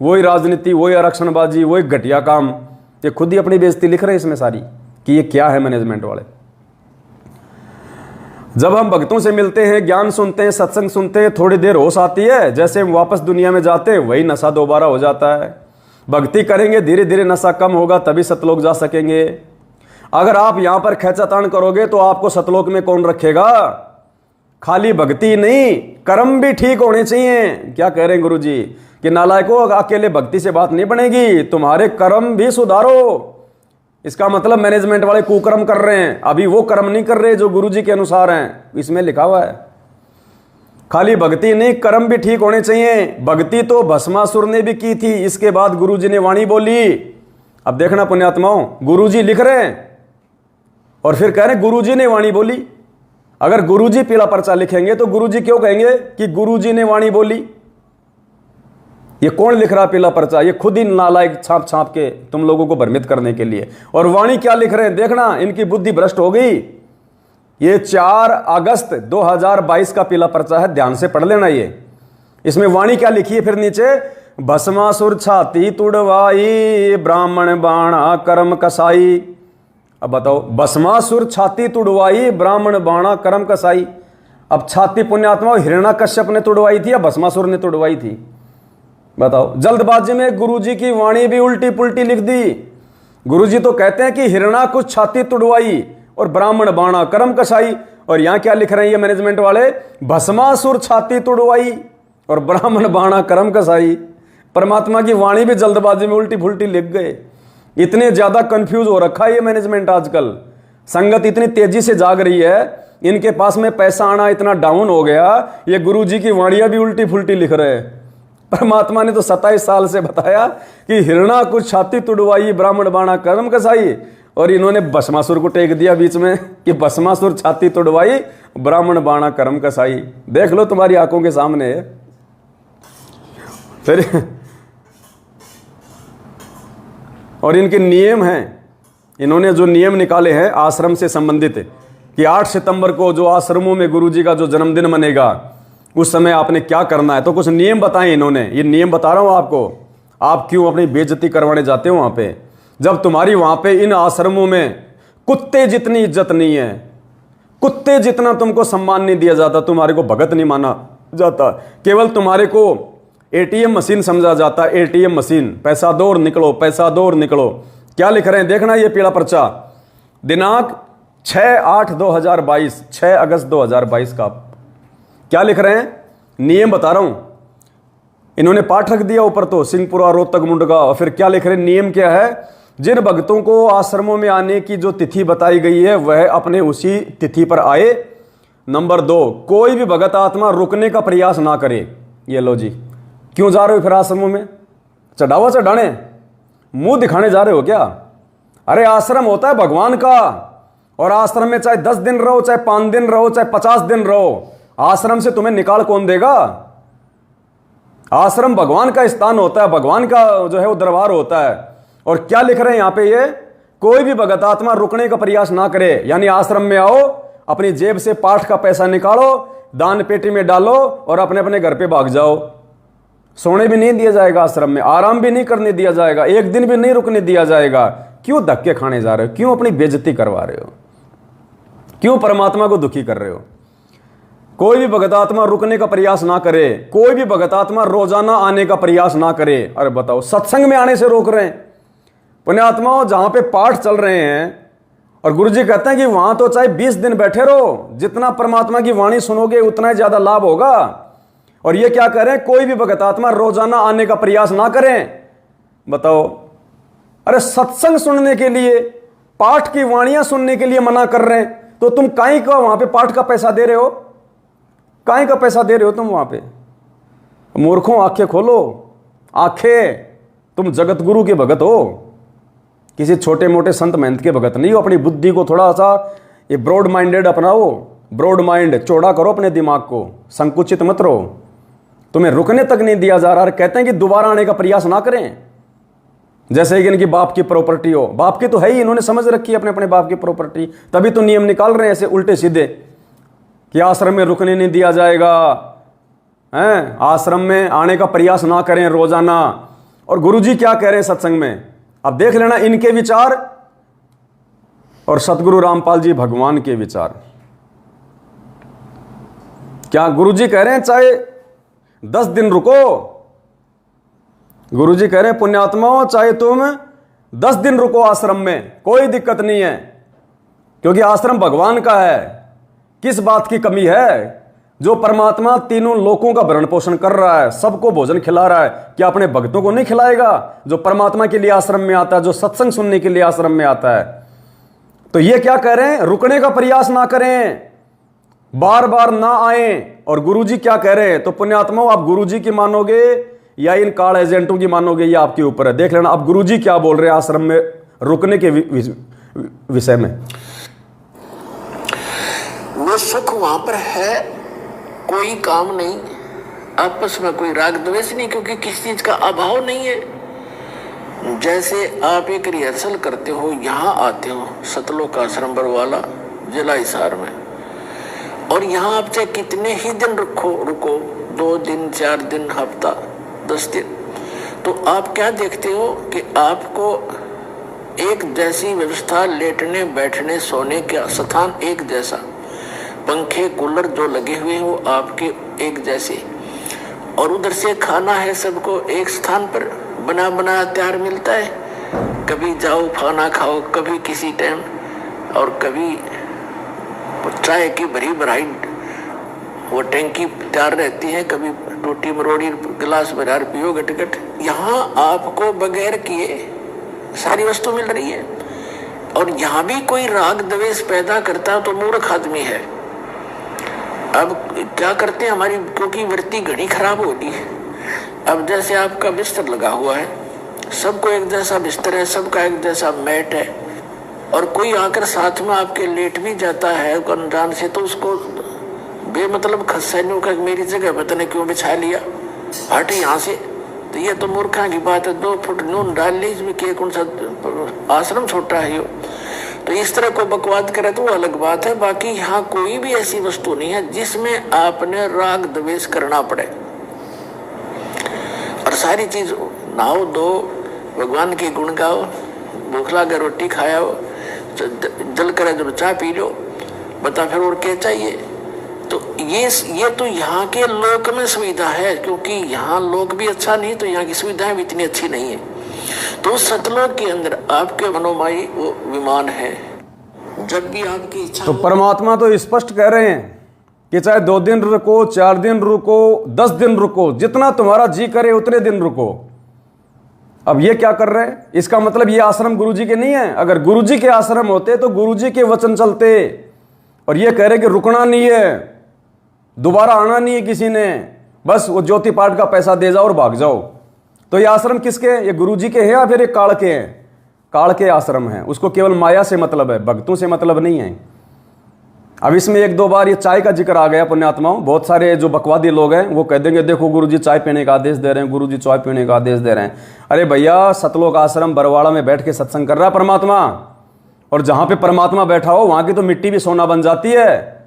वही राजनीति, वही आरक्षणबाजी, वही घटिया काम। ये खुद ही अपनी बेइज्जती लिख रहे हैं इसमें सारी कि ये क्या है मैनेजमेंट वाले। जब हम भक्तों से मिलते हैं, ज्ञान सुनते हैं, सत्संग सुनते हैं, थोड़ी देर होश आती है, जैसे हम वापस दुनिया में जाते हैं वही नशा दोबारा हो जाता है। भक्ति करेंगे, धीरे धीरे नशा कम होगा, तभी सतलोक जा सकेंगे। अगर आप यहां पर खेचातान करोगे तो आपको सतलोक में कौन रखेगा? खाली भक्ति नहीं, कर्म भी ठीक होने चाहिए। क्या कह रहे हैं गुरु जी कि नालायकों, अकेले भक्ति से बात नहीं बनेगी, तुम्हारे कर्म भी सुधारो। इसका मतलब मैनेजमेंट वाले कुकर्म कर रहे हैं, अभी वो कर्म नहीं कर रहे जो गुरु जी के अनुसार हैं, इसमें लिखा हुआ है। खाली भक्ति नहीं, कर्म भी ठीक होने चाहिए। भक्ति तो भस्मासुर ने भी की थी, इसके बाद गुरु जी ने वाणी बोली। अब देखना पुण्यात्माओं, गुरु जी लिख रहे हैं और फिर कह रहे हैं गुरु जी ने वाणी बोली। अगर गुरु जी पीला पर्चा लिखेंगे तो गुरु जी क्यों कहेंगे कि गुरु जी ने वाणी बोली? ये कौन लिख रहा पीला पर्चा? ये खुद ही नालायक छाप छाप के तुम लोगों को भ्रमित करने के लिए। और वाणी क्या लिख रहे हैं देखना, इनकी बुद्धि भ्रष्ट हो गई। ये 4 अगस्त 2022 का पीला पर्चा है, ध्यान से पढ़ लेना। ये इसमें वाणी क्या लिखी है फिर नीचे, भस्मासुर छाती तुड़वाई, ब्राह्मण बाणा कर्म कसाई। अब बताओ, भस्मासुर छाती तुड़वाई, ब्राह्मण बाणा कर्म कसाई। अब छाती पुण्यात्मा हिरण्याकश्यप ने तुड़वाई थी या भस्मासुर ने तुड़वाई थी? बताओ। जल्दबाजी में गुरुजी की वाणी भी उल्टी पुल्टी लिख दी। गुरुजी तो कहते हैं कि हिरण्याकुश छाती तुड़वाई और ब्राह्मण बाणा कर्म कसाई, और यहां क्या लिख रहे हैं ये मैनेजमेंट वाले, भस्मासुर छाती तुड़वाई और ब्राह्मण बाणा कर्म कसाई। परमात्मा की वाणी भी जल्दबाजी में उल्टी फुल्टी लिख गए। इतने ज्यादा कंफ्यूज हो रखा है ये मैनेजमेंट आजकल। संगत इतनी तेजी से जाग रही है, इनके पास में पैसा आना इतना डाउन हो गया, ये गुरुजी की वाणियां भी उल्टी फुल्टी लिख रहे हैं। परमात्मा ने तो 27 साल से बताया कि हिरण्याकुश छाती तुड़वाई, ब्राह्मण बाणा कर्म कसाई, और इन्होंने भस्मासुर को टेक दिया बीच में कि भस्मासुर छाती तुड़वाई, ब्राह्मण बाणा कर्म कसाई। देख लो तुम्हारी आंखों के सामने है। फिर और इनके नियम हैं, इन्होंने जो नियम निकाले हैं आश्रम से संबंधित कि 8 सितंबर को जो आश्रमों में गुरुजी का जो जन्मदिन मनेगा उस समय आपने क्या करना है, तो कुछ नियम बताए इन्होंने। ये नियम बता रहा हूं आपको। आप क्यों अपनी बेइज्जती करवाने जाते हो वहां पे, जब तुम्हारी वहां पे इन आश्रमों में कुत्ते जितनी इज्जत नहीं है, कुत्ते जितना तुमको सम्मान नहीं दिया जाता, तुम्हारे को भगत नहीं माना जाता, केवल तुम्हारे को एटीएम मशीन समझा जाता। एटीएम मशीन, पैसा दो और निकलो, पैसा दो और निकलो। क्या लिख रहे हैं देखना ये पीला पर्चा, दिनांक 6/8/2022, 6 अगस्त 2022 का। क्या लिख रहे हैं, नियम बता रहा हूं। इन्होंने पाठ रख दिया ऊपर तो, सिंहपुरा रोहतक मुंडका। और फिर क्या लिख रहे हैं, नियम क्या है, जिन भक्तों को आश्रमों में आने की जो तिथि बताई गई है वह अपने उसी तिथि पर आए। नंबर 2, कोई भी भगत आत्मा रुकने का प्रयास ना करे। ये लो जी, क्यों जा रहे हो फिर आश्रमों में? चढ़ावा चढ़ाने, मुंह दिखाने जा रहे हो क्या? अरे आश्रम होता है भगवान का, और आश्रम में चाहे 10 दिन रहो, चाहे 5 दिन रहो, चाहे 50 दिन रहो, आश्रम से तुम्हें निकाल कौन देगा? आश्रम भगवान का स्थान होता है, भगवान का जो है वो दरबार होता है। और क्या लिख रहे हैं यहां पे, ये कोई भी भगत आत्मा रुकने का प्रयास ना करे। यानी आश्रम में आओ, अपनी जेब से पाठ का पैसा निकालो, दान पेटी में डालो और अपने अपने घर पे भाग जाओ। सोने भी नहीं दिया जाएगा आश्रम में, आराम भी नहीं करने दिया जाएगा, एक दिन भी नहीं रुकने दिया जाएगा। क्यों धक्के खाने जा रहे हो? क्यों अपनी बेइज्जती करवा रहे हो? क्यों परमात्मा को दुखी कर रहे हो? कोई भी भगत आत्मा रुकने का प्रयास ना करे, कोई भी भगत आत्मा रोजाना आने का प्रयास ना करे। अरे बताओ, सत्संग में आने से रोक रहे हैं। पुण्यात्माओं, जहां पे पाठ चल रहे हैं और गुरुजी कहते हैं कि वहां तो चाहे 20 दिन बैठे रहो, जितना परमात्मा की वाणी सुनोगे उतना ही ज्यादा लाभ होगा। और ये क्या कह रहे हैं, कोई भी भगत आत्मा रोजाना आने का प्रयास ना करें। बताओ, अरे सत्संग सुनने के लिए, पाठ की वाणियां सुनने के लिए मना कर रहे हैं, तो तुम काहे का वहां पे पाठ का पैसा दे रहे हो? काहे का पैसा दे रहे हो तुम वहां पे? मूर्खों, आंखें खोलो, आंखें। तुम जगत गुरु के भगत हो, किसी छोटे मोटे संत महंत के भगत नहीं हो। अपनी बुद्धि को थोड़ा सा ये ब्रॉड माइंडेड अपनाओ, ब्रॉड माइंड, चौड़ा करो अपने दिमाग को, संकुचित मत रहो। तुम्हें रुकने तक नहीं दिया जा रहा। कहते हैं कि दोबारा आने का प्रयास ना करें, जैसे कि इनकी बाप की प्रॉपर्टी हो। बाप की तो है ही, इन्होंने समझ रखी है अपने अपने बाप की प्रॉपर्टी, तभी तो नियम निकाल रहे हैं ऐसे उल्टे सीधे कि आश्रम में रुकने नहीं दिया जाएगा, हैं, आश्रम में आने का प्रयास ना करें रोजाना। और गुरुजी क्या कह रहे हैं सत्संग में, अब देख लेना इनके विचार और सतगुरु रामपाल जी भगवान के विचार। क्या गुरुजी कह रहे हैं चाहे 10 दिन रुको, गुरुजी कह रहे हैं पुण्यात्माओं चाहे तुम 10 दिन रुको आश्रम में, कोई दिक्कत नहीं है। क्योंकि आश्रम भगवान का है। किस बात की कमी है? जो परमात्मा तीनों लोकों का भरण पोषण कर रहा है, सबको भोजन खिला रहा है, क्या अपने भक्तों को नहीं खिलाएगा? जो परमात्मा के लिए आश्रम में आता है, जो सत्संग सुनने के लिए आश्रम में आता है। तो ये क्या कह रहे हैं? रुकने का प्रयास ना करें, बार बार ना आए। और गुरुजी क्या कह रहे हैं? तो पुण्यात्माओं, आप गुरुजी की मानोगे या इन कार्ड एजेंटों की मानोगे, ये आपके ऊपर है। देख लेना अब गुरुजी क्या बोल रहे हैं आश्रम में रुकने के विषय में। वो सुख वहां पर है, कोई काम नहीं, आपस में कोई राग द्वेष नहीं, क्योंकि किसी चीज का अभाव नहीं है। जैसे आप एक रिहर्सल करते हो, यहाँ आते हो सतलोक आश्रम बरवाला जिला हिसार में, और यहाँ आप चाहे कितने ही दिन रुको 2 दिन 4 दिन हफ्ता 10 दिन, तो आप क्या देखते हो कि आपको एक जैसी व्यवस्था, लेटने बैठने सोने का स्थान एक जैसा, पंखे कूलर जो लगे हुए हो आपके एक जैसे, और उधर से खाना है सबको एक स्थान पर बना बनाया तैयार मिलता है। कभी जाओ खाना खाओ, कभी किसी टाइम, और कभी चाय की भरी भराई वो टैंकी तैयार रहती है, कभी टूटी मरोड़ी गिलास भरा पियो गटगट। यहाँ आपको बगैर किए सारी वस्तु मिल रही है, और यहाँ भी कोई राग द्वेष पैदा करता तो मूर्ख आदमी है। अब क्या करते हैं हमारी, क्योंकि वृत्ति घड़ी खराब होती है। अब जैसे आपका बिस्तर लगा हुआ है, सबको एक जैसा बिस्तर है, सबका एक जैसा मैट है, और कोई आकर साथ में आपके लेट भी जाता है अनजान से, तो उसको बेमतलब खस्सा का मेरी जगह पता नहीं क्यों बिछा लिया, हट यहाँ से, तो ये तो मूर्खा की बात है। 2 फुट नून डाल ली इसमें, के कौन सा आश्रम छोटा है यो। तो इस तरह को बकवाद करे तो वो अलग बात है। बाकी यहाँ कोई भी ऐसी वस्तु नहीं है जिसमें आपने राग द्वेष करना पड़े, और सारी चीज नहाओ धो, भगवान के गुण गाओ, भूख लगे रोटी खाओ, जल करे जब चाय पी लो, बता फिर और क्या चाहिए। तो ये तो यहाँ के लोक में सुविधा है, क्योंकि यहाँ लोक भी अच्छा नहीं, तो यहाँ की सुविधाएं भी इतनी अच्छी नहीं है। तो सतलोक के अंदर आपके मनोमाई वो विमान है, जब भी आपकी इच्छा। तो परमात्मा तो स्पष्ट कह रहे हैं कि चाहे 2 दिन रुको, 4 दिन रुको, 10 दिन रुको, जितना तुम्हारा जी करे उतने दिन रुको। अब ये क्या कर रहे हैं? इसका मतलब ये आश्रम गुरुजी के नहीं है। अगर गुरुजी के आश्रम होते तो गुरुजी के वचन चलते, और ये कह रहे कि रुकना नहीं है, दोबारा आना नहीं है किसी ने, बस वो ज्योति पाठ का पैसा दे जाओ और भाग जाओ। तो ये आश्रम किसके हैं? ये गुरुजी के हैं या फिर ये काल के हैं? काल के आश्रम हैं। उसको केवल माया से मतलब है, भक्तों से मतलब नहीं है। अब इसमें 1-2 बार ये चाय का जिक्र आ गया पुण्यात्माओं। बहुत सारे जो बकवादी लोग हैं वो कह देंगे देखो गुरुजी चाय पीने का आदेश दे रहे हैं, गुरुजी चाय पीने का आदेश दे रहे हैं। अरे भैया, सतलोक आश्रम बरवाड़ा में बैठ के सत्संग कर रहा है परमात्मा, और जहां पे परमात्मा बैठा हो वहां की तो मिट्टी भी सोना बन जाती है,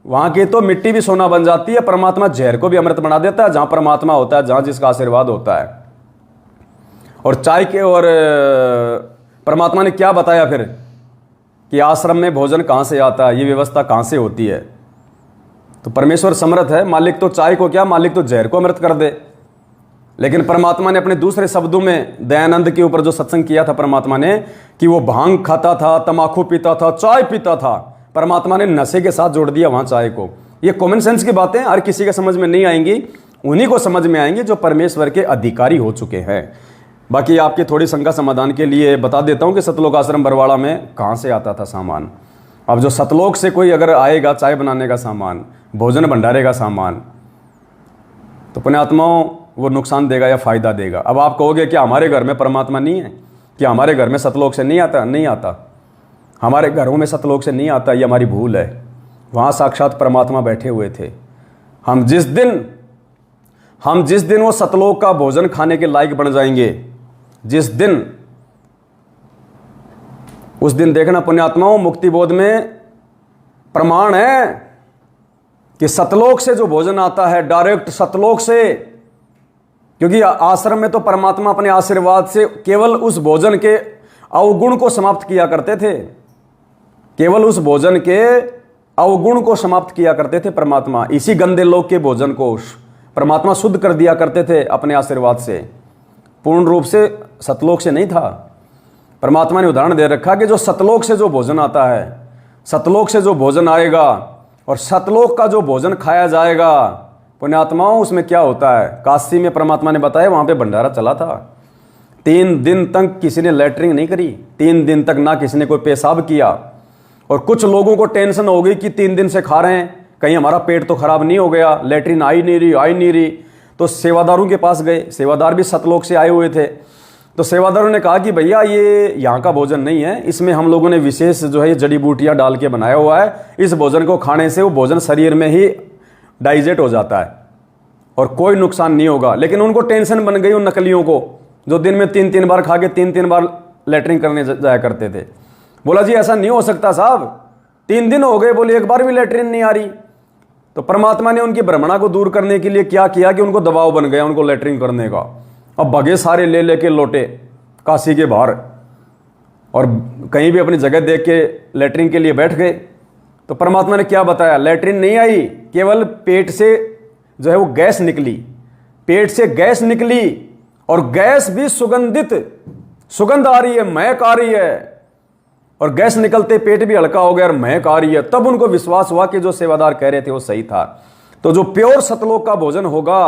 वहां की तो मिट्टी भी सोना बन जाती है। परमात्मा जहर को भी अमृत बना देता है। जहां परमात्मा होता है, जहां जिसका आशीर्वाद होता है। और चाय के, और परमात्मा ने क्या बताया फिर कि आश्रम में भोजन कहां से आता है, ये व्यवस्था कहां से होती है। तो परमेश्वर समर्थ है, मालिक तो चाय को क्या, मालिक तो जहर को अमृत कर दे। लेकिन परमात्मा ने अपने दूसरे शब्दों में दयानंद के ऊपर जो सत्संग किया था परमात्मा ने, कि वो भांग खाता था, तमाकू पीता था, चाय पीता था, परमात्मा ने नशे के साथ जोड़ दिया वहां चाय को। ये कॉमन सेंस की बातें हर किसी के समझ में नहीं आएंगी, उन्हीं को समझ में आएंगी जो परमेश्वर के अधिकारी हो चुके हैं। बाकी आपकी थोड़ी शंका समाधान के लिए बता देता हूं कि सतलोक आश्रम बरवाड़ा में कहां से आता था सामान। अब जो सतलोक से कोई अगर आएगा चाय बनाने का सामान, भोजन भंडारे का सामान, तो पुण्यात्माओं वो नुकसान देगा या फायदा देगा। अब आप कहोगे कि हमारे घर में परमात्मा नहीं है, कि हमारे घर में सतलोक से नहीं आता? नहीं आता, हमारे घरों में सतलोक से नहीं आता, ये हमारी भूल है। वहाँ साक्षात परमात्मा बैठे हुए थे। हम जिस दिन वो सतलोक का भोजन खाने के लायक बन जाएंगे, जिस दिन, उस दिन देखना पुण्यात्माओं, मुक्ति बोध में प्रमाण है कि सतलोक से जो भोजन आता है, डायरेक्ट सतलोक से, क्योंकि आश्रम में तो परमात्मा अपने आशीर्वाद से केवल उस भोजन के अवगुण को समाप्त किया करते थे, केवल उस भोजन के अवगुण को समाप्त किया करते थे परमात्मा। इसी गंदे लोक के भोजन को परमात्मा शुद्ध कर दिया करते थे अपने आशीर्वाद से, पूर्ण रूप से सतलोक से नहीं था। परमात्मा ने उदाहरण दे रखा कि जो सतलोक से जो भोजन आता है सतलोक से जो भोजन आएगा और सतलोक का जो भोजन खाया जाएगा पुण्यात्माओं, उसमें क्या होता है। काशी में परमात्मा ने बताया, वहाँ पे भंडारा चला था। 3 दिन तक किसी ने लैट्रिन नहीं करी, 3 दिन तक ना किसी ने कोई पेशाब किया। और कुछ लोगों को टेंशन हो गई कि 3 दिन से खा रहे हैं, कहीं हमारा पेट तो खराब नहीं हो गया, लैट्रिन आई नहीं रही। तो सेवादारों के पास गए, सेवादार भी सतलोक से आए हुए थे। तो सेवादारों ने कहा कि भैया ये यहाँ का भोजन नहीं है, इसमें हम लोगों ने विशेष जो है ये जड़ी बूटियाँ डाल के बनाया हुआ है, इस भोजन को खाने से वो भोजन शरीर में ही डाइजेस्ट हो जाता है और कोई नुकसान नहीं होगा। लेकिन उनको टेंशन बन गई उन नकलियों को, जो दिन में 3-3 बार खा के 3-3 बार लैट्रिन करने जाया करते थे। बोला जी ऐसा नहीं हो सकता साहब, 3 दिन हो गए, बोले एक बार भी लैट्रिन नहीं आ रही। तो परमात्मा ने उनकी भ्रमणा को दूर करने के लिए क्या किया कि उनको दबाव बन गया उनको लैट्रिन करने का। अब भगे सारे ले लेके लौटे काशी के बाहर और कहीं भी अपनी जगह देख के लैट्रिन के लिए बैठ गए। तो परमात्मा ने क्या बताया, लैट्रिन नहीं आई, केवल पेट से जो है वो गैस निकली, पेट से गैस निकली और गैस भी सुगंधित, सुगंध आ रही है, महक आ रही है और गैस निकलते पेट भी हल्का हो गया और महक आ रही है। तब उनको विश्वास हुआ कि जो सेवादार कह रहे थे वो सही था। तो जो प्योर सतलोक का भोजन होगा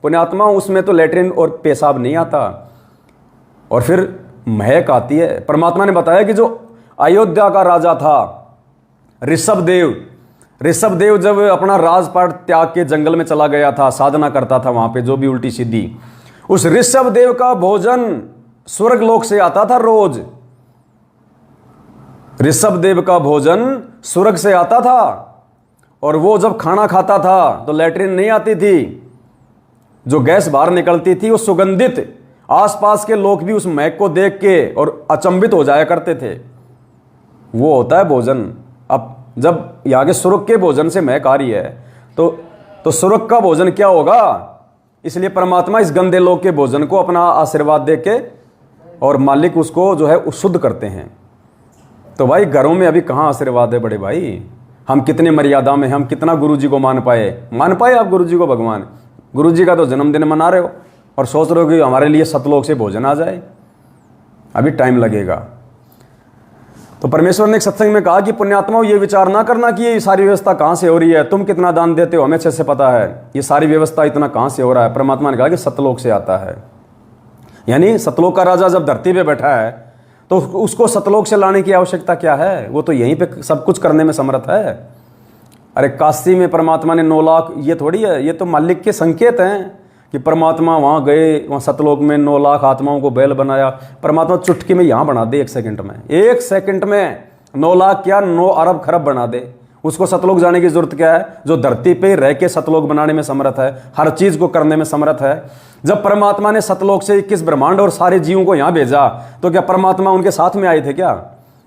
पुण्यात्मा, उसमें तो लैट्रिन और पेशाब नहीं आता और फिर महक आती है। परमात्मा ने बताया कि जो अयोध्या का राजा था ऋषभदेव जब अपना राजपाट त्याग के जंगल में चला गया था, साधना करता था वहां पे जो भी उल्टी सीधी, उस ऋषभदेव का भोजन स्वर्ग लोक से आता था रोज। ऋषभदेव का भोजन स्वर्ग से आता था और वो जब खाना खाता था तो लैट्रिन नहीं आती थी, जो गैस बाहर निकलती थी वो सुगंधित, आसपास के लोग भी उस महक को देख के और अचंभित हो जाया करते थे। वो होता है भोजन। अब जब यहाँ के स्वर्ग के भोजन से महक आ रही है तो स्वर्ग का भोजन क्या होगा। इसलिए परमात्मा इस गंदे लोग के भोजन को अपना आशीर्वाद दे के और मालिक उसको जो है शुद्ध करते हैं। तो भाई घरों में अभी कहाँ आशीर्वाद है बड़े भाई, हम कितने मर्यादा में, हम कितना गुरु जी को मान पाए आप गुरु जी को भगवान। गुरु जी का तो जन्मदिन मना रहे हो और सोच रहे हो कि हमारे लिए सतलोक से भोजन आ जाए, अभी टाइम लगेगा। तो परमेश्वर ने एक सत्संग में कहा कि पुण्यात्माओं ये विचार ना करना कि ये सारी व्यवस्था कहाँ से हो रही है, तुम कितना दान देते हो हमें अच्छे से पता है, ये सारी व्यवस्था इतना कहाँ से हो रहा है। परमात्मा ने कहा कि सतलोक से आता है। यानी सतलोक का राजा जब धरती पे बैठा है तो उसको सतलोक से लाने की आवश्यकता क्या है, वो तो यहीं पे सब कुछ करने में समर्थ है। अरे काशी में परमात्मा ने 9 लाख, ये थोड़ी है, ये तो मालिक के संकेत हैं कि परमात्मा वहाँ गए, वहाँ सतलोक में 9 लाख आत्माओं को बैल बनाया। परमात्मा चुटकी में यहाँ बना दे 1 सेकंड में, 1 सेकंड में 9 लाख क्या 9 अरब खरब बना दे। उसको सतलोक जाने की जरूरत क्या है, जो धरती पे रह के सतलोक बनाने में समर्थ है, हर चीज को करने में समर्थ है। जब परमात्मा ने सतलोक से 21 ब्रह्मांड और सारे जीवों को यहाँ भेजा तो क्या परमात्मा उनके साथ में आए थे क्या।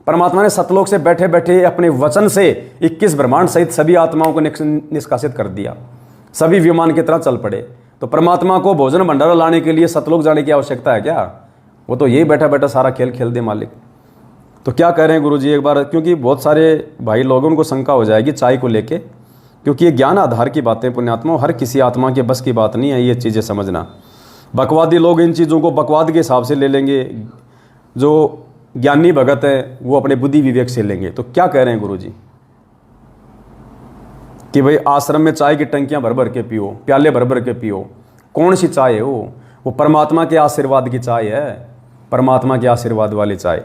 परमात्मा ने सतलोक से बैठे बैठे अपने वचन से 21 ब्रह्मांड सहित सभी आत्माओं को निष्कासित कर दिया, सभी विमान की तरह चल पड़े। तो परमात्मा को भोजन भंडारा लाने के लिए सतलोक जाने की आवश्यकता है क्या, वो तो यही बैठा बैठा सारा खेल खेल दे मालिक। तो क्या कह रहे हैं गुरुजी एक बार, क्योंकि बहुत सारे भाई लोगों उनको शंका हो जाएगी चाय को लेके, क्योंकि ये ज्ञान आधार की बातें पुण्यात्मा, हर किसी आत्मा के बस की बात नहीं है ये चीज़ें समझना। बकवादी लोग इन चीज़ों को बकवाद के हिसाब से ले लेंगे, जो ज्ञानी भगत है वो अपने बुद्धि विवेक से लेंगे। तो क्या कह रहे हैं गुरुजी कि भाई आश्रम में चाय की टंकियां भर भर के पियो, प्याले भर भर के पियो। कौन सी चाय है वो परमात्मा के आशीर्वाद की चाय है, परमात्मा के आशीर्वाद वाली चाय।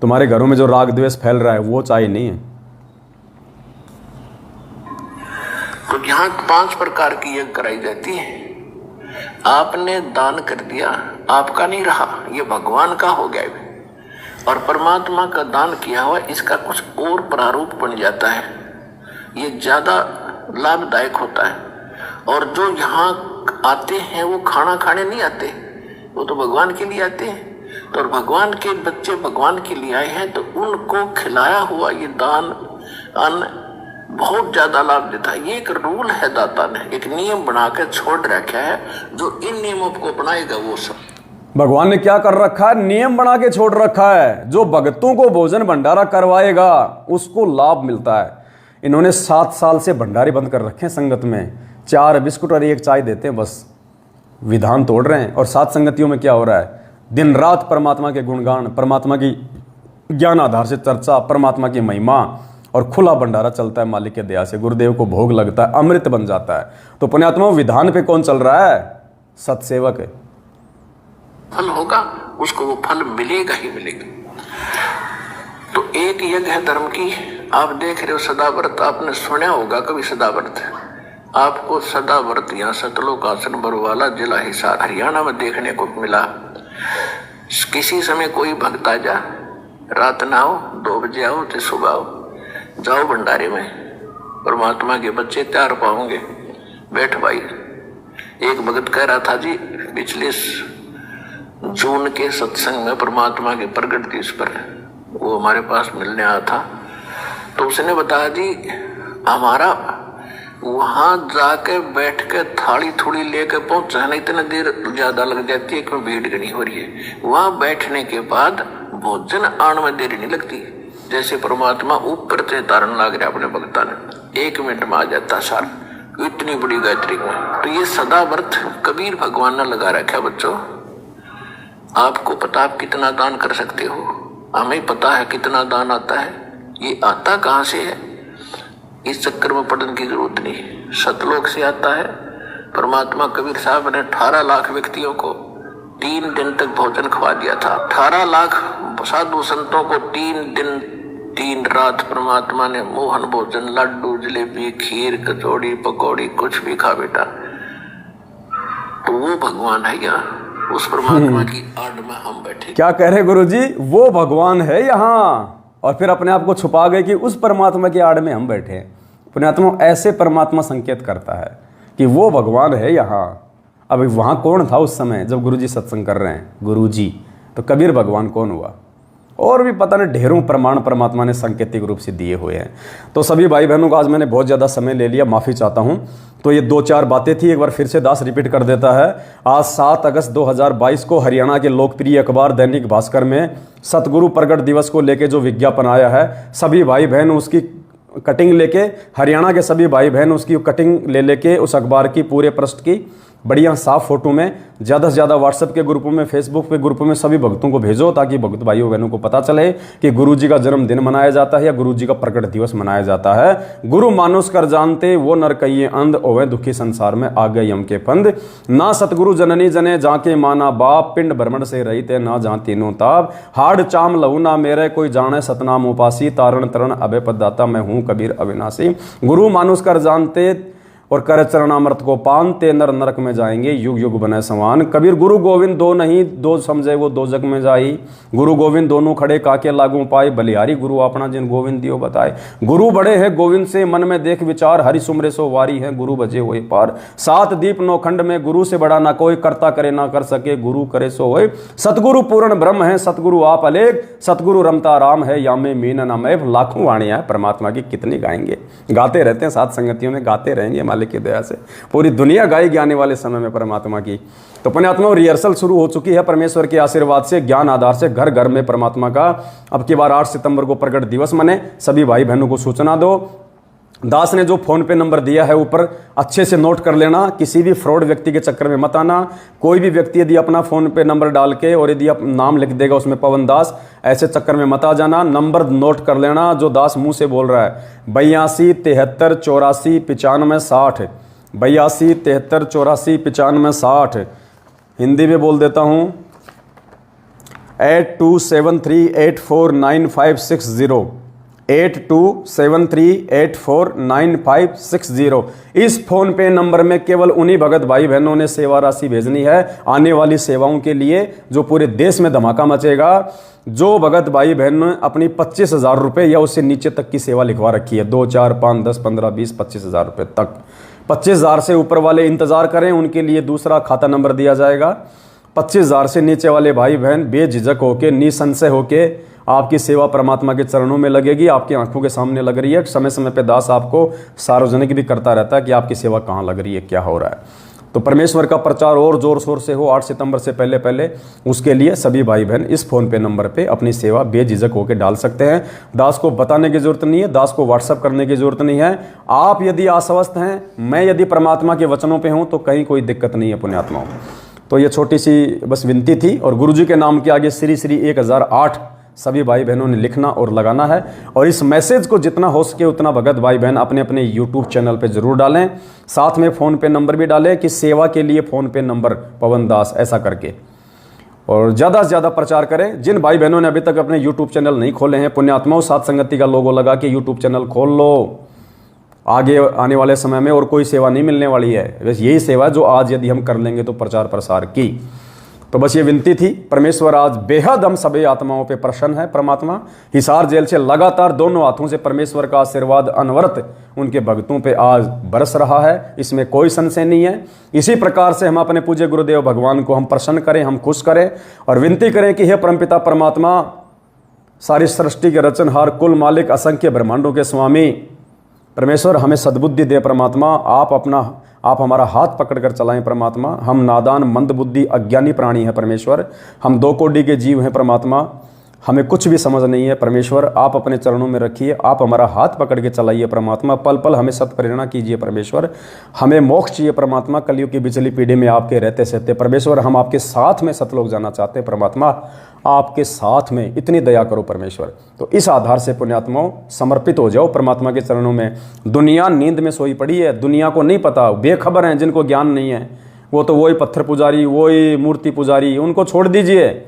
तुम्हारे घरों में जो राग द्वेष फैल रहा है वो चाय नहीं है। तो यहाँ 5 प्रकार की यज्ञ कराई जाती है। आपने दान कर दिया, आपका नहीं रहा, ये भगवान का हो गया और परमात्मा का दान किया हुआ इसका कुछ और प्रारूप बन जाता है, ये ज्यादा लाभदायक होता है। और जो यहाँ आते हैं वो खाना खाने नहीं आते, वो तो भगवान के लिए आते हैं। तो भगवान के बच्चे भगवान के लिए आए हैं तो उनको खिलाया हुआ ये दान अन्न बहुत ज्यादा लाभ देता है। ये एक रूल है, दाता ने एक नियम बनाकर छोड़ रखा है, जो इन नियमों को अपनाएगा वो सब। भगवान ने क्या कर रखा है, नियम बना के छोड़ रखा है। जो भक्तों को भोजन भंडारा करवाएगा उसको लाभ मिलता है। इन्होंने 7 साल से भंडारे बंद कर रखे हैं संगत में, 4 बिस्कुट और 1 चाय देते हैं, बस विधान तोड़ रहे हैं। और 7 संगतियों में क्या हो रहा है, दिन रात परमात्मा के गुणगान, परमात्मा की ज्ञान आधार से चर्चा, परमात्मा की महिमा, और खुला भंडारा चलता है मालिक के दया से, गुरुदेव को भोग लगता है, अमृत बन जाता है। तो पुण्यात्माओं, विधान पे कौन चल रहा है? सत्सेवक है। फल होगा उसको, वो फल मिलेगा ही मिलेगा। तो एक यज्ञ है धर्म की, आप देख रहे हो सदाव्रत, आपने सुना होगा कभी सदाव्रत? आपको सदाव्रत यहाँ सतलोक आसन बरवाला जिला हिसार हरियाणा में देखने को मिला। किसी समय कोई भक्त आ जा, रात ना आओ, 2 बजे आओ तो सुबह आओ, जाओ भंडारे में, परमात्मा के बच्चे तैयार पाओगे, बैठ भाई। एक भगत कह रहा था जी, पिछले जून के सत्संग में परमात्मा के प्रगट दिवस पर वो हमारे पास मिलने आया था, तो उसने बताया जी हमारा वहां जाके बैठ के थाली थोड़ी लेके पहुंचा ना, इतना देर ज्यादा लग जाती है क्यों, भीड़ घनी हो रही है। वहां बैठने के बाद भोजन आने में देरी नहीं लगती, जैसे परमात्मा ऊपर से तारण लाग रहे अपने भक्ता ने, 1 मिनट में आ जाता सार, इतनी बड़ी गायत्री में। तो ये सदा व्रत कबीर भगवान ने लगा रखा बच्चों। आपको पता आप कितना दान कर सकते हो, हमें पता है कितना दान आता है, ये आता कहाँ से है, इस चक्कर में पढ़ने की जरूरत नहीं, सतलोक से आता है। परमात्मा कबीर साहब ने 18 लाख व्यक्तियों को 3 दिन तक भोजन खवा दिया था। 18 लाख साधु संतों को 3 दिन 3 रात परमात्मा ने मोहन भोजन, लड्डू, जलेबी, खीर, कचौड़ी, पकौड़ी, कुछ भी खा बेटा। तो वो भगवान है यहाँ, उस परमात्मा की आड़ में हम बैठे। क्या कह रहे गुरुजी? वो भगवान है यहाँ, और फिर अपने आप को छुपा गए कि उस परमात्मा की आड़ में हम बैठे हैं। पुण्यात्मा, ऐसे परमात्मा संकेत करता है कि वो भगवान है यहाँ। अब वहाँ कौन था उस समय जब गुरुजी सत्संग कर रहे हैं? गुरुजी। तो कबीर भगवान कौन हुआ? और भी पता नहीं ढेरों प्रमाण परमात्मा ने सांकेतिक रूप से दिए हुए हैं। तो सभी भाई बहनों को आज मैंने बहुत ज़्यादा समय ले लिया, माफ़ी चाहता हूँ। तो ये 2-4 बातें थी, एक बार फिर से दास रिपीट कर देता है। आज 7 अगस्त 2022 को हरियाणा के लोकप्रिय अखबार दैनिक भास्कर में सतगुरु प्रगट दिवस को लेके जो विज्ञापन आया है, सभी भाई बहन उसकी कटिंग लेके, हरियाणा के सभी भाई बहन उसकी कटिंग ले लेके उस अखबार की पूरे पृष्ठ की बढ़िया साफ फोटो में ज़्यादा से ज़्यादा व्हाट्सएप के ग्रुपों में, फेसबुक के ग्रुपों में सभी भक्तों को भेजो, ताकि भक्त भाइयों बहनों को पता चले कि गुरुजी का जन्मदिन मनाया जाता है या गुरुजी का प्रकट दिवस मनाया जाता है। गुरु मानुष कर जानते वो नर कहिए अंध, ओवे दुखी संसार में आ गए यम के फंद। ना सतगुरु जननी जने जाके माना बाप, पिंड भ्रमण से रहिते ना जहाँ तीनों ताप। हाड़ चाम लहू ना मेरे कोई जाने सतनाम उपासी, तारण तरण अभय पददाता मैं हूँ कबीर अविनाशी। गुरु मानुष कर जानते और कर चरणामृत को पान, ते नर नरक में जाएंगे युग युग बने समान। कबीर गुरु गोविंद दो नहीं, दो समझे वो दो जग में जाई। गुरु गोविंद दोनों खड़े काके लागू पाए, बलिहारी गुरु अपना जिन गोविंद दियो बताए। गुरु बड़े हैं गोविंद से मन में देख विचार, हरि सुमरे सो वारी है गुरु बजे हुए पार। 7 दीप 9 खंड में गुरु से बड़ा ना कोई, करता करे ना कर सके गुरु करे सो होए। सतगुरु पूर्ण ब्रह्म है सतगुरु आप अलेख, सतगुरु रमता राम है यामे मीन नामैव। लाखों वाणियां परमात्मा की कितनी गाएंगे, गाते रहते हैं, साथ संगतियों में गाते रहेंगे मालिक की दया से। पूरी दुनिया गाएगी आने वाले समय में परमात्मा की। तो पुण्यात्मा, रिहर्सल शुरू हो चुकी है परमेश्वर के आशीर्वाद से, ज्ञान आधार से, घर घर में परमात्मा का अब की बार 8 सितंबर को प्रकट दिवस मने। सभी भाई बहनों को सूचना दो। दास ने जो फोन पे नंबर दिया है ऊपर अच्छे से नोट कर लेना, किसी भी फ्रॉड व्यक्ति के चक्कर में मत आना। कोई भी व्यक्ति यदि अपना फोन पे नंबर डाल के और यदि आप नाम लिख देगा उसमें पवन दास, ऐसे चक्कर में मत आ जाना। नंबर नोट कर लेना जो दास मुंह से बोल रहा है, 82 73 84 95 60, 82 73 84 95 60। हिंदी में बोल देता हूँ, 8273849560, 8273849560। इस फोन पे नंबर में केवल उन्हीं भगत भाई बहनों ने सेवा राशि भेजनी है आने वाली सेवाओं के लिए, जो पूरे देश में धमाका मचेगा। जो भगत भाई बहन ने अपनी 25,000 रुपये या उससे नीचे तक की सेवा लिखवा रखी है, 2 4 5 10 15 20 25,000 रुपये तक, 25,000 से ऊपर वाले इंतजार करें, उनके लिए दूसरा खाता नंबर दिया जाएगा। 25,000 से नीचे वाले भाई बहन बेझिझक होके, निसंशय होके आपकी सेवा परमात्मा के चरणों में लगेगी, आपकी आंखों के सामने लग रही है। समय समय पे दास आपको सार्वजनिक भी करता रहता है कि आपकी सेवा कहाँ लग रही है, क्या हो रहा है। तो परमेश्वर का प्रचार और जोर शोर से हो 8 सितंबर से पहले पहले, उसके लिए सभी भाई बहन इस फोन पे नंबर पे अपनी सेवा बेझिझक होकर डाल सकते हैं। दास को बताने की जरूरत नहीं है, दास को व्हाट्सअप करने की जरूरत नहीं है। आप यदि आश्वस्त हैं, मैं यदि परमात्मा के वचनों पे हूँ, तो कहीं कोई दिक्कत नहीं है पुण्यात्माओं। तो ये छोटी सी बस विनती थी। और गुरुजी के नाम के आगे श्री श्री 1008 सभी भाई बहनों ने लिखना और लगाना है। और इस मैसेज को जितना हो सके उतना भगत भाई बहन अपने अपने यूट्यूब चैनल पे ज़रूर डालें। साथ में फ़ोन पे नंबर भी डालें कि सेवा के लिए फ़ोन पे नंबर पवन दास ऐसा करके, और ज़्यादा से ज़्यादा प्रचार करें। जिन भाई बहनों ने अभी तक अपने यूट्यूब चैनल नहीं खोले हैं, पुण्यात्माओं साथ संगति का लोगो लगा के यूट्यूब चैनल खोल लो। आगे आने वाले समय में और कोई सेवा नहीं मिलने वाली है, बस यही सेवा जो आज यदि हम कर लेंगे तो प्रचार प्रसार की। तो बस ये विनती थी। परमेश्वर आज बेहद हम सभी आत्माओं पे प्रसन्न है। परमात्मा हिसार जेल से लगातार दोनों हाथों से परमेश्वर का आशीर्वाद अनवरत उनके भक्तों पे आज बरस रहा है, इसमें कोई संशय नहीं है। इसी प्रकार से हम अपने पूज्य गुरुदेव भगवान को हम प्रसन्न करें, हम खुश करें और विनती करें कि हे परमपिता परमात्मा, सारी सृष्टि के रचनहार, कुल मालिक, असंख्य ब्रह्मांडों के स्वामी परमेश्वर, हमें सद्बुद्धि दे परमात्मा। आप हमारा हाथ पकड़कर चलाएं परमात्मा। हम नादान, मंद बुद्धि, अज्ञानी प्राणी हैं परमेश्वर। हम 2 कोटि के जीव हैं परमात्मा, हमें कुछ भी समझ नहीं है परमेश्वर। आप अपने चरणों में रखिए, आप हमारा हाथ पकड़ के चलाइए परमात्मा। पल पल हमें सत्प्रेरणा कीजिए परमेश्वर। हमें मोक्ष चाहिए परमात्मा, कलयुग की बिचली पीढ़ी में आपके रहते सहते परमेश्वर। हम आपके साथ में सतलोक जाना चाहते हैं परमात्मा, आपके साथ में इतनी दया करो परमेश्वर। तो इस आधार से पुण्यात्माओं समर्पित हो जाओ परमात्मा के चरणों में। दुनिया नींद में सोई पड़ी है, दुनिया को नहीं पता, बेखबर हैं, जिनको ज्ञान नहीं है, वो तो वही पत्थर पुजारी, वही मूर्ति पुजारी, उनको छोड़ दीजिए।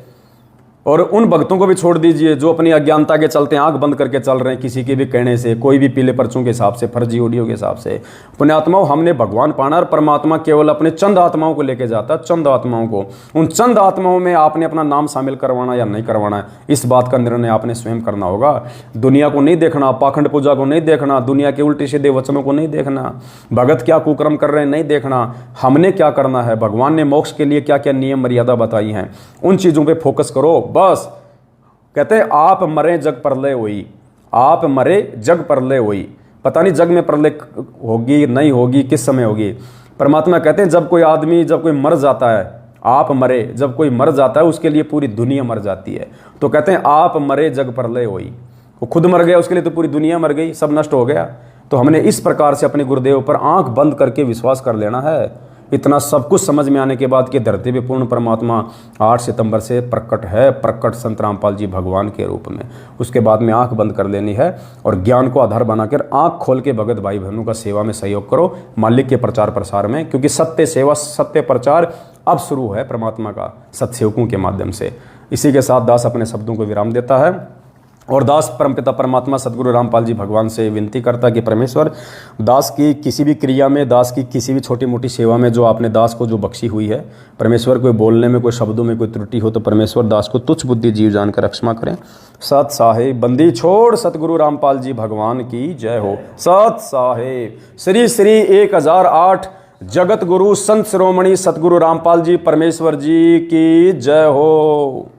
और उन भक्तों को भी छोड़ दीजिए जो अपनी अज्ञानता के चलते आंख बंद करके चल रहे हैं, किसी के भी कहने से, कोई भी पीले पर्चों के हिसाब से, फर्जी ऑडियो के हिसाब से। पुण्यात्माओं, हमने भगवान पाना और परमात्मा केवल अपने चंद आत्माओं को लेके जाता है, चंद आत्माओं को। उन चंद आत्माओं में आपने अपना नाम शामिल करवाना या नहीं करवाना है, इस बात का निर्णय आपने स्वयं करना होगा। दुनिया को नहीं देखना, पाखंड पूजा को नहीं देखना, दुनिया के उल्टे सीधे वचनों को नहीं देखना, भगत क्या कुकर्म कर रहे हैं नहीं देखना। हमने क्या करना है, भगवान ने मोक्ष के लिए क्या क्या नियम मर्यादा बताई हैं, उन चीज़ों पर फोकस करो बस। कहते हैं आप मरे जग प्रलय हुई, आप मरे जग प्रलय हुई। पता नहीं जग में प्रलय होगी नहीं होगी, किस समय होगी। परमात्मा कहते हैं जब कोई आदमी, जब कोई मर जाता है, आप मरे, जब कोई मर जाता है उसके लिए पूरी दुनिया मर जाती है। तो कहते हैं आप मरे जग प्रलय हुई, वो खुद मर गया, उसके लिए तो पूरी दुनिया मर गई, सब नष्ट हो गया। तो हमने इस प्रकार से अपने गुरुदेव पर आंख बंद करके विश्वास कर लेना है। इतना सब कुछ समझ में आने के बाद कि धरती पे पूर्ण परमात्मा 8 सितंबर से प्रकट है, प्रकट संत रामपाल जी भगवान के रूप में। उसके बाद में आंख बंद कर लेनी है और ज्ञान को आधार बनाकर आंख खोल के भगत भाई बहनों का सेवा में सहयोग करो, मालिक के प्रचार प्रसार में, क्योंकि सत्य सेवा, सत्य प्रचार अब शुरू है परमात्मा का सत्सेवकों के माध्यम से। इसी के साथ दास अपने शब्दों को विराम देता है और दास परमपिता परमात्मा सदगुरु रामपाल जी भगवान से विनती करता कि परमेश्वर, दास की किसी भी क्रिया में, दास की किसी भी छोटी मोटी सेवा में जो आपने दास को जो बख्शी हुई है परमेश्वर, कोई बोलने में, कोई शब्दों में कोई त्रुटि हो तो परमेश्वर दास को तुच्छ बुद्धि जीव जानकर क्षमा करें। सत साहेब बंदी छोड़ सतगुरु रामपाल जी भगवान की जय हो। सत साहेब श्री श्री 1008 जगत गुरु संत शिरोमणि सतगुरु रामपाल जी परमेश्वर जी की जय हो।